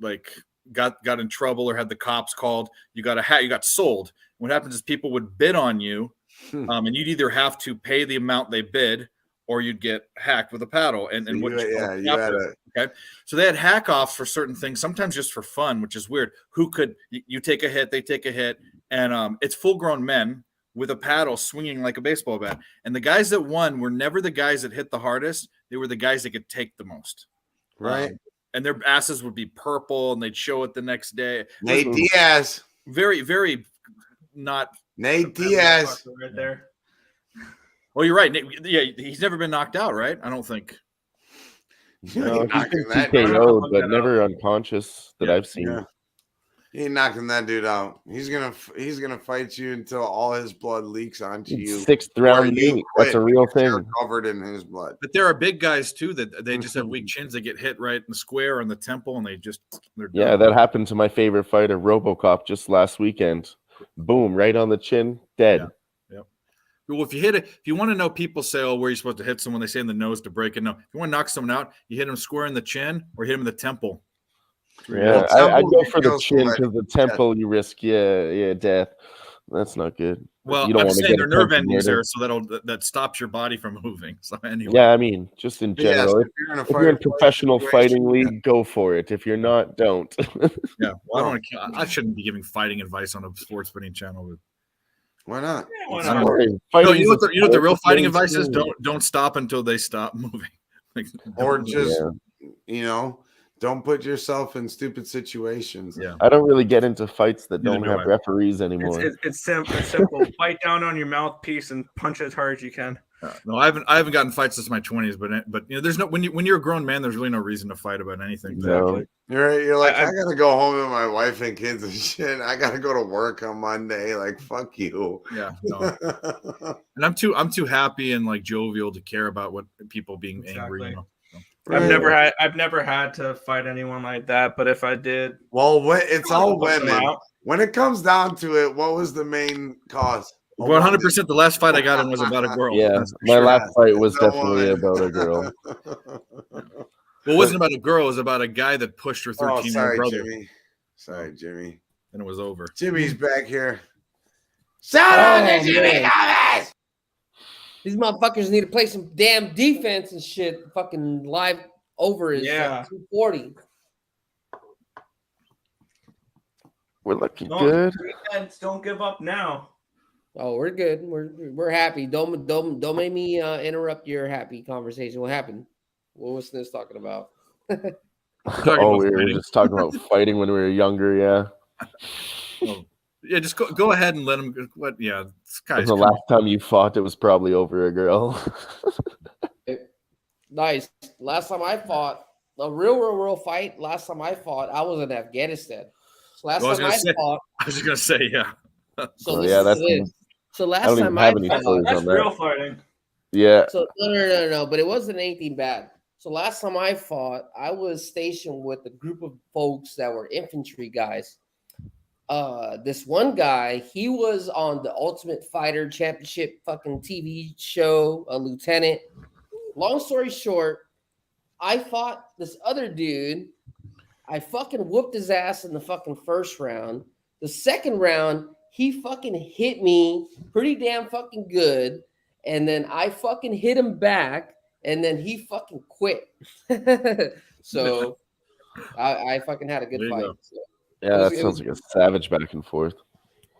like got in trouble or had the cops called, you got a hat, you got sold. What happens is people would bid on you, and you'd either have to pay the amount they bid, or you'd get hacked with a paddle. And You had a okay. So they had hack offs for certain things, sometimes just for fun, which is weird. Who could you take a hit, they take a hit, and it's full grown men with a paddle swinging like a baseball bat. And the guys that won were never the guys that hit the hardest. They were the guys that could take the most. right. And their asses would be purple and they'd show it the next day. Nate Diaz. Very, very not. Nate Diaz. Right there. Well, you're right. Yeah, he's never been knocked out, right? I don't think. No, he's knocking been that TKO'd, but never unconscious that I've seen. Yeah. He ain't knocking that dude out. He's gonna fight you until all his blood leaks onto you. 6th round you meat. That's a quit real because you're thing. covered in his blood. But there are big guys too that they just have weak chins. They get hit right in the square or in the temple, and they're Yeah, done. that happened to my favorite fighter, RoboCop, just last weekend. Boom, right on the chin, dead. Yeah. Well, if you hit it, if you want to know, people say, "Oh, where are you supposed to hit someone?" They say in the nose to break it. No, if you want to knock someone out, you hit them square in the chin or hit them in the temple. Yeah, Well, I go temple for the kills chin somebody. because the temple you risk, death. That's not good. Well, You don't I'm wanna saying get there are nerve attempted endings murder. there, so that stops your body from moving. So anyway, Yeah, I mean, just in But yes, general. if you're in a If you're in fight professional situation, fighting league, go for it. If you're not, don't. yeah. Well, I shouldn't be giving fighting advice on a sports betting channel. But why not? Why I not? don't know. Fighting No, you know what the real fighting sport. advice is? Don't stop until they stop moving. Like, Or don't- just Yeah. don't put yourself in stupid situations. yeah. I don't really get into fights that Neither don't do have I. referees anymore. It's simple. Bite down on your mouthpiece and punch as hard as you can. No, I haven't gotten fights since my 20s, but there's no when you're a grown man, there's really no reason to fight about anything. No. You're like, I- I gotta go home with my wife and kids and shit. I gotta go to work on Monday. Like, fuck you. Yeah, no. And I'm too happy and like jovial to care about what people being angry. Exactly. Right. I've never had to fight anyone like that, but if I did, Well, it's all I'll put them women. out. When it comes down to it, what was the main cause? 100%. The last fight I got in was about a girl. Yeah, That's for my sure. last fight was No definitely woman. about a girl. Well, it wasn't about a girl. It was about a guy that pushed her Oh, 13-year-old sorry, brother, Jimmy. Sorry, Jimmy. and it was over. Jimmy's back here. Shout out Oh, to Jimmy man. Gomez! These motherfuckers need to play some damn defense and shit. Fucking live over is Yeah. 240. We're looking Don't- good. Defense, don't give up now. Oh, we're good. We're happy. Don't make me interrupt your happy conversation. What happened? What was this talking about? Talking Oh, about we were fighting. just talking about fighting when we were younger. Yeah. Oh, yeah, just go ahead and let him. What? Yeah, this guy's The last time you fought, it was probably over a girl. Nice. Last time I fought a real fight. Last time I fought, I was in Afghanistan. So last Well, I was time I gonna say- fought. I was just gonna say, yeah. So Oh, listen yeah, to that's this. So I last don't even time I have any fought. stories That's on that. real fighting. Yeah. So no, but it wasn't anything bad. So last time I fought, I was stationed with a group of folks that were infantry guys, this one guy, he was on the Ultimate Fighter Championship fucking TV show, a lieutenant. Long story short, I fought this other dude. I fucking whooped his ass in the fucking first round. The second round, he fucking hit me pretty damn fucking good. And then I fucking hit him back. And then he fucking quit. So I fucking had a good There you fight. go. So, Yeah, that sounds like a savage back and forth.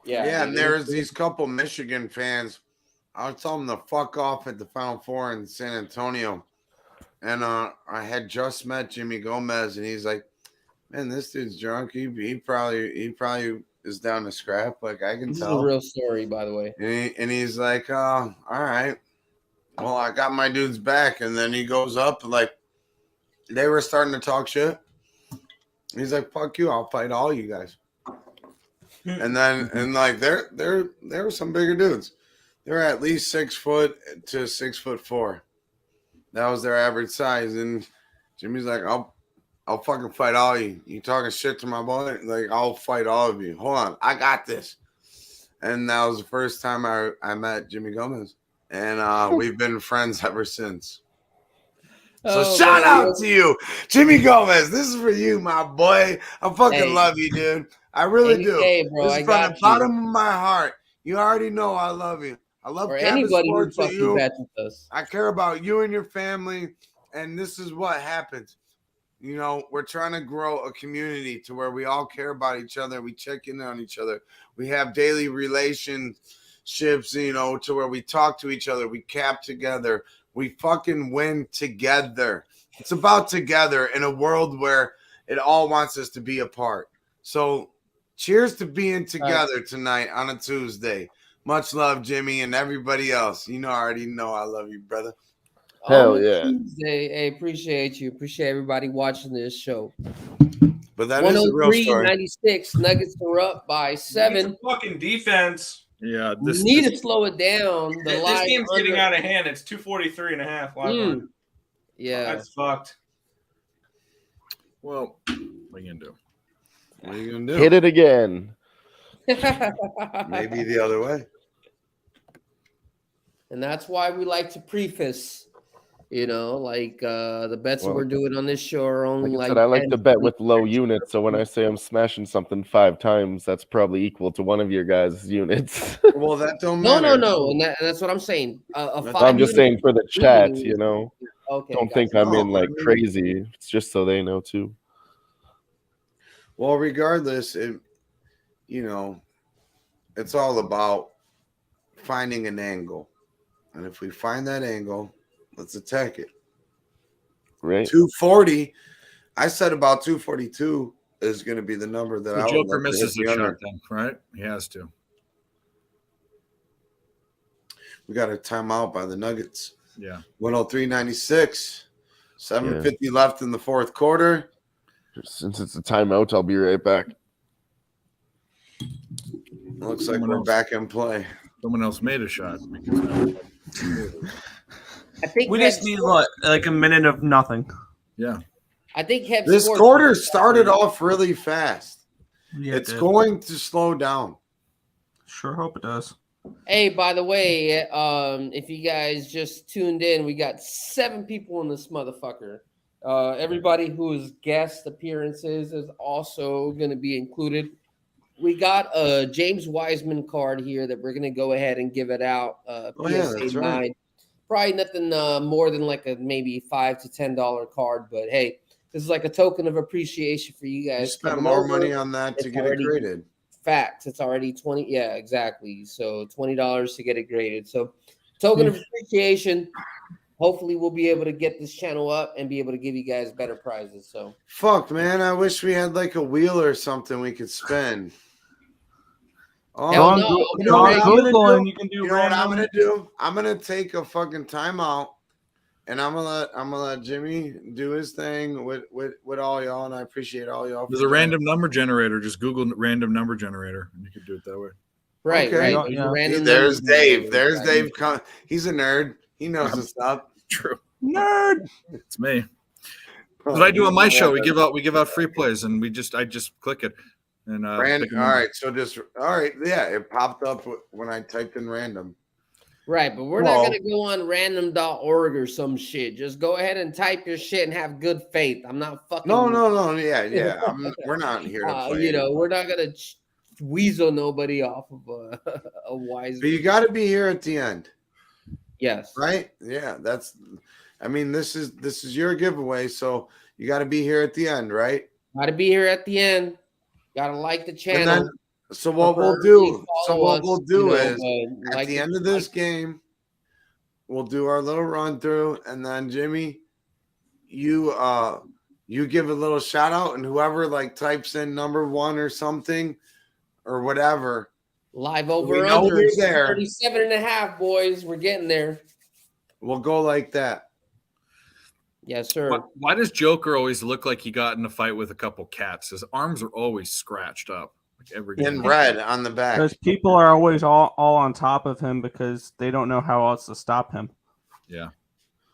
Yeah, dude, and there's these couple Michigan fans. I was telling them to fuck off at the Final Four in San Antonio. And I had just met Jimmy Gomez, and he's like, "Man, this dude's drunk. He probably is down to scrap. Like I can this tell." is a real story, by the way. And he's like, all right. Well, I got my dude's back. And then he goes up, and like they were starting to talk shit. He's like, fuck you, I'll fight all you guys. And then like there were some bigger dudes. They're at least 6 foot to 6'4". That was their average size. And Jimmy's like, I'll fucking fight all you. You talking shit to my boy? Like, I'll fight all of you. Hold on, I got this. And that was the first time I met Jimmy Gomez. And we've been friends ever since. So shout out to you, Jimmy Gomez. This is for you, my boy. I fucking love you, dude. I really do. Hey, bro, this is from the bottom of my heart. You already know I love you. I love anybody who sports with fucking you. bets with us. I care about you and your family, and this is what happens. You know, we're trying to grow a community to where we all care about each other. We check in on each other. We have daily relationships, you know, to where we talk to each other. We cap together. We fucking win together. It's about together in a world where it all wants us to be apart. So cheers to being together tonight on a Tuesday. Much love, Jimmy, and everybody else. You know, I already know I love you, brother. Hell yeah. Tuesday, hey, appreciate you. Appreciate everybody watching this show. But that is a real story. 103-96. Nuggets are up by 7. Fucking defense. Yeah, Need to slow it down. This game's getting out of hand. It's 243.5. Yeah. That's fucked. Well, what are you gonna do? What are you gonna do? Hit it again. Maybe the other way. And that's why we like to preface, you know, like the bets that we're doing on this show are only like I said, I like to bet with low units. So when I say I'm smashing something 5 times, that's probably equal to one of your guys' units. Well, that don't matter. No. And that's what I'm saying. I'm just saying for the chat, you know. Okay, don't think I'm in like crazy. It's just so they know too. Well, regardless, you know, it's all about finding an angle. And if we find that angle, let's attack it. Right. 240. I said about 242 is going to be the number that the Joker misses the shot then, right? He has to. We got a timeout by the Nuggets. Yeah. 103-96. 7:50 left in the fourth quarter. Since it's a timeout, I'll be right back. Looks like we're back in play. Someone else made a shot. I think we just need like a minute of nothing. Yeah. I think this quarter started off really fast. Yeah, it's going to slow down. Sure hope it does. Hey, by the way, if you guys just tuned in, we got 7 people in this motherfucker. Everybody whose guest appearances is also going to be included. We got a James Wiseman card here that we're going to go ahead and give it out. That's right. Probably nothing more than like a maybe $5 to $10 card, but hey, this is like a token of appreciation for you guys. You spent more money on that to get it graded. Facts. It's already 20. Yeah, exactly. So $20 to get it graded. So token of appreciation. Hopefully we'll be able to get this channel up and be able to give you guys better prizes. So fuck, man. I wish we had like a wheel or something we could spin. Oh, you know what I'm gonna do? I'm gonna take a fucking timeout, and I'm gonna let Jimmy do his thing with all y'all, and I appreciate all y'all. There's a random number generator. Just Google random number generator, and you can do it that way. Right, okay. right. Yeah. There's Dave. There's Dave. He's a nerd. He knows his stuff. True. Nerd. It's me. What I do on my show, we give out free plays, and I just click it. And All pick a number. right, so just all right, yeah, it popped up when I typed in random. Right, but we're not going to go on random.org or some shit. Just go ahead and type your shit and have good faith. I'm not fucking. No, yeah. We're not here to play. We're not going to weasel nobody off of a wise. But you got to be here at the end. Yes. Right? Yeah, this is your giveaway, so you got to be here at the end, right? Got to be here at the end. Got to like the channel. And then, what we'll do is at the end of this game, we'll do our little run through, and then Jimmy, you give a little shout out, and whoever like types in number 1 or something or whatever. Live over under 37.5, boys. We're getting there. We'll go like that. Yes, sir. Why does Joker always look like he got in a fight with a couple cats? His arms are always scratched up, like every game. In red on the back. Because people are always all on top of him because they don't know how else to stop him. Yeah.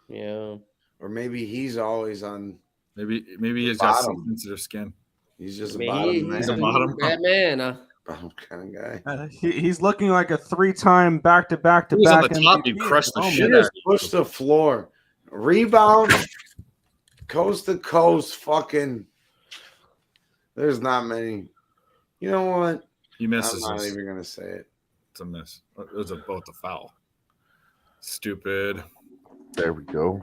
Yeah. Or maybe he's always on. Maybe he's got some sensitive skin. He's just a bottom man. He's a bottom man. Bottom kind of guy. He's looking like a 3-time back-to-back. He was on the top. You crushed the shit out. Push the floor. Rebound. Coast to coast. Fucking. There's not many. You know what? He misses. I'm not even gonna say it. It's a miss. It was both a foul. Stupid. There we go.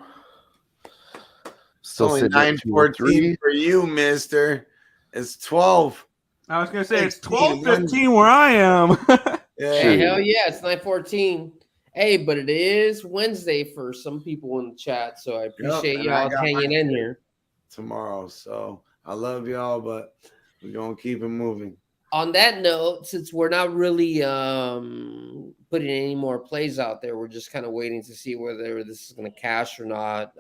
Still only 9-14 for you, mister. It's 12. I was going to say it's 12-15 where I am. Hey, hell yeah, it's 9:14. Hey, but it is Wednesday for some people in the chat, so I appreciate y'all hanging in here. Tomorrow, so I love y'all, but we're going to keep it moving. On that note, since we're not really putting any more plays out there, we're just kind of waiting to see whether this is going to cash or not.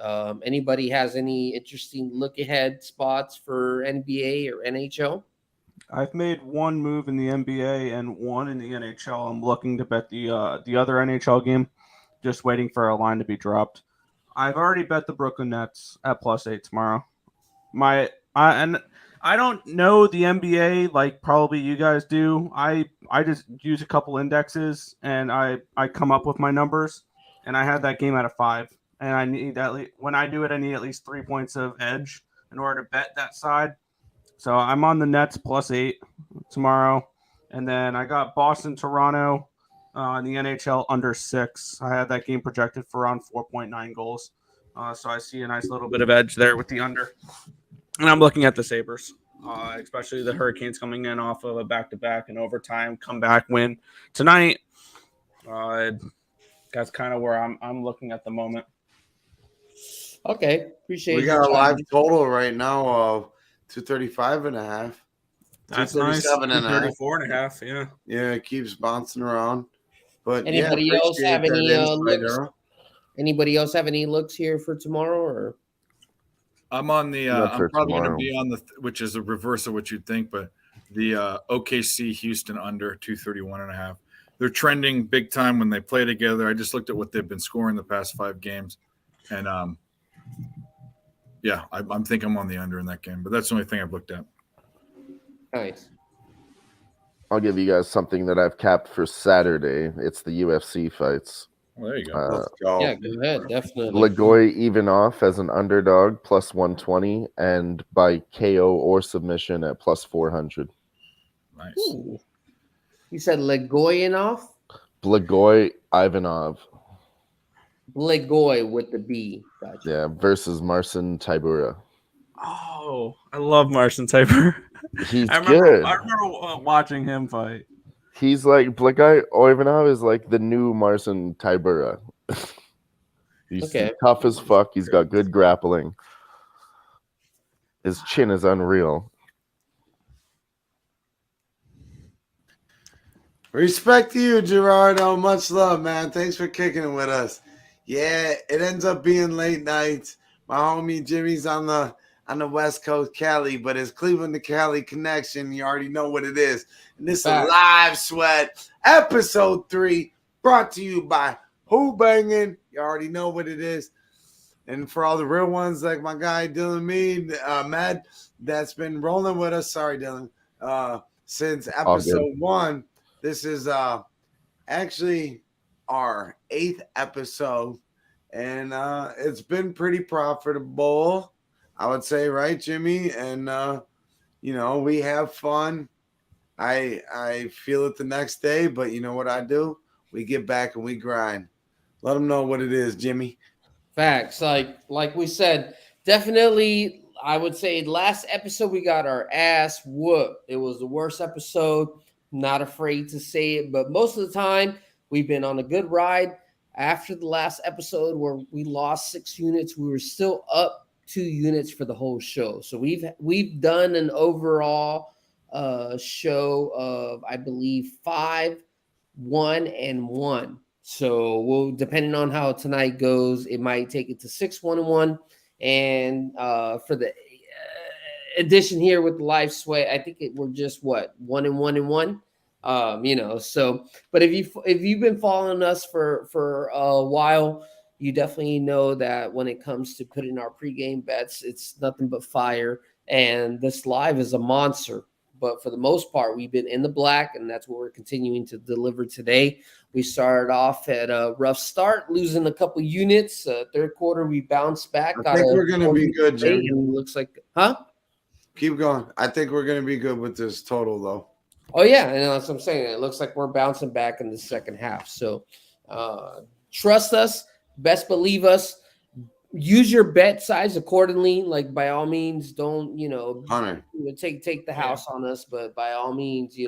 Anybody has any interesting look-ahead spots for NBA or NHL? I've made one move in the NBA and one in the NHL. I'm looking to bet the other NHL game, just waiting for a line to be dropped. I've already bet the Brooklyn Nets at +8 tomorrow. And I don't know the NBA like probably you guys do. I just use a couple indexes and I come up with my numbers. And I had that game at a 5. And I need when I do it, I need at least 3 points of edge in order to bet that side. So I'm on the Nets +8 tomorrow. And then I got Boston, Toronto in the NHL under 6. I had that game projected for around 4.9 goals. So I see a nice little bit of edge there with the under. And I'm looking at the Sabres, especially the Hurricanes coming in off of a back-to-back and overtime comeback win tonight. That's kind of where I'm looking at the moment. Okay, appreciate it. We got a live total right now of 235.5. That's nice. 234.5. Yeah. Yeah, it keeps bouncing around. But anybody else have any looks? Anybody else have any looks here for tomorrow? Or I'm on the. I'm probably going to be on the, which is a reverse of what you'd think, but the OKC Houston under 231.5. They're trending big time when they play together. I just looked at what they've been scoring the past 5 games, and I'm think I'm on the under in that game. But that's the only thing I've looked at. Nice. I'll give you guys something that I've capped for Saturday. It's the UFC fights. Well, there you go. Let's go. Yeah, go ahead. Definitely. Blagoy Ivanov as an underdog +120, and by KO or submission at +400. Nice. Ooh. You said Legoyanov? Blagoy Ivanov. Blagoy with the B. Gotcha. Yeah, versus Marcin Tybura. Oh, I love Marcin Tybura. He's good. I remember watching him fight. He's like Blagoy Ivanov is like the new Marcin Tybura. He's tough as fuck. He's got good grappling. His chin is unreal. Respect to you, Gerardo. Much love, man. Thanks for kicking it with us. Yeah, it ends up being late nights. My homie Jimmy's on the West Coast, Cali, but it's Cleveland to Cali connection. You already know what it is. And this is Live Sweat, episode 3, brought to you by Who-Bangin. You already know what it is. And for all the real ones like my guy Dylan Med, that's been rolling with us. Sorry, Dylan. since All good. episode 1. This is actually our 8th episode, and it's been pretty profitable, I would say, right, Jimmy? And we have fun. I feel it the next day, but you know what I do? We get back and we grind. Let them know what it is, Jimmy. Facts. Like we said, definitely I would say last episode we got our ass whooped. It was the worst episode. Not afraid to say it, but most of the time we've been on a good ride. After the last episode where we lost 6 units, we were still up 2 units for the whole show. So we've done an overall show of, I believe, 5, 1, and 1. So we'll, depending on how tonight goes, it might take it to 6, 1, and 1. And for the addition here with the live sweat, I think we're just 1 and 1 and 1. So but if you've been following us for a while, you definitely know that when it comes to putting our pregame bets, it's nothing but fire. And this live is a monster. But for the most part, we've been in the black, and that's what we're continuing to deliver today. We started off at a rough start, losing a couple units. Third quarter, we bounced back. I think we're going to be good, Jimmy. And looks like, huh? Keep going. I think we're going to be good with this total, though. Oh, yeah, and that's what I'm saying. It looks like we're bouncing back in the second half. So trust us. Best believe us. Use your bet size accordingly. Like, by all means, don't, take the house on us. But by all means,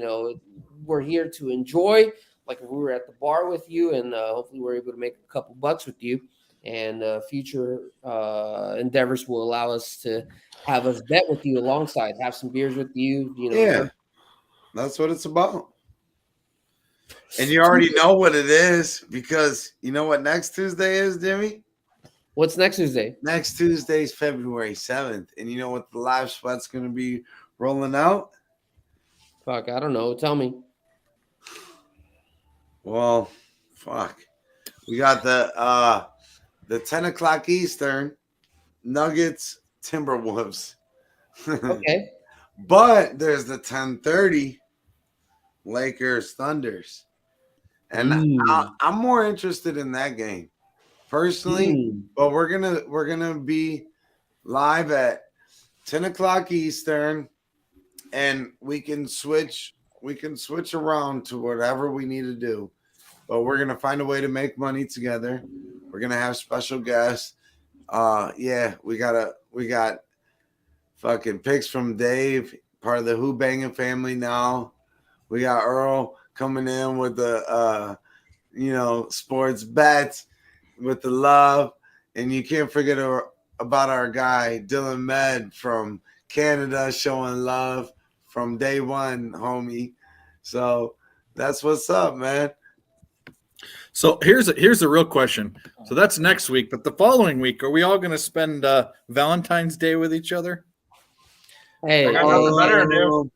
we're here to enjoy. Like, if we were at the bar with you, and hopefully we're able to make a couple bucks with you. And future endeavors will allow us to have us bet with you alongside, have some beers with you. Yeah, that's what it's about. And you already know what it is, because you know what next Tuesday is, Jimmy? What's next Tuesday? Next Tuesday is February 7th. And you know what the live sweat's going to be rolling out? Fuck, I don't know. Tell me. Well, fuck. We got the 10 o'clock Eastern Nuggets Timberwolves. Okay. But there's the 10:30 Lakers Thunders. And I'm more interested in that game personally, but we're gonna be live at 10 o'clock Eastern, and we can switch around to whatever we need to do. But we're gonna find a way to make money together. We're gonna have special guests. We got fucking picks from Dave, part of the Who-Bangin family now. We got Earl coming in with the sports bets with the love. And you can't forget about our guy, Dylan Med from Canada, showing love from day one, homie. So that's what's up, man. So here's the real question. So that's next week, but the following week, are we all going to spend Valentine's Day with each other? Hey, I got nothing better to do.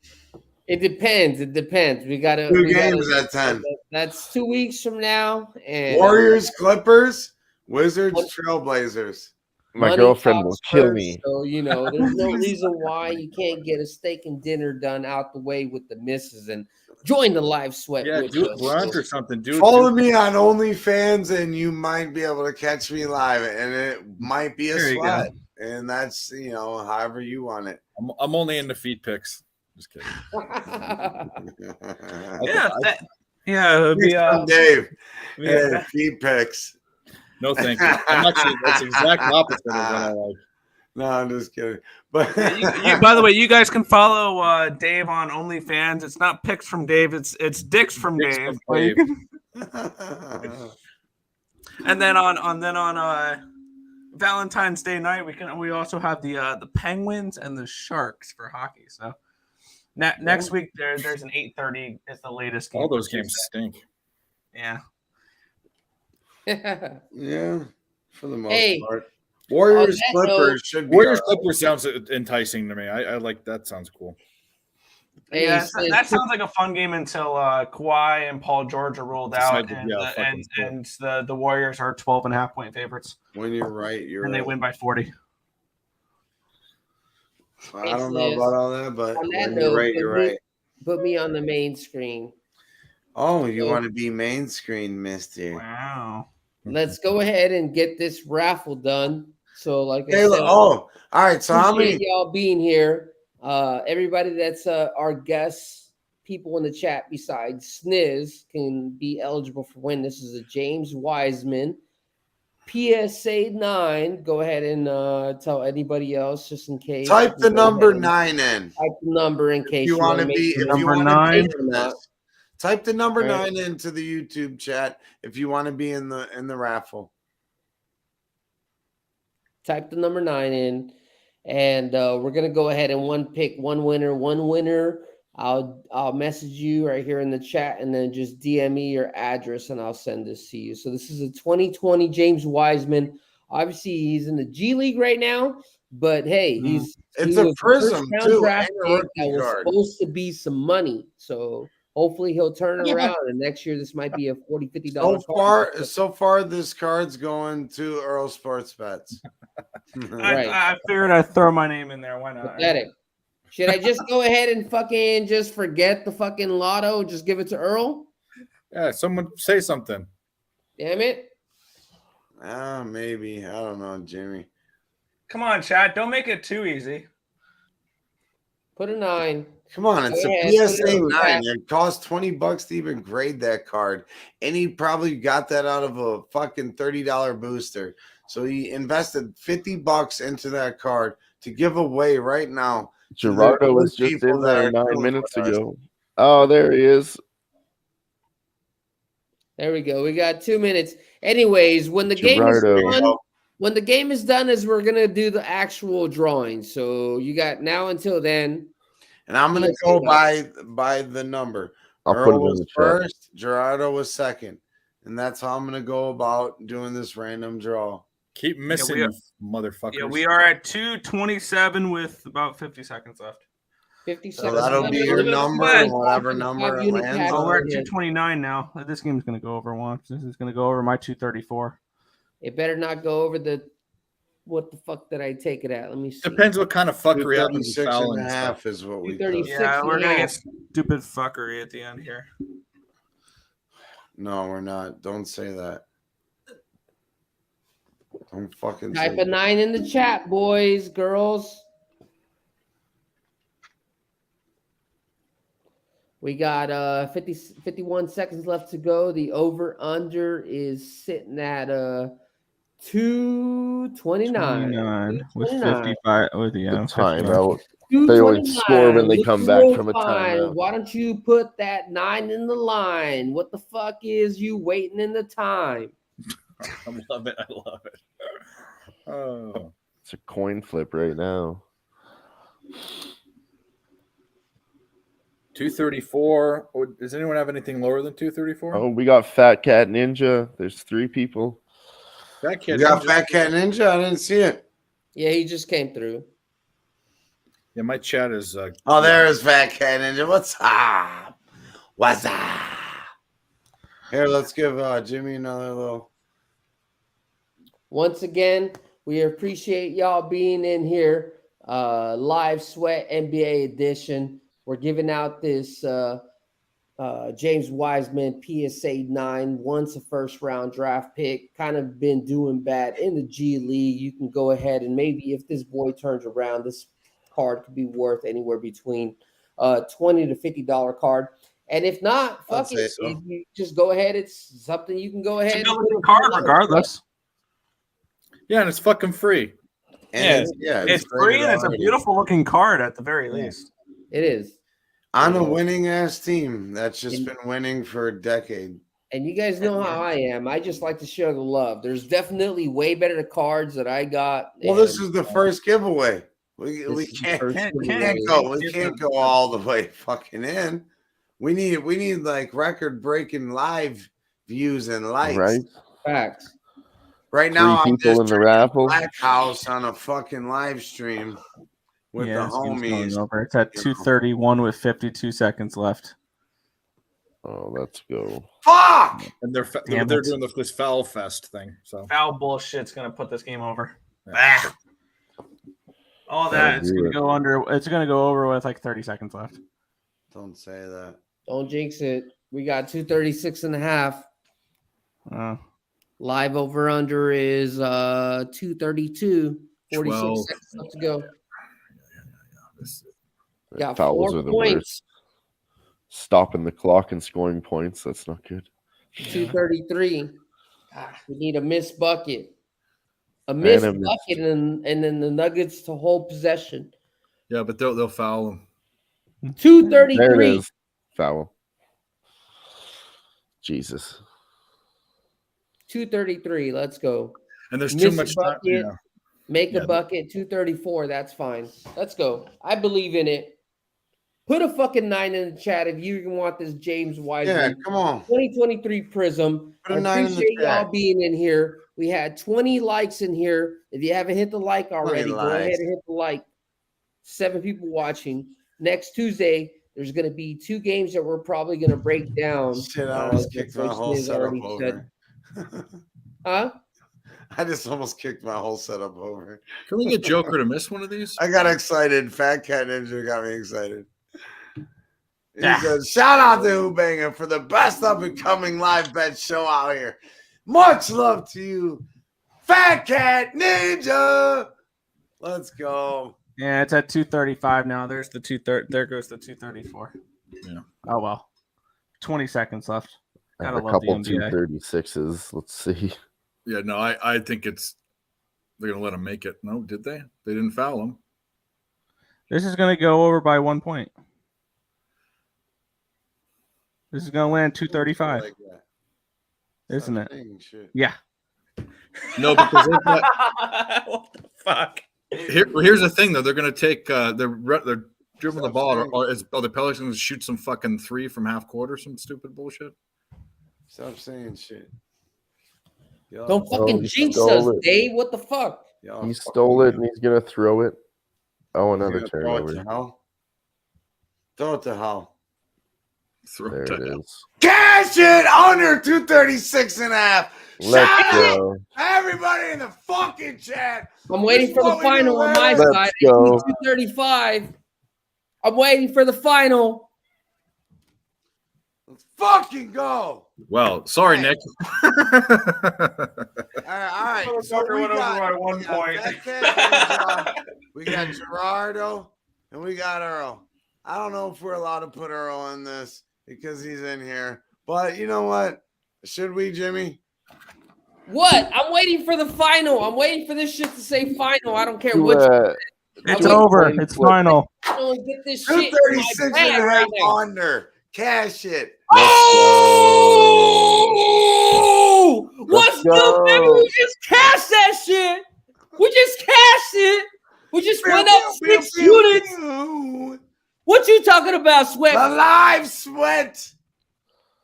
It depends. We got 2 games at 10. That's 2 weeks from now. And Warriors, Clippers, Wizards, Trailblazers. My girlfriend will kill me. So, there's no reason why you can't get a steak and dinner done out the way with the missus and join the live sweat. Yeah, with do us. brunch or something, dude. Follow me on OnlyFans, and you might be able to catch me live, and it might be a sweat. And that's, however you want it. I'm only into feet pics. Just kidding. It'd be Dave. Yeah, feet pics. No, thank you. I'm actually that's the exact opposite of what I like. No, I'm just kidding. But by the way, you guys can follow Dave on OnlyFans. It's not pics from Dave. It's dicks from Dave. And then on Valentine's Day night, we also have the Penguins and the Sharks for hockey. So next week there's an 8:30 is the latest game. All those games stink. Yeah. Yeah, for the most part. Warriors Clippers should be. Warriors Clippers sounds enticing to me. I like that. Sounds cool. Hey, Yeah, that sounds like a fun game until Kawhi and Paul George are ruled out, and the Warriors are 12.5-point favorites. When you're right, they win by 40. I don't know about all that, but when you're right, you're right. Put me on the main screen. Oh, you want to be main screen, mister? Wow. Let's go ahead and get this raffle done. So, like I Hey, said, all right. So how appreciate many? y'all being here. Everybody that's our guests, people in the chat besides Sniz can be eligible for win. This is a James Wiseman PSA 9. Go ahead and tell anybody else just in case. Type the Go number ahead and 9 in. Type the number in case You want to make be, it. if you Number want to be 9. in this. Type the number All right. 9 into the YouTube chat if you want to be in the raffle. Type the number 9 in, and we're gonna go ahead and pick one winner. I'll message you right here in the chat, and then just DM me your address, and I'll send this to you. So this is a 2020 James Wiseman. Obviously, he's in the G League right now, but hey, It's he a was prism first-round too. draft And a pick that rookie was card. supposed to be some money. So hopefully he'll turn it around, and next year this might be a $40, $50 So far, this card's going to Earl Sports Bets. Right. I figured I'd throw my name in there. Why not? Pathetic. Should I just go ahead and fucking just forget the fucking lotto? Just give it to Earl? Yeah, someone say something. Damn it. Maybe. I don't know, Jimmy. Come on, Chad. Don't make it too easy. Put a 9. Come on, it's Go a ahead, put PSA it in 9. chat. It costs $20 to even grade that card. And he probably got that out of a fucking $30 booster. So he invested $50 into that card to give away right now. Gerardo was just people in that there are 9 doing minutes with us. ago. Oh, there he is. There we go. We got 2 minutes. Anyways, when the game is Gerardo. done, when the game is done, is we're gonna do the actual drawing. So you got now until then. And I'm gonna go by the number. I'll Earl put it in was the chat. first, Gerardo was second. And that's how I'm gonna go about doing this random draw. Keep missing, you motherfuckers. Yeah, we are at 2:27 with about 50 seconds left. 50 So seconds. that'll be your number, and whatever number it lands Oh, we're on. at 2:29 now. This game's gonna go over once. This is gonna go over my 2:34. It better not go over the. What the fuck did I take it at? Let me see. Depends what kind of fuckery happens with 236 fouling and a and half stuff. is what we 236 took. Yeah, we're gonna and a get half. stupid fuckery at the end here. No, we're not. Don't say that. Don't fucking Type say a 9 in the chat, boys, girls. We got 51 seconds left to go. The over-under is sitting at 229. With 55 with Timeout. They always score when they come back from a timeout. Why don't you put that 9 in the line? What the fuck is you waiting in the time? I love it. I love it. Oh, it's a coin flip right now. 234. Does anyone have anything lower than 234? Oh, we got Fat Cat Ninja. There's 3 people. Fat Cat You got Ninja. Fat Cat Ninja? I didn't see it. Yeah, he just came through. Yeah, my chat is. Oh, there is Fat Cat Ninja. What's up? What's up? Here, let's give Jimmy another little. Once again, we appreciate y'all being in here. Live Sweat NBA edition. We're giving out this James Wiseman PSA 9, once a first-round draft pick. Kind of been doing bad in the G League. You can go ahead and maybe if this boy turns around, this card could be worth anywhere between $20 to $50 card. And if not, fuck it. So. If you just go ahead. It's something you can go ahead It's a and good card regardless. Yeah, and it's fucking free. And it's free and it's a beautiful looking card at the very least. It is. On a winning ass team that's just been winning for a decade. And you guys know how I am. I just like to share the love. There's definitely way better cards that I got. Well, this is the first giveaway. We can't go all the way fucking in. We need like record breaking live views and likes. Right. Facts. Right now, 3 I'm people just in the raffle. Black House on a fucking live stream with the homies. It's at 2:31 with 52 seconds left. Oh, let's go. Fuck! And they're doing this foul fest thing. So foul bullshit's gonna put this game over. Yeah. All that it's gonna go under. It's gonna go over with like 30 seconds left. Don't say that. Don't jinx it. We got 236.5. Live over under is 232. 46 12. seconds left to go. Got Fouls 4 are the points. worst. Stopping the clock and scoring points. That's not good. 233. We need a missed bucket. A missed And a missed. bucket and then the Nuggets to hold possession. Yeah, but they'll foul him. 233. There it is. Foul. Jesus. 233. Let's go. And there's too Miss much a time. bucket, Yeah. make a bucket, 234. That's fine. Let's go. I believe in it. Put a fucking 9 in the chat if you want this James Wiseman. Yeah, come on. 2023 Prism. Put I a 9 in the appreciate y'all chat. being in here. We had 20 likes in here. If you haven't hit the like already, go ahead likes. and hit the like. 7 people watching. Next Tuesday, there's going to be 2 games that we're probably going to break down. Shit, I almost kicked my whole setup over. Huh? I just almost kicked my whole setup over. Can we get Joker to miss one of these? I got excited. Fat Cat Ninja got me excited. He Yeah. said, shout out to Who-Bangin for the best up-and-coming live bet show out here. Much love to you, Fat Cat Ninja. Let's go. Yeah, it's at 235 now. There's the 230. There goes the 234. Yeah. Oh well. 20 seconds left. I have Gotta a love the couple NBA. 236s. Let's see. Yeah, no, I think they're gonna let him make it. No, did they? They didn't foul him. This is gonna go over by 1 point. This is gonna land 235, Like that. isn't it? Stop saying shit. Yeah. No, because they've got, What the fuck? here's the thing though. They're gonna take they're dribbling the Stop ball. saying- Or the Pelicans gonna shoot some fucking 3 from half court or some stupid bullshit? Stop saying shit. Yo, Don't fucking he jinx stole us, it. Dave. What the fuck? y'all He fucking stole it weird. and he's going to throw it. Oh, He's another gonna throw it to turnover. hell. Throw it to hell. Throw There it to it hell. is. Cash it under 236.5. Let's Shout out go. everybody in the fucking chat. I'm waiting This for is the what we final do on my later. side. Let's go. 235. I'm waiting for the final. Let's fucking go. Well, sorry, Hey. Nick. All right. So Tucker we went over got, by 1 we got point. Fat Cat Ninja, we got Gerardo, and we got Earl. I don't know if we're allowed to put Earl in this because he's in here. But you know what? Should we, Jimmy? What? I'm waiting for the final. I'm waiting for this shit to say final. I don't care what It's wait. over. It's final. you don't get this shit in my 236 bag and a right half now. under. Cash it. Oh! What's go. good, baby? We just cashed that shit. We just cashed it. We just went up 6 units. What you talking about, The Sweat? live sweat.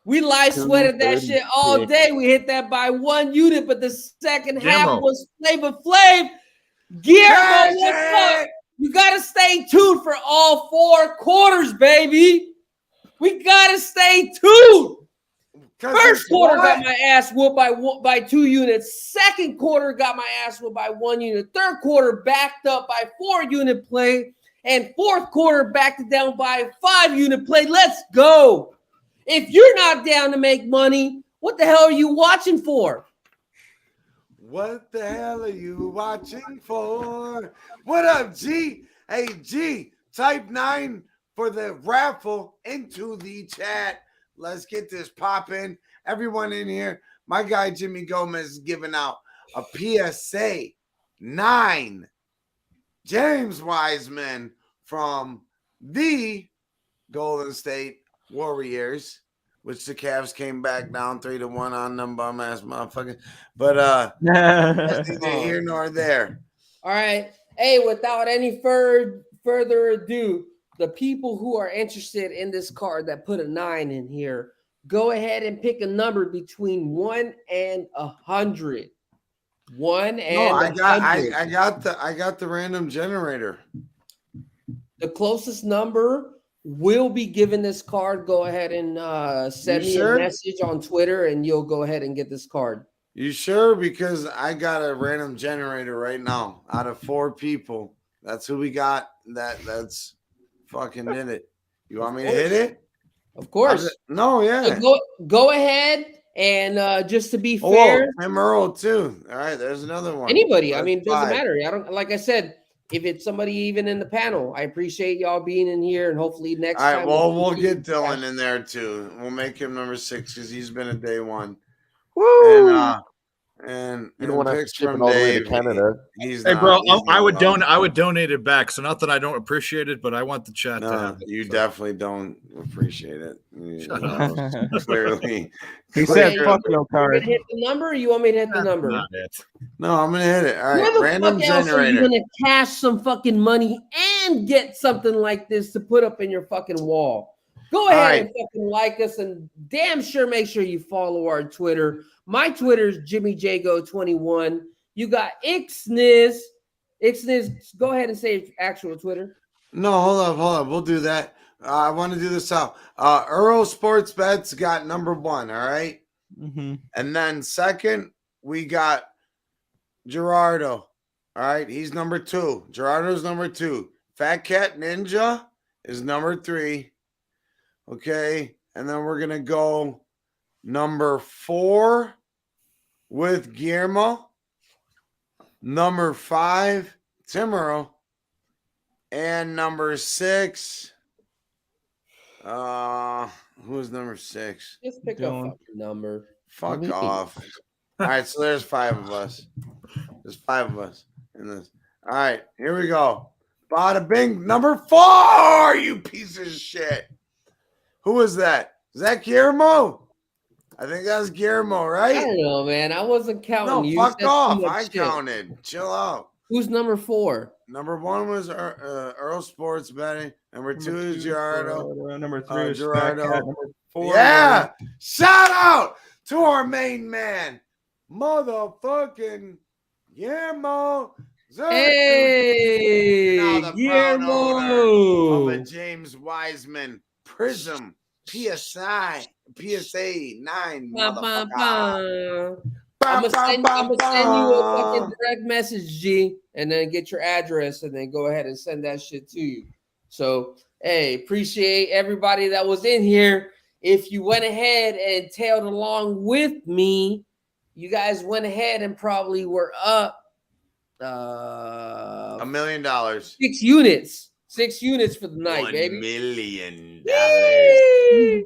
We live sweated that shit all day. We hit that by 1 unit, but the second half Guillermo. was Flavor Flav. Guillermo, Cash what's up? it. You gotta stay tuned for all 4 quarters, baby. We gotta stay tuned. 'Cause First it's quarter what? got my ass whooped by 2 units. Second quarter got my ass whooped by 1 unit. Third quarter backed up by 4-unit play. And fourth quarter backed it down by a 5-unit play. Let's go. If you're not down to make money, what the hell are you watching for? What the hell are you watching for? What up, G? Hey, G, type 9 for the raffle into the chat. Let's get this popping. Everyone in here, my guy Jimmy Gomez is giving out a PSA 9 James Wiseman from the Golden State Warriors, which the Cavs came back down 3-1 on them bum ass motherfuckers. But that's neither here nor there. All right. Hey, without any further ado, the people who are interested in this card that put a 9 in here, go ahead and pick a number between 1 and 100. 1 and No, 100. I got the random generator. The closest number will be given this card. Go ahead and send You me sure? a message on Twitter, and you'll go ahead and get this card. You sure? Because I got a random generator right now out of 4 people. That's who we got. That's fucking did it. You want me to hit it? Of course. No, yeah. So go ahead, and just to be fair, Tim Earl too. All right, there's another one. anybody. That's I mean, it doesn't 5. matter. I don't, like I said, if it's somebody even in the panel, I appreciate y'all being in here, and hopefully next All right, time. well, we'll get Dylan in there too. We'll make him number 6 because he's been a day one. Woo! And You don't want to have to picks ship it from all the way to Dave. Canada. He's Hey, not, bro, he's I not would wrong. I would donate it back. So not that I don't appreciate it, but I want the chat to No, have it. you so. definitely don't appreciate it. Shut Clearly. He Clearly. said, "Fuck no You're card." gonna hit the number, or you want me to hit the number? Not it. No, I'm gonna hit it. All right, Where the random fuck else are you generator. gonna cash some fucking money and get something like this to put up in your fucking wall? Go ahead right. and fucking like us, and damn sure make sure you follow our Twitter. My Twitter is JimmyJago21. You got IKSNIZ. IKSNIZ, go ahead and say your actual Twitter. No, hold up. We'll do that. I want to do this out. Earl Sports Bets got number 1. All right, and then second we got Gerardo. All right, he's number 2. Gerardo's number 2. Fat Cat Ninja is number 3. Okay, and then we're gonna go number 4 with Guillermo. Number 5, Tim Earl. And number 6, who's number 6? Just pick a fucking number. Fuck off. All right, so there's 5 of us. There's 5 of us in this. All right, here we go. Bada bing, number 4, you piece of shit. Who is that? Is that Guillermo? I think that's Guillermo, right? I don't know, man. I wasn't counting No, you. fuck That's too off. much I shit. counted. Chill out. Who's number 4? Number 1 was Earl Sports Betting. Number 2 is Gerardo. Number 3 is Gerardo. Fat Cat. Number 4. Yeah. Shout out to our main man, motherfucking Guillermo. Hey, Now the proud owner Guillermo. of a James Wiseman Prism PSA 9. Ba, ba, Motherfucker. ba. I'm gonna send you a fucking direct message, G, and then get your address, and then go ahead and send that shit to you. So, hey, appreciate everybody that was in here. If you went ahead and tailed along with me, you guys went ahead and probably were up $1 million. 6 units. 6 units for the night, $1 baby. million. Yay!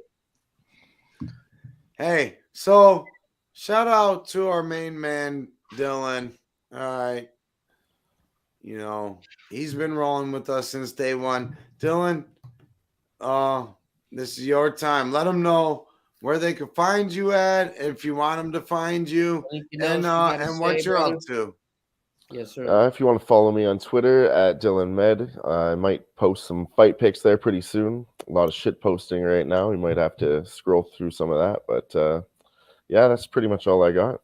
Hey, so shout out to our main man, Dylan. All right. You know, he's been rolling with us since day one. Dylan, this is your time. Let them know where they can find you at, if you want them to find you, and what you're up to. Yes, sir. If you want to follow me on Twitter at Dylan Med, I might post some fight pics there pretty soon. A lot of shit posting right now. You might have to scroll through some of that, but yeah, that's pretty much all I got.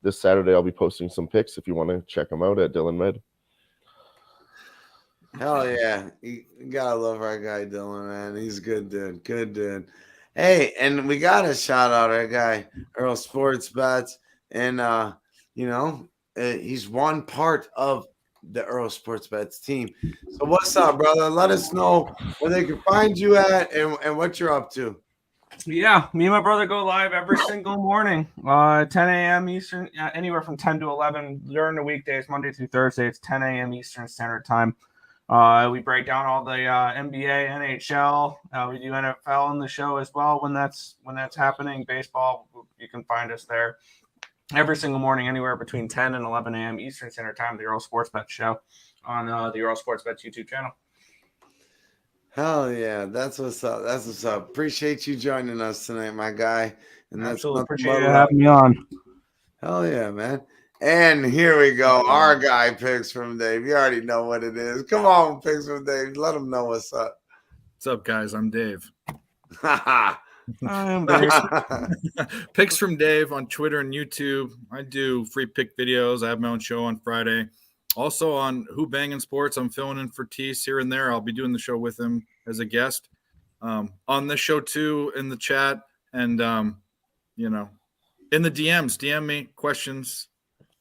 This Saturday, I'll be posting some pics if you want to check them out at Dylan Med. Hell yeah. You gotta love our guy Dylan, man. He's good dude. Good dude. Hey, and we gotta shout out our guy, Earl Sports Bets. And he's one part of the Earl Sports Bets team. So what's up, brother? Let us know where they can find you at and what you're up to. Yeah, me and my brother go live every single morning, 10 a.m. Eastern, anywhere from 10 to 11 during the weekdays, Monday through Thursday. It's 10 a.m. Eastern Standard Time. We break down all the NBA, NHL. We do NFL in the show as well when that's happening. Baseball, you can find us there every single morning, anywhere between 10 and 11 a.m. Eastern Standard Time. The Earl Sports Bet Show on the Earl Sports Bets YouTube channel. Hell yeah, that's what's up. That's what's up. Appreciate you joining us tonight, my guy. And that's Absolutely nothing appreciate but you love. having me on. Hell yeah, man. And here we go. Our guy Picks from Dave. You already know what it is. Come on, Picks from Dave. Let him know what's up. What's up, guys? I'm Dave. I am very Picks from Dave on Twitter and YouTube. I do free pick videos. I have my own show on Friday. Also on Who-Bangin Sports, I'm filling in for Tease here and there. I'll be doing the show with him as a guest on this show too, in the chat, and in the DMs. DM me questions.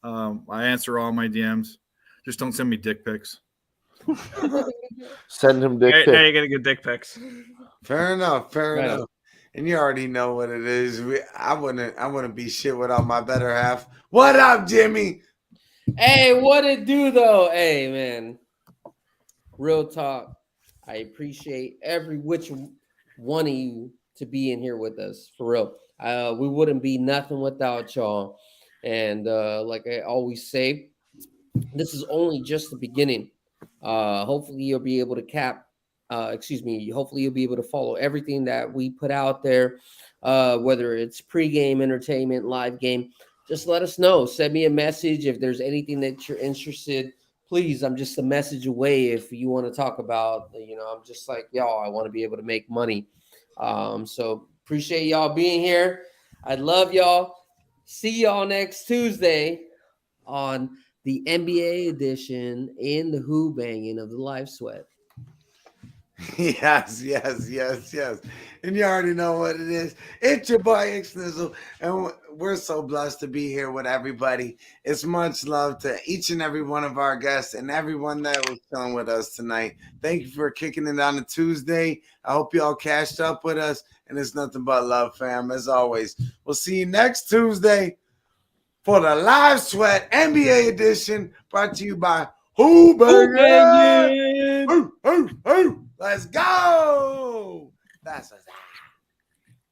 I answer all my DMs. Just don't send me dick pics. Send him dick pics. Now you're gonna get dick pics. Fair enough. Fair Right on. enough. And you already know what it is. I wouldn't be shit without my better half. What up, Jimmy? Hey, what it do though? Hey, man. Real talk. I appreciate every which one of you to be in here with us for real. We wouldn't be nothing without y'all. And like I always say, this is only just the beginning. Hopefully you'll be able to hopefully you'll be able to follow everything that we put out there, whether it's pregame entertainment, live game. Just let us know. Send me a message if there's anything that you're interested. Please, I'm just a message away if you want to talk about, I'm just like, y'all, I want to be able to make money. So appreciate y'all being here. I love y'all. See y'all next Tuesday on the NBA edition in the Who-Bangin of the Live Sweat. Yes. And you already know what it is. It's your boy IKSNIZOL, and we're so blessed to be here with everybody. It's much love to each and every one of our guests and everyone that was chilling with us tonight. Thank you for kicking it on a Tuesday. I hope you all cashed up with us, and it's nothing but love, fam. As always, we'll see you next Tuesday for the Live Sweat NBA edition, brought to you by Who-Bangin. Let's go. That's what's up.